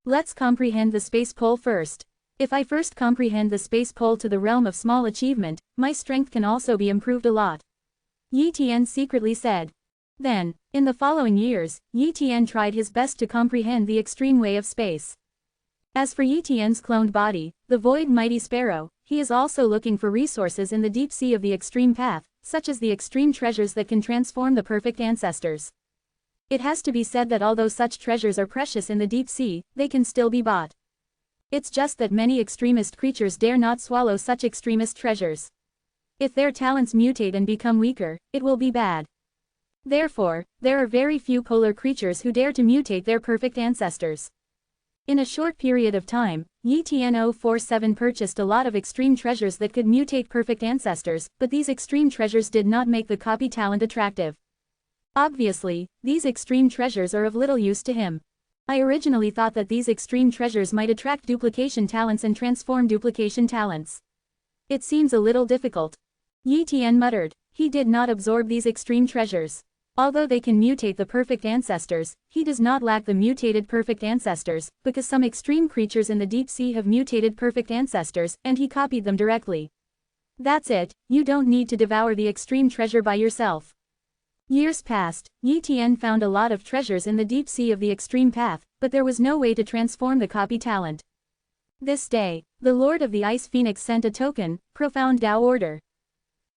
Let's comprehend the space pole first. If I first comprehend the space pole to the realm of small achievement, my strength can also be improved a lot. Yi Tian secretly said. Then, in the following years, Yi Tian tried his best to comprehend the extreme way of space. As for Yi Tian's cloned body, the void mighty sparrow, he is also looking for resources in the deep sea of the extreme path, such as the extreme treasures that can transform the perfect ancestors. It has to be said that although such treasures are precious in the deep sea, they can still be bought. It's just that many extremist creatures dare not swallow such extremist treasures. If their talents mutate and become weaker, it will be bad. Therefore, there are very few polar creatures who dare to mutate their perfect ancestors. In a short period of time, Yi Tian 047 purchased a lot of extreme treasures that could mutate perfect ancestors, but these extreme treasures did not make the copy talent attractive. Obviously, these extreme treasures are of little use to him. I originally thought that these extreme treasures might attract duplication talents and transform duplication talents. It seems a little difficult. Yi Tian muttered. He did not absorb these extreme treasures. Although they can mutate the perfect ancestors, he does not lack the mutated perfect ancestors, because some extreme creatures in the deep sea have mutated perfect ancestors, and he copied them directly. That's it, you don't need to devour the extreme treasure by yourself. Years passed, Yi Tian found a lot of treasures in the deep sea of the extreme path, but there was no way to transform the copy talent. This day, the Lord of the Ice Phoenix sent a token, Profound Tao Order.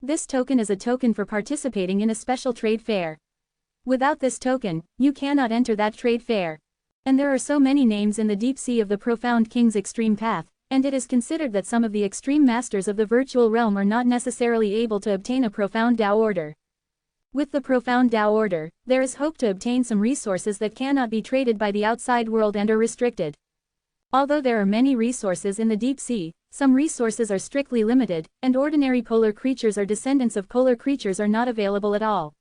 This token is a token for participating in a special trade fair. Without this token, you cannot enter that trade fair. And there are so many names in the deep sea of the Profound King's extreme path, and it is considered that some of the extreme masters of the virtual realm are not necessarily able to obtain a Profound Tao Order. With the Profound Tao Order, there is hope to obtain some resources that cannot be traded by the outside world and are restricted. Although there are many resources in the deep sea, some resources are strictly limited, and ordinary polar creatures or descendants of polar creatures are not available at all.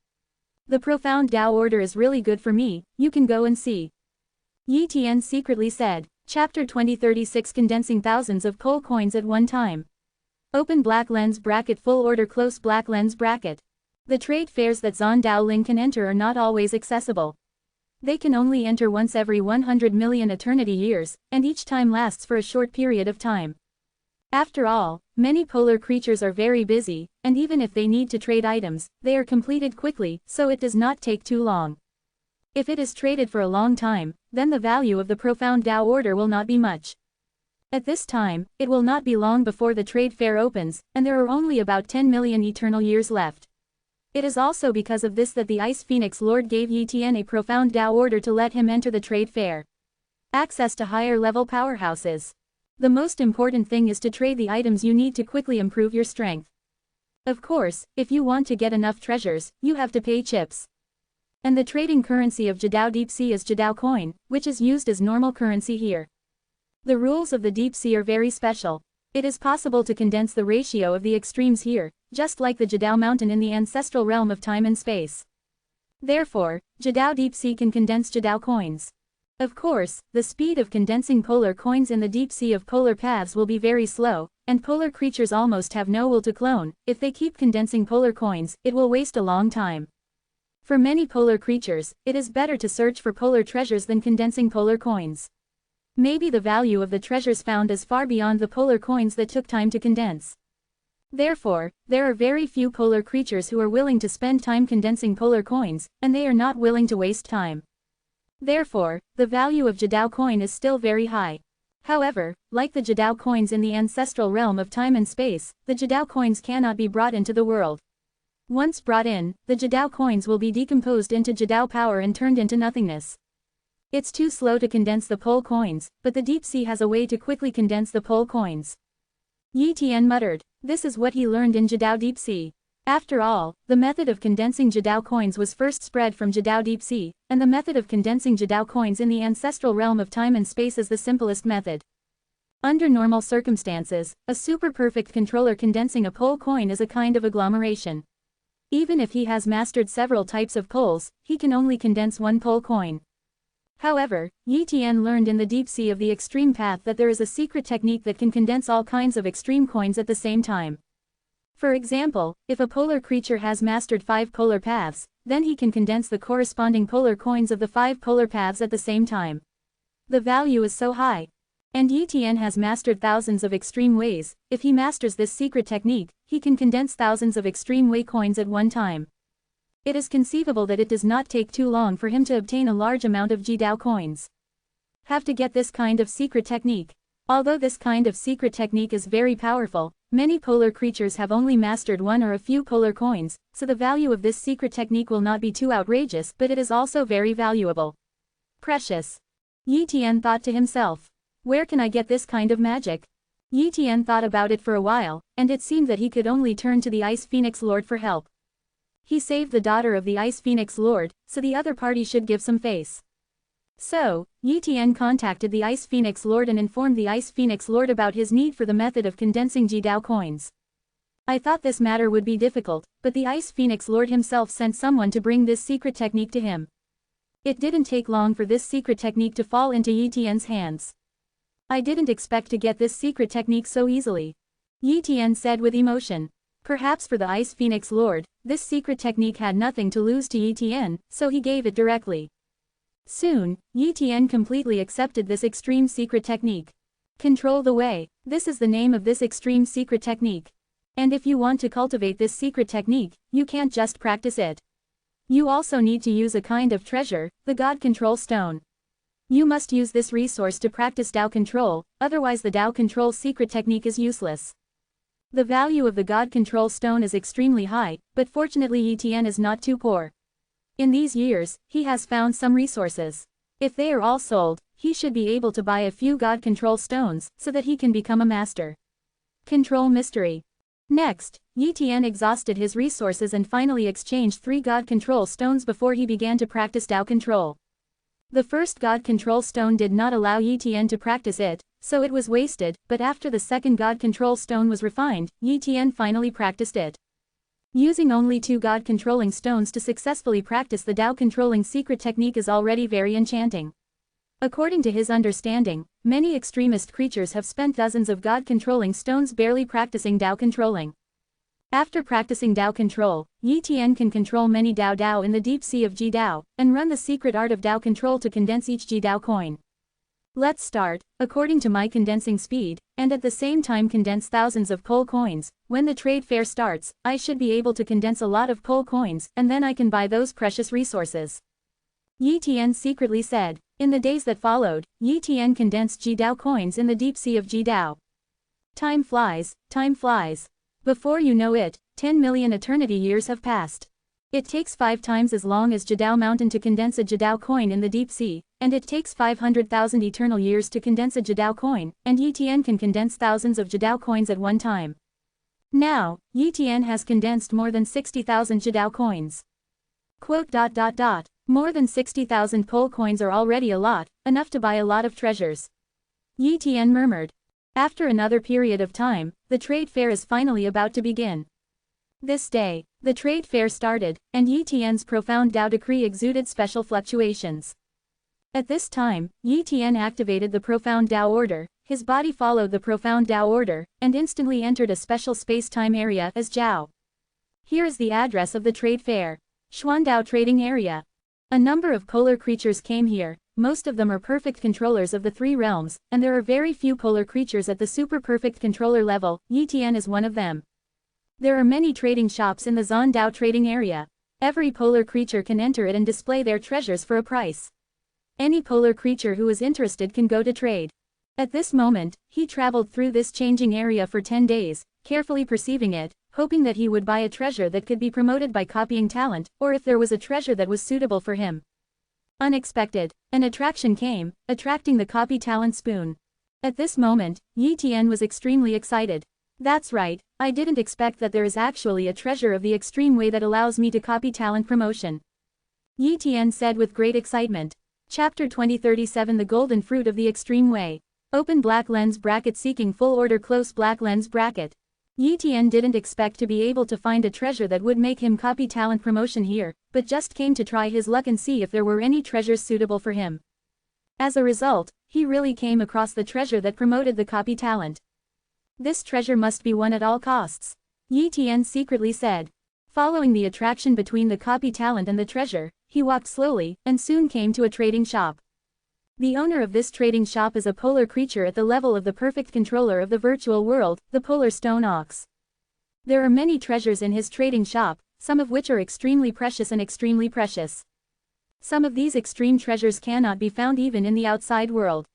The Profound Tao Order is really good for me, you can go and see. Yi Tian secretly said. Chapter 2036 Condensing thousands of coal coins at one time. Open black lens bracket full order close black lens bracket. The trade fairs that Zon Dao Ling can enter are not always accessible. They can only enter once every 100 million eternity years, and each time lasts for a short period of time. After all, many polar creatures are very busy, and even if they need to trade items, they are completed quickly, so it does not take too long. If it is traded for a long time, then the value of the Profound Tao Order will not be much. At this time, it will not be long before the trade fair opens, and there are only about 10 million eternal years left. It is also because of this that the Ice Phoenix Lord gave Yi Tian a Profound Tao Order to let him enter the trade fair. Access to higher level powerhouses. The most important thing is to trade the items you need to quickly improve your strength. Of course, if you want to get enough treasures, you have to pay chips. And the trading currency of Jadao Deep Sea is Jadao coin, which is used as normal currency here. The rules of the Deep Sea are very special. It is possible to condense the ratio of the extremes here, just like the Jadao mountain in the ancestral realm of time and space. Therefore, Jadao Deep Sea can condense Jadao coins. Of course, the speed of condensing polar coins in the deep sea of polar paths will be very slow, and polar creatures almost have no will to clone. If they keep condensing polar coins, it will waste a long time. For many polar creatures, it is better to search for polar treasures than condensing polar coins. Maybe the value of the treasures found is far beyond the polar coins that took time to condense. Therefore, there are very few polar creatures who are willing to spend time condensing polar coins, and they are not willing to waste time. Therefore, the value of Jadao coin is still very high. However, like the Jadao coins in the ancestral realm of time and space, the Jadao coins cannot be brought into the world. Once brought in, the Jadao coins will be decomposed into Jadao power and turned into nothingness. It's too slow to condense the pole coins, but the deep sea has a way to quickly condense the pole coins. Yi Tian muttered. This is what he learned in Jadao Deep Sea. After all, the method of condensing Jadao coins was first spread from Jadao Deep Sea, and the method of condensing Jadao coins in the ancestral realm of time and space is the simplest method. Under normal circumstances, a super-perfect controller condensing a pole coin is a kind of agglomeration. Even if he has mastered several types of poles, he can only condense one pole coin. However, Yi Tian learned in the deep sea of the extreme path that there is a secret technique that can condense all kinds of extreme coins at the same time. For example, if a polar creature has mastered 5 polar paths, then he can condense the corresponding polar coins of the 5 polar paths at the same time. The value is so high. And Yi Tian has mastered thousands of extreme ways. If he masters this secret technique, he can condense thousands of extreme way coins at one time. It is conceivable that it does not take too long for him to obtain a large amount of Jadao coins. Have to get this kind of secret technique. Although this kind of secret technique is very powerful, many polar creatures have only mastered one or a few polar coins, so the value of this secret technique will not be too outrageous, but it is also very valuable. Precious. Yi Tian thought to himself. Where can I get this kind of magic? Yi Tian thought about it for a while, and it seemed that he could only turn to the Ice Phoenix Lord for help. He saved the daughter of the Ice Phoenix Lord, so the other party should give some face. So, Yi Tian contacted the Ice Phoenix Lord and informed the Ice Phoenix Lord about his need for the method of condensing Jadao coins. I thought this matter would be difficult, but the Ice Phoenix Lord himself sent someone to bring this secret technique to him. It didn't take long for this secret technique to fall into Yi Tian's hands. I didn't expect to get this secret technique so easily. Yi Tian said with emotion. Perhaps for the Ice Phoenix Lord, this secret technique had nothing to lose to Yi Tian, so he gave it directly. Soon, Yi Tian completely accepted this extreme secret technique. Control the way. This is the name of this extreme secret technique. And if you want to cultivate this secret technique, you can't just practice it. You also need to use a kind of treasure, the God Control Stone. You must use this resource to practice Dao control, otherwise the Dao control secret technique is useless. The value of the God Control Stone is extremely high, but fortunately Yi Tian is not too poor. In these years, he has found some resources. If they are all sold, he should be able to buy a few God Control Stones, so that he can become a master. Control Mystery. Next, Yi Tian exhausted his resources and finally exchanged 3 God Control Stones before he began to practice Dao control. The first God Control Stone did not allow Yi Tian to practice it, so it was wasted, but after the second God Control Stone was refined, Yi Tian finally practiced it. Using only 2 God-controlling stones to successfully practice the Dao-controlling secret technique is already very enchanting. According to his understanding, many extremist creatures have spent dozens of God-controlling stones barely practicing Dao controlling. After practicing Dao control, Yi Tian can control many Dao in the deep sea of Jidao, and run the secret art of Dao control to condense each Jidao coin. Let's start, according to my condensing speed, and at the same time condense thousands of pole coins. When the trade fair starts, I should be able to condense a lot of pole coins, and then I can buy those precious resources. Yi Tian secretly said. In the days that followed, Yi Tian condensed Jidao coins in the deep sea of Jidao. Time flies, time flies. Before you know it, 10 million eternity years have passed. It takes 5 times as long as Jadao Mountain to condense a Jadao coin in the deep sea, and it takes 500,000 eternal years to condense a Jadao coin, and Yi Tian can condense thousands of Jadao coins at one time. Now, Yi Tian has condensed more than 60,000 Jadao coins. Quote. More than 60,000 Pole coins are already a lot, enough to buy a lot of treasures. Yi Tian murmured. After another period of time, the trade fair is finally about to begin. This day, the trade fair started, and Yi Tian's profound Dao decree exuded special fluctuations. At this time, Yi Tian activated the profound Dao order, his body followed the profound Dao order, and instantly entered a special space-time area as Zhao. Here is the address of the trade fair. Xuandao Trading Area. A number of polar creatures came here, most of them are perfect controllers of the 3 realms, and there are very few polar creatures at the super perfect controller level. Yi Tian is one of them. There are many trading shops in the Xuandao Trading Area. Every polar creature can enter it and display their treasures for a price. Any polar creature who is interested can go to trade. At this moment, he traveled through this changing area for 10 days, carefully perceiving it, hoping that he would buy a treasure that could be promoted by copying talent, or if there was a treasure that was suitable for him. Unexpected, an attraction came, attracting the copy talent spoon. At this moment, Yi Tian was extremely excited. That's right, I didn't expect that there is actually a treasure of the extreme way that allows me to copy talent promotion. Yi Tian said with great excitement. Chapter 2037 The Golden Fruit of the Extreme Way. Open black lens bracket seeking full order close black lens bracket. Yi Tian didn't expect to be able to find a treasure that would make him copy talent promotion here, but just came to try his luck and see if there were any treasures suitable for him. As a result, he really came across the treasure that promoted the copy talent. This treasure must be won at all costs. Yi Tian secretly said. Following the attraction between the copy talent and the treasure, he walked slowly, and soon came to a trading shop. The owner of this trading shop is a polar creature at the level of the perfect controller of the virtual world, the polar stone ox. There are many treasures in his trading shop, some of which are extremely precious and extremely precious. Some of these extreme treasures cannot be found even in the outside world.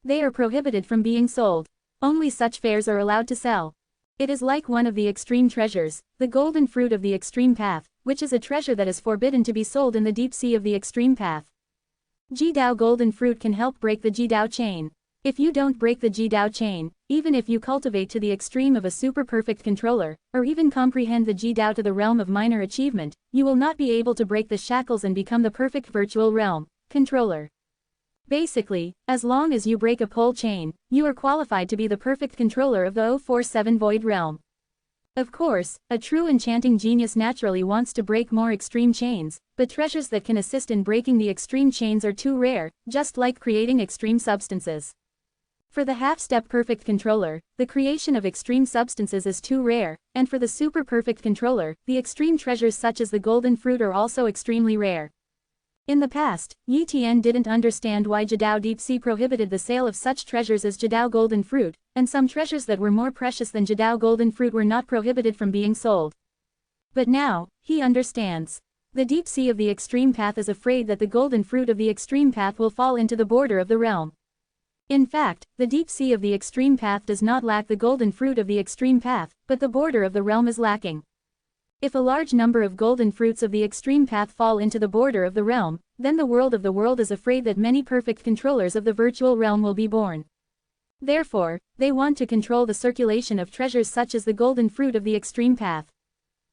They are prohibited from being sold. Only such fairs are allowed to sell. It is like one of the extreme treasures, the golden fruit of the extreme path, which is a treasure that is forbidden to be sold in the deep sea of the extreme path. Jidao golden fruit can help break the Jidao chain. If you don't break the Jidao chain, even if you cultivate to the extreme of a super perfect controller, or even comprehend the Jidao to the realm of minor achievement, you will not be able to break the shackles and become the perfect virtual realm controller. Basically, as long as you break a pole chain, you are qualified to be the perfect controller of the 047 Void Realm. Of course, a true enchanting genius naturally wants to break more extreme chains, but treasures that can assist in breaking the extreme chains are too rare, just like creating extreme substances. For the half-step perfect controller, the creation of extreme substances is too rare, and for the super perfect controller, the extreme treasures such as the golden fruit are also extremely rare. In the past, Yi Tian didn't understand why Jidao Deep Sea prohibited the sale of such treasures as Jidao Golden Fruit, and some treasures that were more precious than Jidao Golden Fruit were not prohibited from being sold. But now, he understands. The Deep Sea of the Extreme Path is afraid that the Golden Fruit of the Extreme Path will fall into the border of the realm. In fact, the Deep Sea of the Extreme Path does not lack the Golden Fruit of the Extreme Path, but the border of the realm is lacking. If a large number of golden fruits of the extreme path fall into the border of the realm, then the world of the world is afraid that many perfect controllers of the virtual realm will be born. Therefore, they want to control the circulation of treasures such as the golden fruit of the extreme path.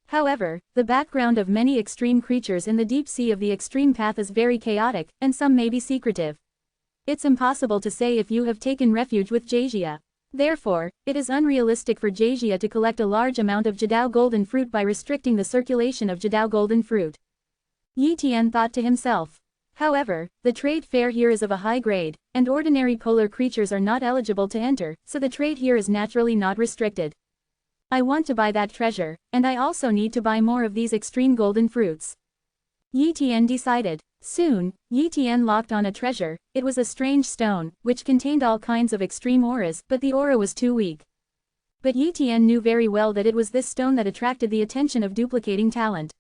However, the background of many extreme creatures in the deep sea of the extreme path is very chaotic, and some may be secretive. It's impossible to say if you have taken refuge with Jajia. Therefore, it is unrealistic for Jajia to collect a large amount of Jidao golden fruit by restricting the circulation of Jidao golden fruit. Yi Tian thought to himself. However, the trade fair here is of a high grade, and ordinary polar creatures are not eligible to enter, so the trade here is naturally not restricted. I want to buy that treasure, and I also need to buy more of these extreme golden fruits. Yi Tian decided. Soon, Yi Tian locked on a treasure. It was a strange stone, which contained all kinds of extreme auras, but the aura was too weak. But Yi Tian knew very well that it was this stone that attracted the attention of duplicating talent.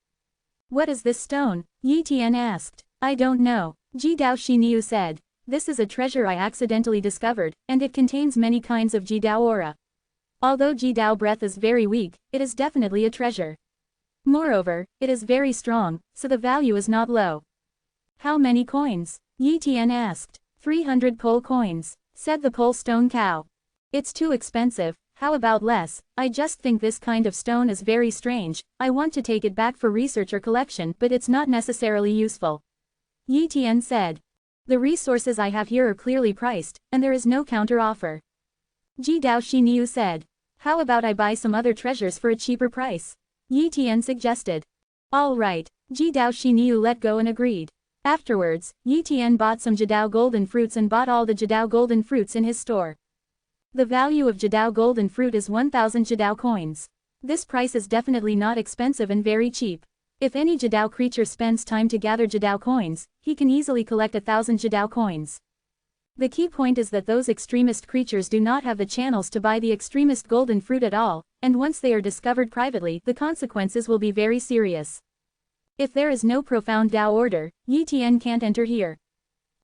What is this stone? Yi Tian asked. I don't know. Jidao Xiniu said. This is a treasure I accidentally discovered, and it contains many kinds of Jidao aura. Although Jidao breath is very weak, it is definitely a treasure. Moreover, it is very strong, so the value is not low. How many coins? Yi Tian asked. 300 pole coins, said the pole stone cow. It's too expensive, how about less? I just think this kind of stone is very strange, I want to take it back for research or collection but it's not necessarily useful. Yi Tian said. The resources I have here are clearly priced, and there is no counter offer. Ji Dao Xiniu said. How about I buy some other treasures for a cheaper price? Yi Tian suggested. All right, Ji Dao Xiniu let go and agreed. Afterwards, Yi Tian bought some Jidao golden fruits and bought all the Jidao golden fruits in his store. The value of Jidao golden fruit is 1,000 Jidao coins. This price is definitely not expensive and very cheap. If any Jidao creature spends time to gather Jidao coins, he can easily collect 1,000 Jidao coins. The key point is that those extremist creatures do not have the channels to buy the extremist golden fruit at all, and once they are discovered privately, the consequences will be very serious. If there is no profound Dao order, Yi Tian can't enter here.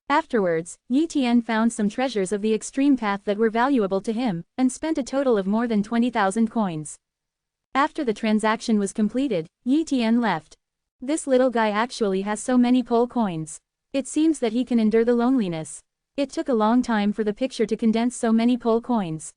Afterwards, Yi Tian found some treasures of the extreme path that were valuable to him, and spent a total of more than 20,000 coins. After the transaction was completed, Yi Tian left. This little guy actually has so many pole coins. It seems that he can endure the loneliness. It took a long time for the picture to condense so many pole coins.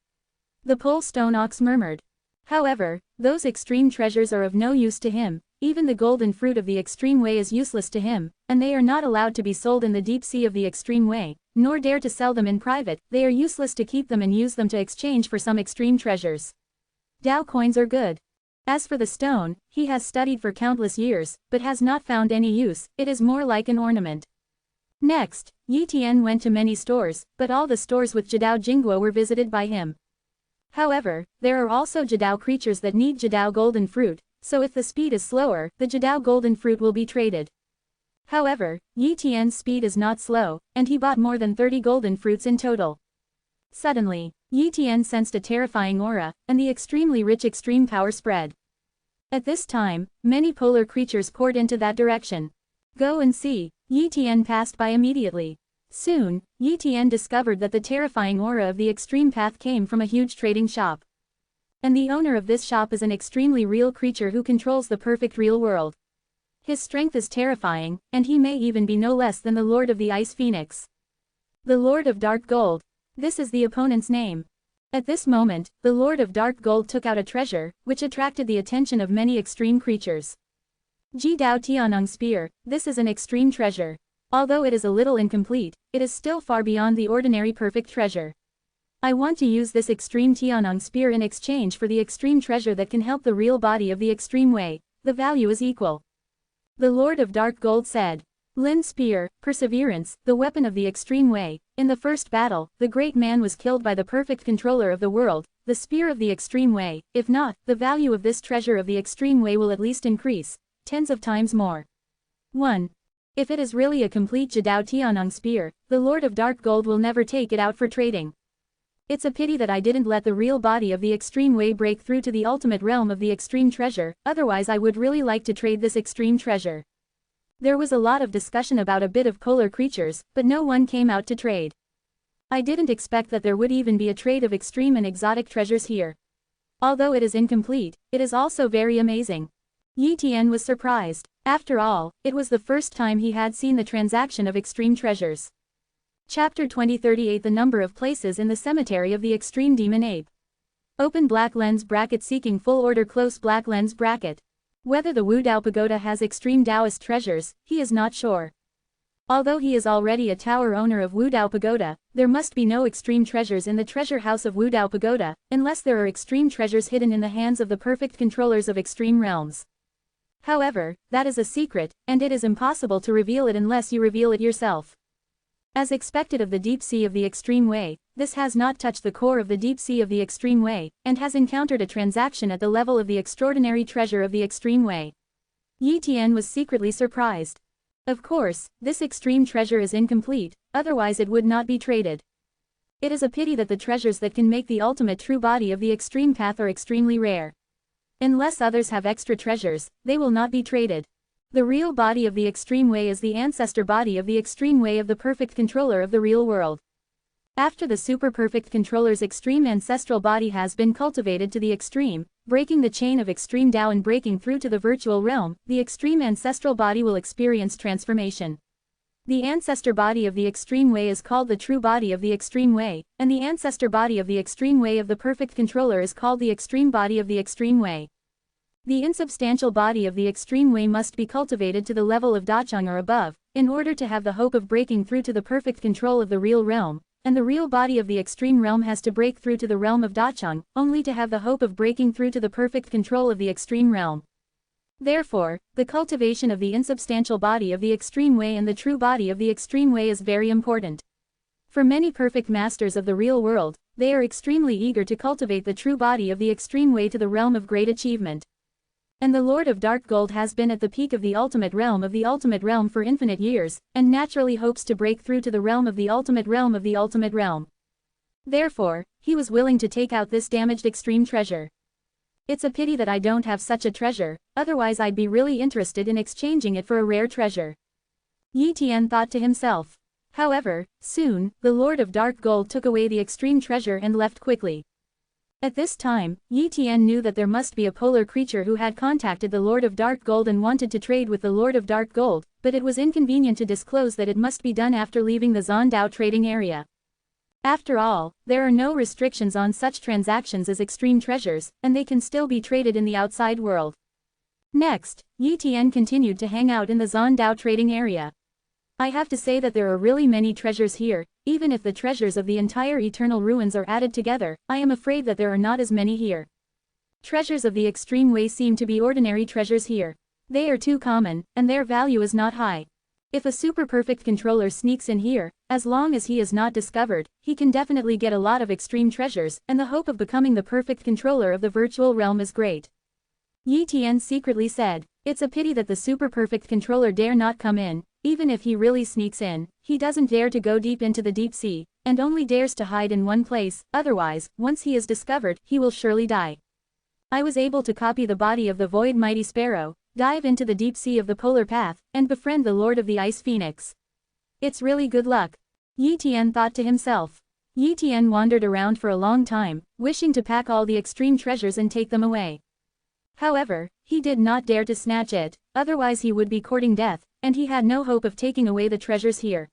The pole stone ox murmured. However, those extreme treasures are of no use to him, even the golden fruit of the extreme way is useless to him, and they are not allowed to be sold in the deep sea of the extreme way, nor dare to sell them in private, they are useless to keep them and use them to exchange for some extreme treasures. Dao coins are good. As for the stone, he has studied for countless years, but has not found any use, it is more like an ornament. Next, Yi Tian went to many stores, but all the stores with Jidao Jingguo were visited by him. However, there are also Jidao creatures that need Jidao golden fruit, so if the speed is slower, the Jidao golden fruit will be traded. However, Yi Tian's speed is not slow, and he bought more than 30 golden fruits in total. Suddenly, Yi Tian sensed a terrifying aura, and the extremely rich extreme power spread. At this time, many polar creatures poured into that direction. Go and see, Yi Tian passed by immediately. Soon, Yi Tian discovered that the terrifying aura of the extreme path came from a huge trading shop. And the owner of this shop is an extremely real creature who controls the perfect real world. His strength is terrifying, and he may even be no less than the Lord of the Ice Phoenix. The Lord of Dark Gold. This is the opponent's name. At this moment, the Lord of Dark Gold took out a treasure, which attracted the attention of many extreme creatures. Ji Dao Tianeng Spear, this is an extreme treasure. Although it is a little incomplete, it is still far beyond the ordinary perfect treasure. I want to use this extreme Tianeng Spear in exchange for the extreme treasure that can help the real body of the extreme way, the value is equal. The Lord of Dark Gold said. Lin Spear, Perseverance, the weapon of the extreme way. In the first battle, the great man was killed by the perfect controller of the world, the spear of the extreme way. If not, the value of this treasure of the extreme way will at least increase, tens of times more. 1. If it is really a complete Jidao Tianeng spear, the Lord of Dark Gold will never take it out for trading. It's a pity that I didn't let the real body of the extreme way break through to the ultimate realm of the extreme treasure, otherwise I would really like to trade this extreme treasure. There was a lot of discussion about a bit of polar creatures, but no one came out to trade. I didn't expect that there would even be a trade of extreme and exotic treasures here. Although it is incomplete, it is also very amazing. Yi Tian was surprised. After all, it was the first time he had seen the transaction of extreme treasures. Chapter 2038 The number of places in the cemetery of the extreme demon ape. Open black lens bracket seeking full order close black lens bracket. Whether the Wu Dao Pagoda has extreme Taoist treasures, he is not sure. Although he is already a tower owner of Wu Dao Pagoda, there must be no extreme treasures in the treasure house of Wu Dao Pagoda, unless there are extreme treasures hidden in the hands of the perfect controllers of extreme realms. However, that is a secret, and it is impossible to reveal it unless you reveal it yourself. As expected of the deep sea of the extreme way, this has not touched the core of the deep sea of the extreme way, and has encountered a transaction at the level of the extraordinary treasure of the extreme way. Yi Tian was secretly surprised. Of course, this extreme treasure is incomplete, otherwise it would not be traded. It is a pity that the treasures that can make the ultimate true body of the extreme path are extremely rare. Unless others have extra treasures, they will not be traded. The real body of the extreme way is the ancestor body of the extreme way of the perfect controller of the real world. After the super-perfect controller's extreme ancestral body has been cultivated to the extreme, breaking the chain of extreme Tao and breaking through to the virtual realm, the extreme ancestral body will experience transformation. The ancestor body of the extreme way is called the true body of the extreme way, and the ancestor body of the extreme way of the perfect controller is called the extreme body of the extreme way. The insubstantial body of the extreme way must be cultivated to the level of Dacheng or above, in order to have the hope of breaking through to the perfect control of the real realm, and the real body of the extreme realm has to break through to the realm of Dacheng, only to have the hope of breaking through to the perfect control of the extreme realm. Therefore, the cultivation of the insubstantial body of the extreme way and the true body of the extreme way is very important. For many perfect masters of the real world, they are extremely eager to cultivate the true body of the extreme way to the realm of great achievement. And the Lord of Dark Gold has been at the peak of the ultimate realm for infinite years, and naturally hopes to break through to the realm of the ultimate realm of the ultimate realm. Therefore, he was willing to take out this damaged extreme treasure. It's a pity that I don't have such a treasure, otherwise I'd be really interested in exchanging it for a rare treasure. Yi Tian thought to himself. However, soon, the Lord of Dark Gold took away the extreme treasure and left quickly. At this time, Yi Tian knew that there must be a polar creature who had contacted the Lord of Dark Gold and wanted to trade with the Lord of Dark Gold, but it was inconvenient to disclose that it must be done after leaving the Zondao trading area. After all, there are no restrictions on such transactions as extreme treasures, and they can still be traded in the outside world. Next, Yi Tian continued to hang out in the Zondao trading area. I have to say that there are really many treasures here, even if the treasures of the entire eternal ruins are added together, I am afraid that there are not as many here. Treasures of the extreme way seem to be ordinary treasures here. They are too common, and their value is not high. If a super-perfect controller sneaks in here, as long as he is not discovered, he can definitely get a lot of extreme treasures, and the hope of becoming the perfect controller of the virtual realm is great. Yi Tian secretly said, it's a pity that the super-perfect controller dare not come in, even if he really sneaks in, he doesn't dare to go deep into the deep sea, and only dares to hide in one place, otherwise, once he is discovered, he will surely die. I was able to copy the body of the Void Mighty Sparrow, dive into the deep sea of the polar path, and befriend the Lord of the Ice Phoenix. It's really good luck. Yi Tian thought to himself. Yi Tian wandered around for a long time, wishing to pack all the extreme treasures and take them away. However, he did not dare to snatch it, otherwise he would be courting death, and he had no hope of taking away the treasures here.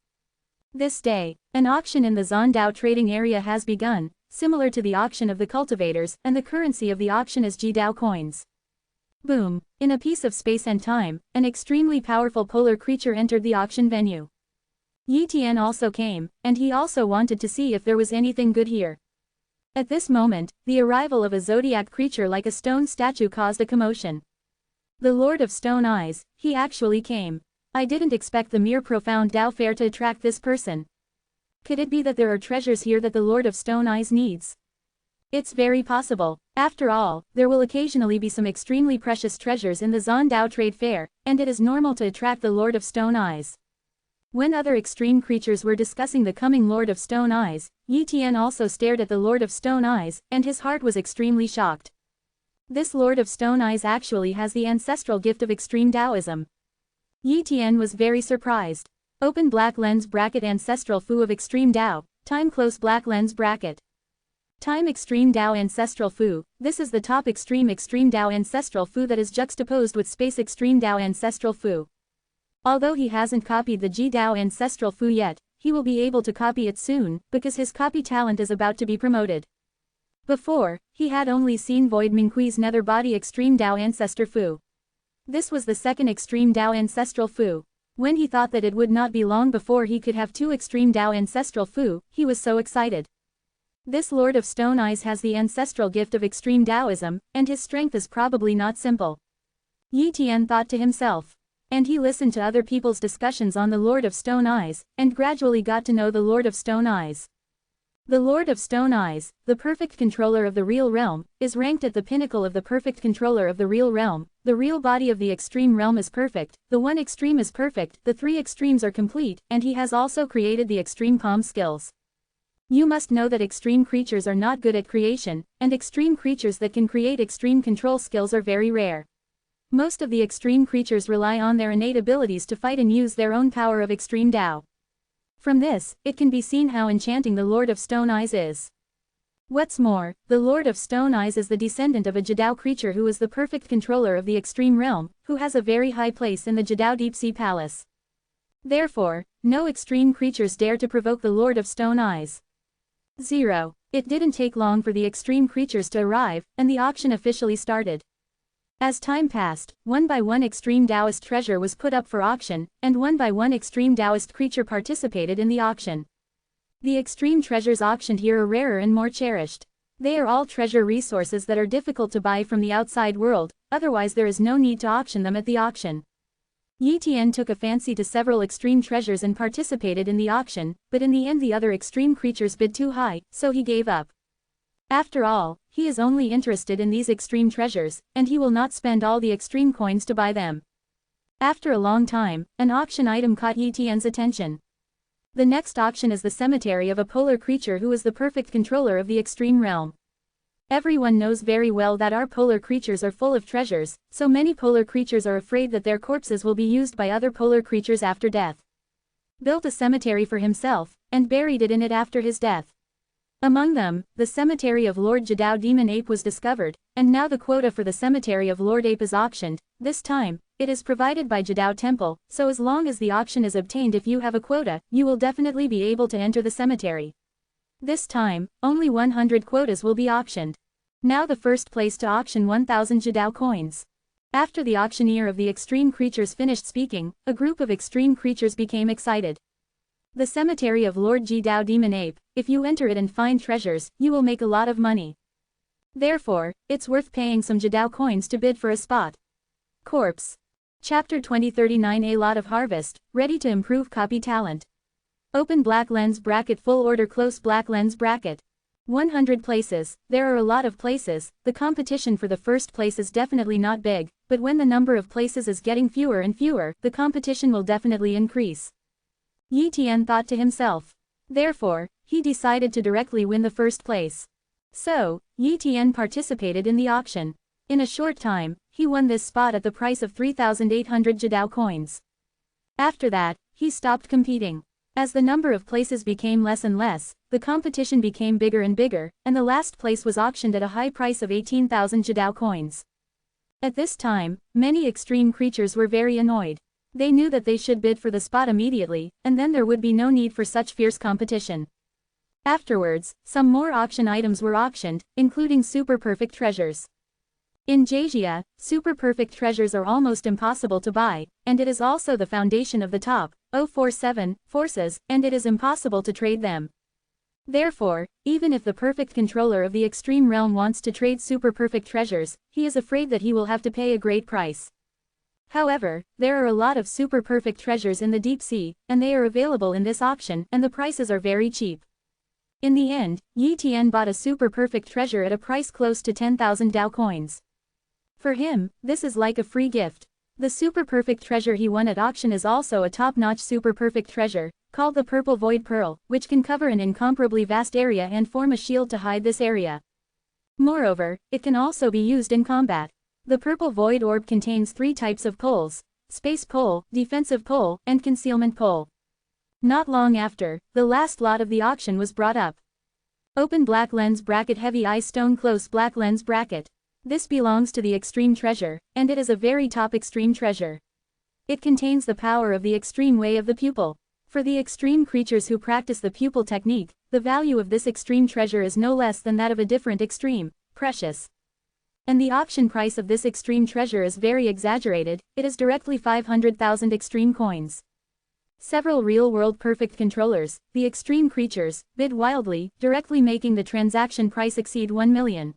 This day, an auction in the Zondao trading area has begun, similar to the auction of the cultivators, and the currency of the auction is Jidao coins. Boom! In a piece of space and time, an extremely powerful polar creature entered the auction venue. Yi Tian also came, and he also wanted to see if there was anything good here. At this moment, the arrival of a zodiac creature like a stone statue caused a commotion. The Lord of Stone Eyes, he actually came. I didn't expect the mere profound Dao fair to attract this person. Could it be that there are treasures here that the Lord of Stone Eyes needs? It's very possible. After all, there will occasionally be some extremely precious treasures in the Zondao Trade Fair, and it is normal to attract the Lord of Stone Eyes. When other extreme creatures were discussing the coming Lord of Stone Eyes, Yi Tian also stared at the Lord of Stone Eyes, and his heart was extremely shocked. This Lord of Stone Eyes actually has the ancestral gift of extreme Taoism. Yi Tian was very surprised. Open black lens bracket ancestral fu of extreme Tao, time close black lens bracket. Time extreme Tao ancestral fu, this is the top extreme Tao ancestral fu that is juxtaposed with space extreme Tao ancestral fu. Although he hasn't copied the Ji Dao ancestral fu yet, he will be able to copy it soon, because his copy talent is about to be promoted. Before, he had only seen Void Mingqui's nether body extreme Tao ancestor fu. This was the second extreme Tao ancestral fu. When he thought that it would not be long before he could have two extreme Tao ancestral fu, he was so excited. This Lord of Stone Eyes has the ancestral gift of extreme Taoism, and his strength is probably not simple. Yi Tian thought to himself. And he listened to other people's discussions on the Lord of Stone Eyes, and gradually got to know the Lord of Stone Eyes. The Lord of Stone Eyes, the perfect controller of the real realm, is ranked at the pinnacle of the perfect controller of the real realm. The real body of the extreme realm is perfect, the one extreme is perfect, the three extremes are complete, and he has also created the extreme palm skills. You must know that extreme creatures are not good at creation, and extreme creatures that can create extreme control skills are very rare. Most of the extreme creatures rely on their innate abilities to fight and use their own power of extreme Tao. From this, it can be seen how enchanting the Lord of Stone Eyes is. What's more, the Lord of Stone Eyes is the descendant of a Jadao creature who is the perfect controller of the extreme realm, who has a very high place in the Jadao Deep Sea Palace. Therefore, no extreme creatures dare to provoke the Lord of Stone Eyes. 0. It didn't take long for the extreme creatures to arrive, and the auction officially started. As time passed, one by one extreme Taoist treasure was put up for auction, and one by one extreme Taoist creature participated in the auction. The extreme treasures auctioned here are rarer and more cherished. They are all treasure resources that are difficult to buy from the outside world, otherwise there is no need to auction them at the auction. Yi Tian took a fancy to several extreme treasures and participated in the auction, but in the end the other extreme creatures bid too high, so he gave up. After all, he is only interested in these extreme treasures, and he will not spend all the extreme coins to buy them. After a long time, an auction item caught Yi Tian's attention. The next auction is the cemetery of a polar creature who is the perfect controller of the extreme realm. Everyone knows very well that our polar creatures are full of treasures, so many polar creatures are afraid that their corpses will be used by other polar creatures after death. Built a cemetery for himself, and buried it in it after his death. Among them, the cemetery of Lord Jadao Demon Ape was discovered, and now the quota for the cemetery of Lord Ape is auctioned. This time, it is provided by Jadao Temple, so as long as the auction is obtained if you have a quota, you will definitely be able to enter the cemetery. This time, only 100 quotas will be auctioned. Now the first place to auction 1000 Jadao coins. After the auctioneer of the extreme creatures finished speaking, a group of extreme creatures became excited. The cemetery of Lord Jadao Demon Ape, if you enter it and find treasures, you will make a lot of money. Therefore, it's worth paying some Jadao coins to bid for a spot. Corpse. Chapter 2039. A lot of harvest, ready to improve copy talent. Open black lens bracket full order close black lens bracket. 100 places, there are a lot of places, the competition for the first place is definitely not big, but when the number of places is getting fewer and fewer, the competition will definitely increase. Yi Tian thought to himself. Therefore, he decided to directly win the first place. So, Yi Tian participated in the auction. In a short time, he won this spot at the price of 3,800 Jadao coins. After that, he stopped competing. As the number of places became less and less, the competition became bigger and bigger, and the last place was auctioned at a high price of 18,000 Jadao coins. At this time, many extreme creatures were very annoyed. They knew that they should bid for the spot immediately, and then there would be no need for such fierce competition. Afterwards, some more auction items were auctioned, including super perfect treasures. In Jazia, super perfect treasures are almost impossible to buy, and it is also the foundation of the top 047 forces, and it is impossible to trade them. Therefore, even if the perfect controller of the extreme realm wants to trade super perfect treasures, he is afraid that he will have to pay a great price. However, there are a lot of super perfect treasures in the deep sea, and they are available in this auction, and the prices are very cheap. In the end, Yi Tian bought a super perfect treasure at a price close to 10,000 Dao coins. For him, this is like a free gift. The super perfect treasure he won at auction is also a top-notch super perfect treasure, called the Purple Void Pearl, which can cover an incomparably vast area and form a shield to hide this area. Moreover, it can also be used in combat. The Purple Void Orb contains 3 types of poles: Space Pole, Defensive Pole, and Concealment Pole. Not long after, the last lot of the auction was brought up. Open black lens bracket heavy eye stone close black lens bracket. This belongs to the extreme treasure, and it is a very top extreme treasure. It contains the power of the extreme way of the pupil. For the extreme creatures who practice the pupil technique, the value of this extreme treasure is no less than that of a different extreme, precious. And the auction price of this extreme treasure is very exaggerated, it is directly 500,000 extreme coins. Several real-world perfect controllers, the extreme creatures, bid wildly, directly making the transaction price exceed 1 million.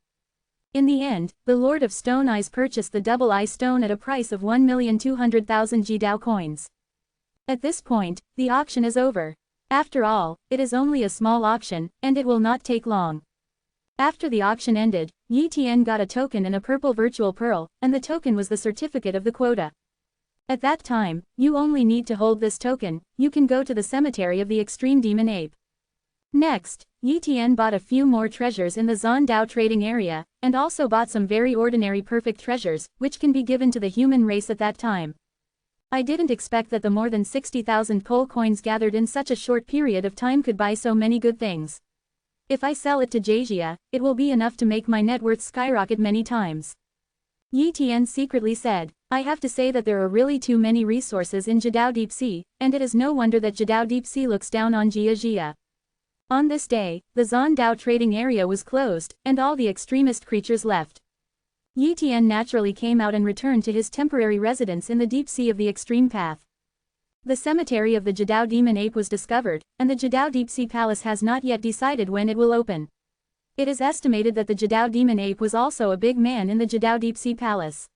In the end, the Lord of Stone Eyes purchased the double eye stone at a price of 1,200,000 Jidao coins. At this point, the auction is over. After all, it is only a small auction, and it will not take long. After the auction ended, Yi Tian got a token and a purple virtual pearl, and the token was the certificate of the quota. At that time, you only need to hold this token, you can go to the cemetery of the extreme demon ape. Next, Yi Tian bought a few more treasures in the Zondao trading area, and also bought some very ordinary perfect treasures, which can be given to the human race at that time. I didn't expect that the more than 60,000 Pol coins gathered in such a short period of time could buy so many good things. If I sell it to Jajia, it will be enough to make my net worth skyrocket many times. Yi Tian secretly said, I have to say that there are really too many resources in Jadao Deep Sea, and it is no wonder that Jadao Deep Sea looks down on Jia. On this day, the Zan Dao trading area was closed, and all the extremist creatures left. Yi Tian naturally came out and returned to his temporary residence in the deep sea of the extreme path. The cemetery of the Jadao Demon Ape was discovered, and the Jadao Deep Sea Palace has not yet decided when it will open. It is estimated that the Jadao Demon Ape was also a big man in the Jadao Deep Sea Palace.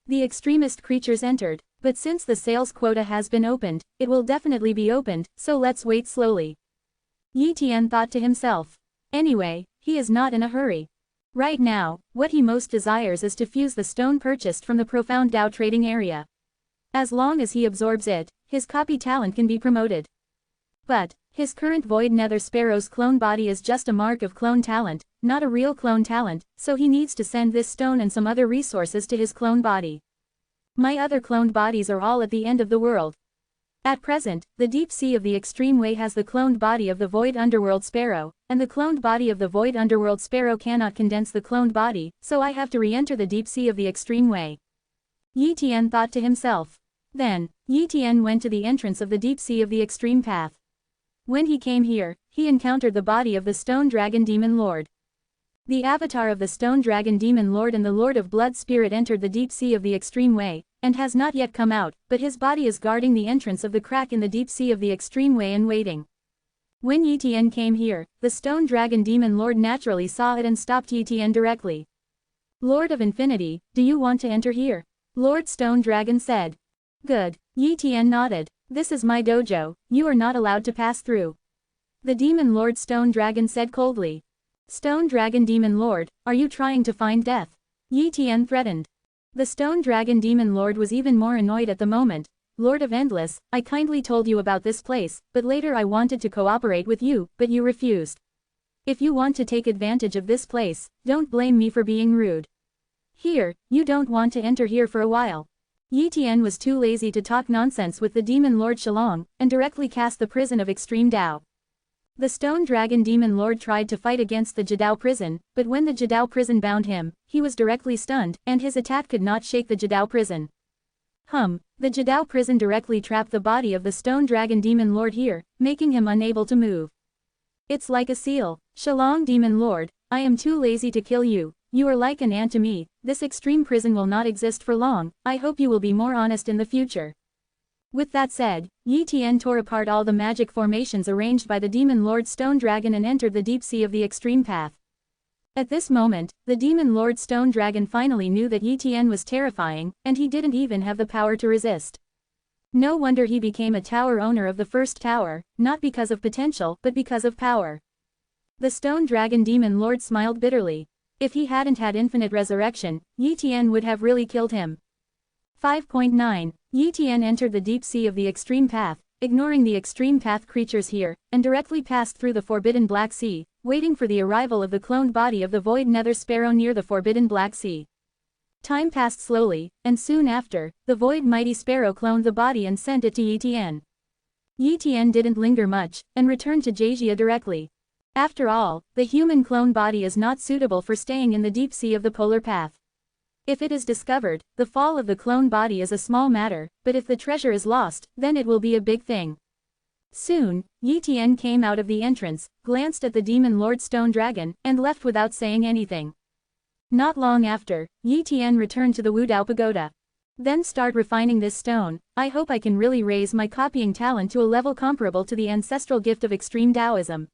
The extremist creatures entered, but since the sales quota has been opened, it will definitely be opened, so let's wait slowly. Yi Tian thought to himself. Anyway, he is not in a hurry. Right now, what he most desires is to fuse the stone purchased from the profound Dao trading area. As long as he absorbs it, his copy talent can be promoted. But, his current Void Nether Sparrow's clone body is just a mark of clone talent, not a real clone talent, so he needs to send this stone and some other resources to his clone body. My other cloned bodies are all at the end of the world. At present, the deep sea of the extreme way has the cloned body of the Void Underworld Sparrow, and the cloned body of the Void Underworld Sparrow cannot condense the cloned body, so I have to re-enter the deep sea of the extreme way. Yi Tian thought to himself. Then, Yi Tian went to the entrance of the deep sea of the extreme path. When he came here, he encountered the body of the Stone Dragon Demon Lord. The avatar of the Stone Dragon Demon Lord and the Lord of Blood Spirit entered the deep sea of the extreme way, and has not yet come out, but his body is guarding the entrance of the crack in the deep sea of the extreme way and waiting. When Yi Tian came here, the Stone Dragon Demon Lord naturally saw it and stopped Yi Tian directly. Lord of Infinity, do you want to enter here? Lord Stone Dragon said. Good. Yi Tian nodded. This is my dojo, you are not allowed to pass through. The Demon Lord Stone Dragon said coldly. Stone Dragon Demon Lord, are you trying to find death? Yi Tian threatened. The Stone Dragon Demon Lord was even more annoyed at the moment. Lord of Endless, I kindly told you about this place, but later I wanted to cooperate with you, but you refused. If you want to take advantage of this place, don't blame me for being rude. Here, you don't want to enter here for a while. Yi Tian was too lazy to talk nonsense with the Demon Lord Shalong, and directly cast the prison of Extreme Dao. The Stone Dragon Demon Lord tried to fight against the Jadao prison, but when the Jadao prison bound him, he was directly stunned, and his attack could not shake the Jadao prison. The Jadao prison directly trapped the body of the Stone Dragon Demon Lord here, making him unable to move. It's like a seal. Shalong Demon Lord, I am too lazy to kill you. You are like an ant to me. This extreme prison will not exist for long. I hope you will be more honest in the future. With that said, Yi Tian tore apart all the magic formations arranged by the Demon Lord Stone Dragon and entered the deep sea of the extreme path. At this moment, the Demon Lord Stone Dragon finally knew that Yi Tian was terrifying, and he didn't even have the power to resist. No wonder he became a tower owner of the first tower, not because of potential but because of power. The Stone Dragon Demon Lord smiled bitterly. If he hadn't had infinite resurrection, Yi Tian would have really killed him. 5.9. Yi Tian entered the deep sea of the extreme path, ignoring the extreme path creatures here, and directly passed through the forbidden Black Sea, waiting for the arrival of the cloned body of the Void Nether Sparrow near the forbidden Black Sea. Time passed slowly, and soon after, the Void Mighty Sparrow cloned the body and sent it to Yi Tian. Yi Tian didn't linger much, and returned to Jajia directly. After all, the human clone body is not suitable for staying in the deep sea of the polar path. If it is discovered, the fall of the clone body is a small matter, but if the treasure is lost, then it will be a big thing. Soon, Yi Tian came out of the entrance, glanced at the Demon Lord Stone Dragon, and left without saying anything. Not long after, Yi Tian returned to the Wudao Pagoda. Then start refining this stone. I hope I can really raise my copying talent to a level comparable to the ancestral gift of extreme Taoism.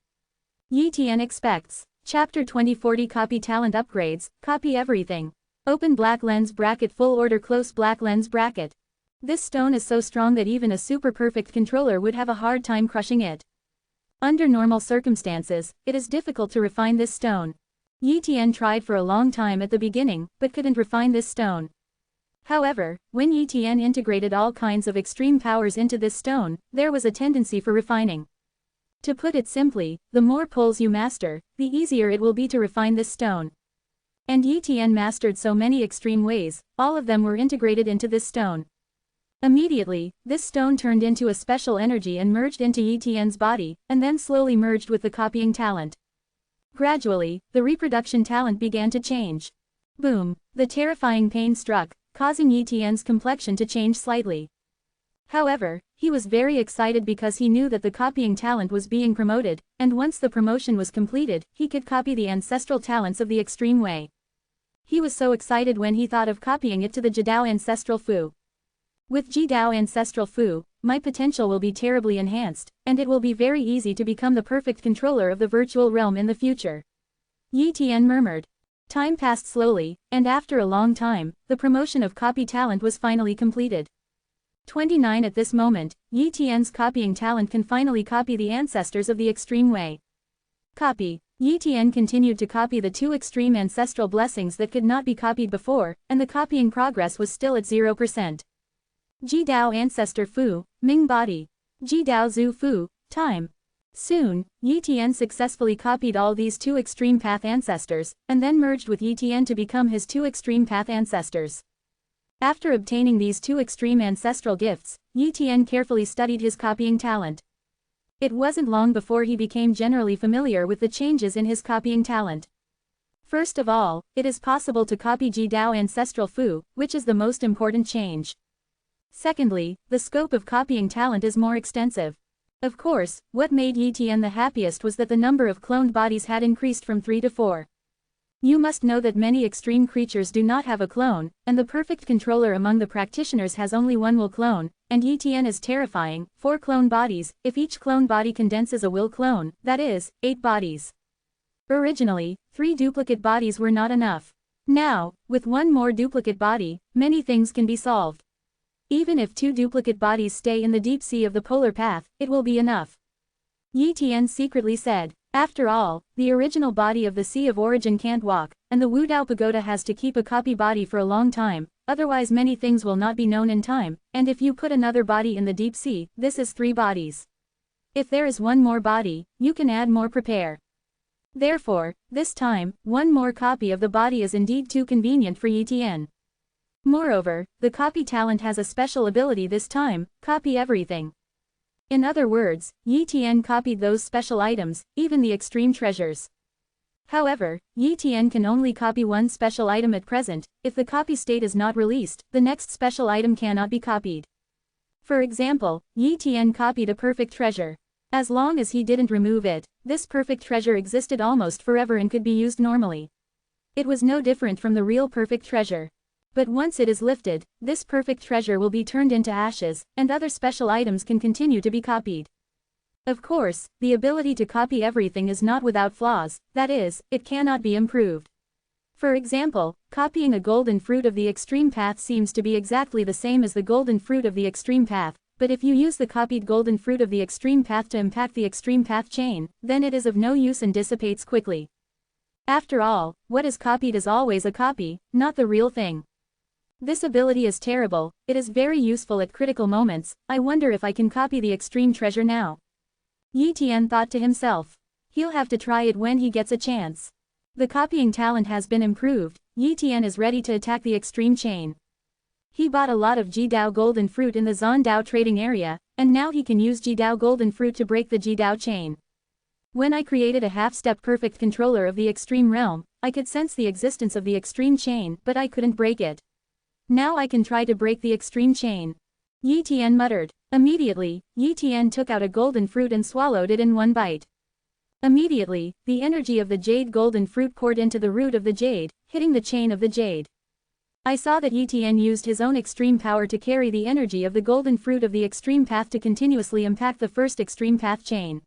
Yi Tian expects. Chapter 2040 Copy Talent Upgrades, Copy Everything. Open black lens bracket full order close black lens bracket. This stone is so strong that even a super perfect controller would have a hard time crushing it. Under normal circumstances, it is difficult to refine this stone. Yi Tian tried for a long time at the beginning, but couldn't refine this stone. However, when Yi Tian integrated all kinds of extreme powers into this stone, there was a tendency for refining. To put it simply, the more pulls you master, the easier it will be to refine this stone. And Yi Tian mastered so many extreme ways, all of them were integrated into this stone. Immediately, this stone turned into a special energy and merged into Yi Tian's body, and then slowly merged with the copying talent. Gradually, the reproduction talent began to change. Boom! The terrifying pain struck, causing Yi Tian's complexion to change slightly. However, he was very excited because he knew that the copying talent was being promoted, and once the promotion was completed, he could copy the ancestral talents of the extreme way. He was so excited when he thought of copying it to the Jidao ancestral Fu. With Jidao ancestral Fu, my potential will be terribly enhanced, and it will be very easy to become the perfect controller of the virtual realm in the future. Yi Tian murmured. Time passed slowly, and after a long time, the promotion of copy talent was finally completed. 29 At this moment, Yi Tian's copying talent can finally copy the ancestors of the extreme way. Copy. Yi Tian continued to copy the 2 extreme ancestral blessings that could not be copied before, and the copying progress was still at 0%. Jidao Ancestor Fu, Ming Body. Jidao Zhu Fu, Time. Soon, Yi Tian successfully copied all these 2 extreme path ancestors, and then merged with Yi Tian to become his 2 extreme path ancestors. After obtaining these 2 extreme ancestral gifts, Yi Tian carefully studied his copying talent. It wasn't long before he became generally familiar with the changes in his copying talent. First of all, it is possible to copy Jidao Ancestral Fu, which is the most important change. Secondly, the scope of copying talent is more extensive. Of course, what made Yi Tian the happiest was that the number of cloned bodies had increased from 3 to 4. You must know that many extreme creatures do not have a clone, and the perfect controller among the practitioners has only one will clone, and Yi Tian is terrifying, 4 clone bodies, if each clone body condenses a will clone, that is, 8 bodies. Originally, 3 duplicate bodies were not enough. Now, with 1 more duplicate body, many things can be solved. Even if 2 duplicate bodies stay in the deep sea of the polar path, it will be enough. Yi Tian secretly said. After all, the original body of the Sea of Origin can't walk, and the Wudao Pagoda has to keep a copy body for a long time, otherwise many things will not be known in time, and if you put another body in the deep sea, this is 3 bodies. If there is 1 more body, you can add more prepare. Therefore, this time, 1 more copy of the body is indeed too convenient for Yi Tian. Moreover, the copy talent has a special ability this time, copy everything. In other words, Yi Tian copied those special items, even the extreme treasures. However, Yi Tian can only copy 1 special item at present. If the copy state is not released, the next special item cannot be copied. For example, Yi Tian copied a perfect treasure. As long as he didn't remove it, this perfect treasure existed almost forever and could be used normally. It was no different from the real perfect treasure. But once it is lifted, this perfect treasure will be turned into ashes, and other special items can continue to be copied. Of course, the ability to copy everything is not without flaws, that is, it cannot be improved. For example, copying a golden fruit of the extreme path seems to be exactly the same as the golden fruit of the extreme path, but if you use the copied golden fruit of the extreme path to impact the extreme path chain, then it is of no use and dissipates quickly. After all, what is copied is always a copy, not the real thing. This ability is terrible, it is very useful at critical moments. I wonder if I can copy the extreme treasure now. Yi Tian thought to himself. He'll have to try it when he gets a chance. The copying talent has been improved, Yi Tian is ready to attack the extreme chain. He bought a lot of Jidao golden fruit in the Zondao trading area, and now he can use Jidao golden fruit to break the Jidao chain. When I created a half-step perfect controller of the extreme realm, I could sense the existence of the extreme chain, but I couldn't break it. Now I can try to break the extreme chain. Yi Tian muttered. Immediately, Yi Tian took out a golden fruit and swallowed it in 1 bite. Immediately, the energy of the jade golden fruit poured into the root of the jade, hitting the chain of the jade. I saw that Yi Tian used his own extreme power to carry the energy of the golden fruit of the extreme path to continuously impact the first extreme path chain.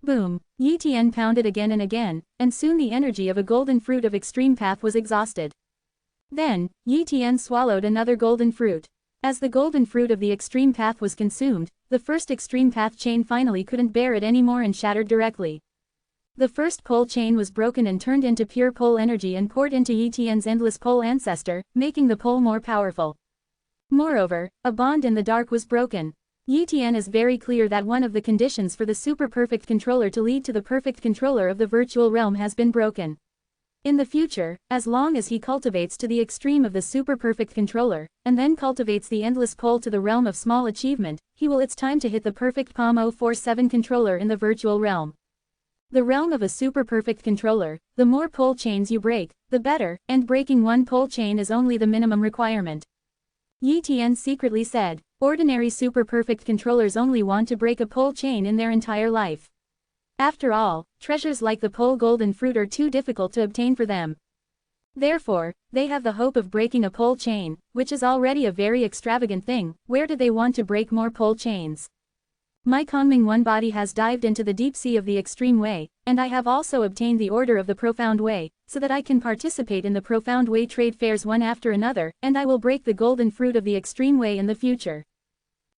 Boom! Yi Tian pounded again and again, and soon the energy of a golden fruit of extreme path was exhausted. Then, Yi Tian swallowed another golden fruit. As the golden fruit of the extreme path was consumed, the first extreme path chain finally couldn't bear it anymore and shattered directly. The first pole chain was broken and turned into pure pole energy and poured into Yi Tian's endless pole ancestor, making the pole more powerful. Moreover, a bond in the dark was broken. Yi Tian is very clear that one of the conditions for the super perfect controller to lead to the perfect controller of the virtual realm has been broken. In the future, as long as he cultivates to the extreme of the super-perfect controller, and then cultivates the endless pole to the realm of small achievement, it's time to hit the perfect Palm 047 controller in the virtual realm. The realm of a super-perfect controller, the more pole chains you break, the better, and breaking one pole chain is only the minimum requirement. Yi Tian secretly said, ordinary super-perfect controllers only want to break a pole chain in their entire life. After all, treasures like the pole golden fruit are too difficult to obtain for them. Therefore, they have the hope of breaking a pole chain, which is already a very extravagant thing. Where do they want to break more pole chains? My Kongming One body has dived into the deep sea of the extreme way, and I have also obtained the order of the profound way, so that I can participate in the profound way trade fairs one after another, and I will break the golden fruit of the extreme way in the future.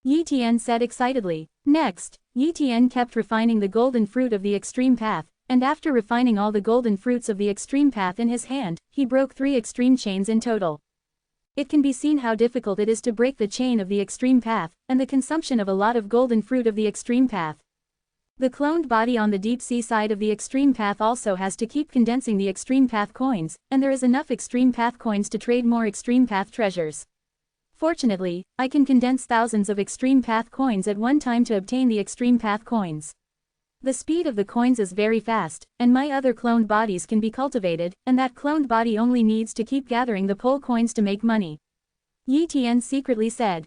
Yi Tian said excitedly. Next, Yi Tian kept refining the golden fruit of the extreme path, and after refining all the golden fruits of the extreme path in his hand, he broke 3 extreme chains in total. It can be seen how difficult it is to break the chain of the extreme path, and the consumption of a lot of golden fruit of the extreme path. The cloned body on the deep sea side of the extreme path also has to keep condensing the extreme path coins, and there is enough extreme path coins to trade more extreme path treasures. Fortunately, I can condense thousands of extreme path coins at one time to obtain the extreme path coins. The speed of the coins is very fast, and my other cloned bodies can be cultivated, and that cloned body only needs to keep gathering the pole coins to make money. Yi Tian secretly said.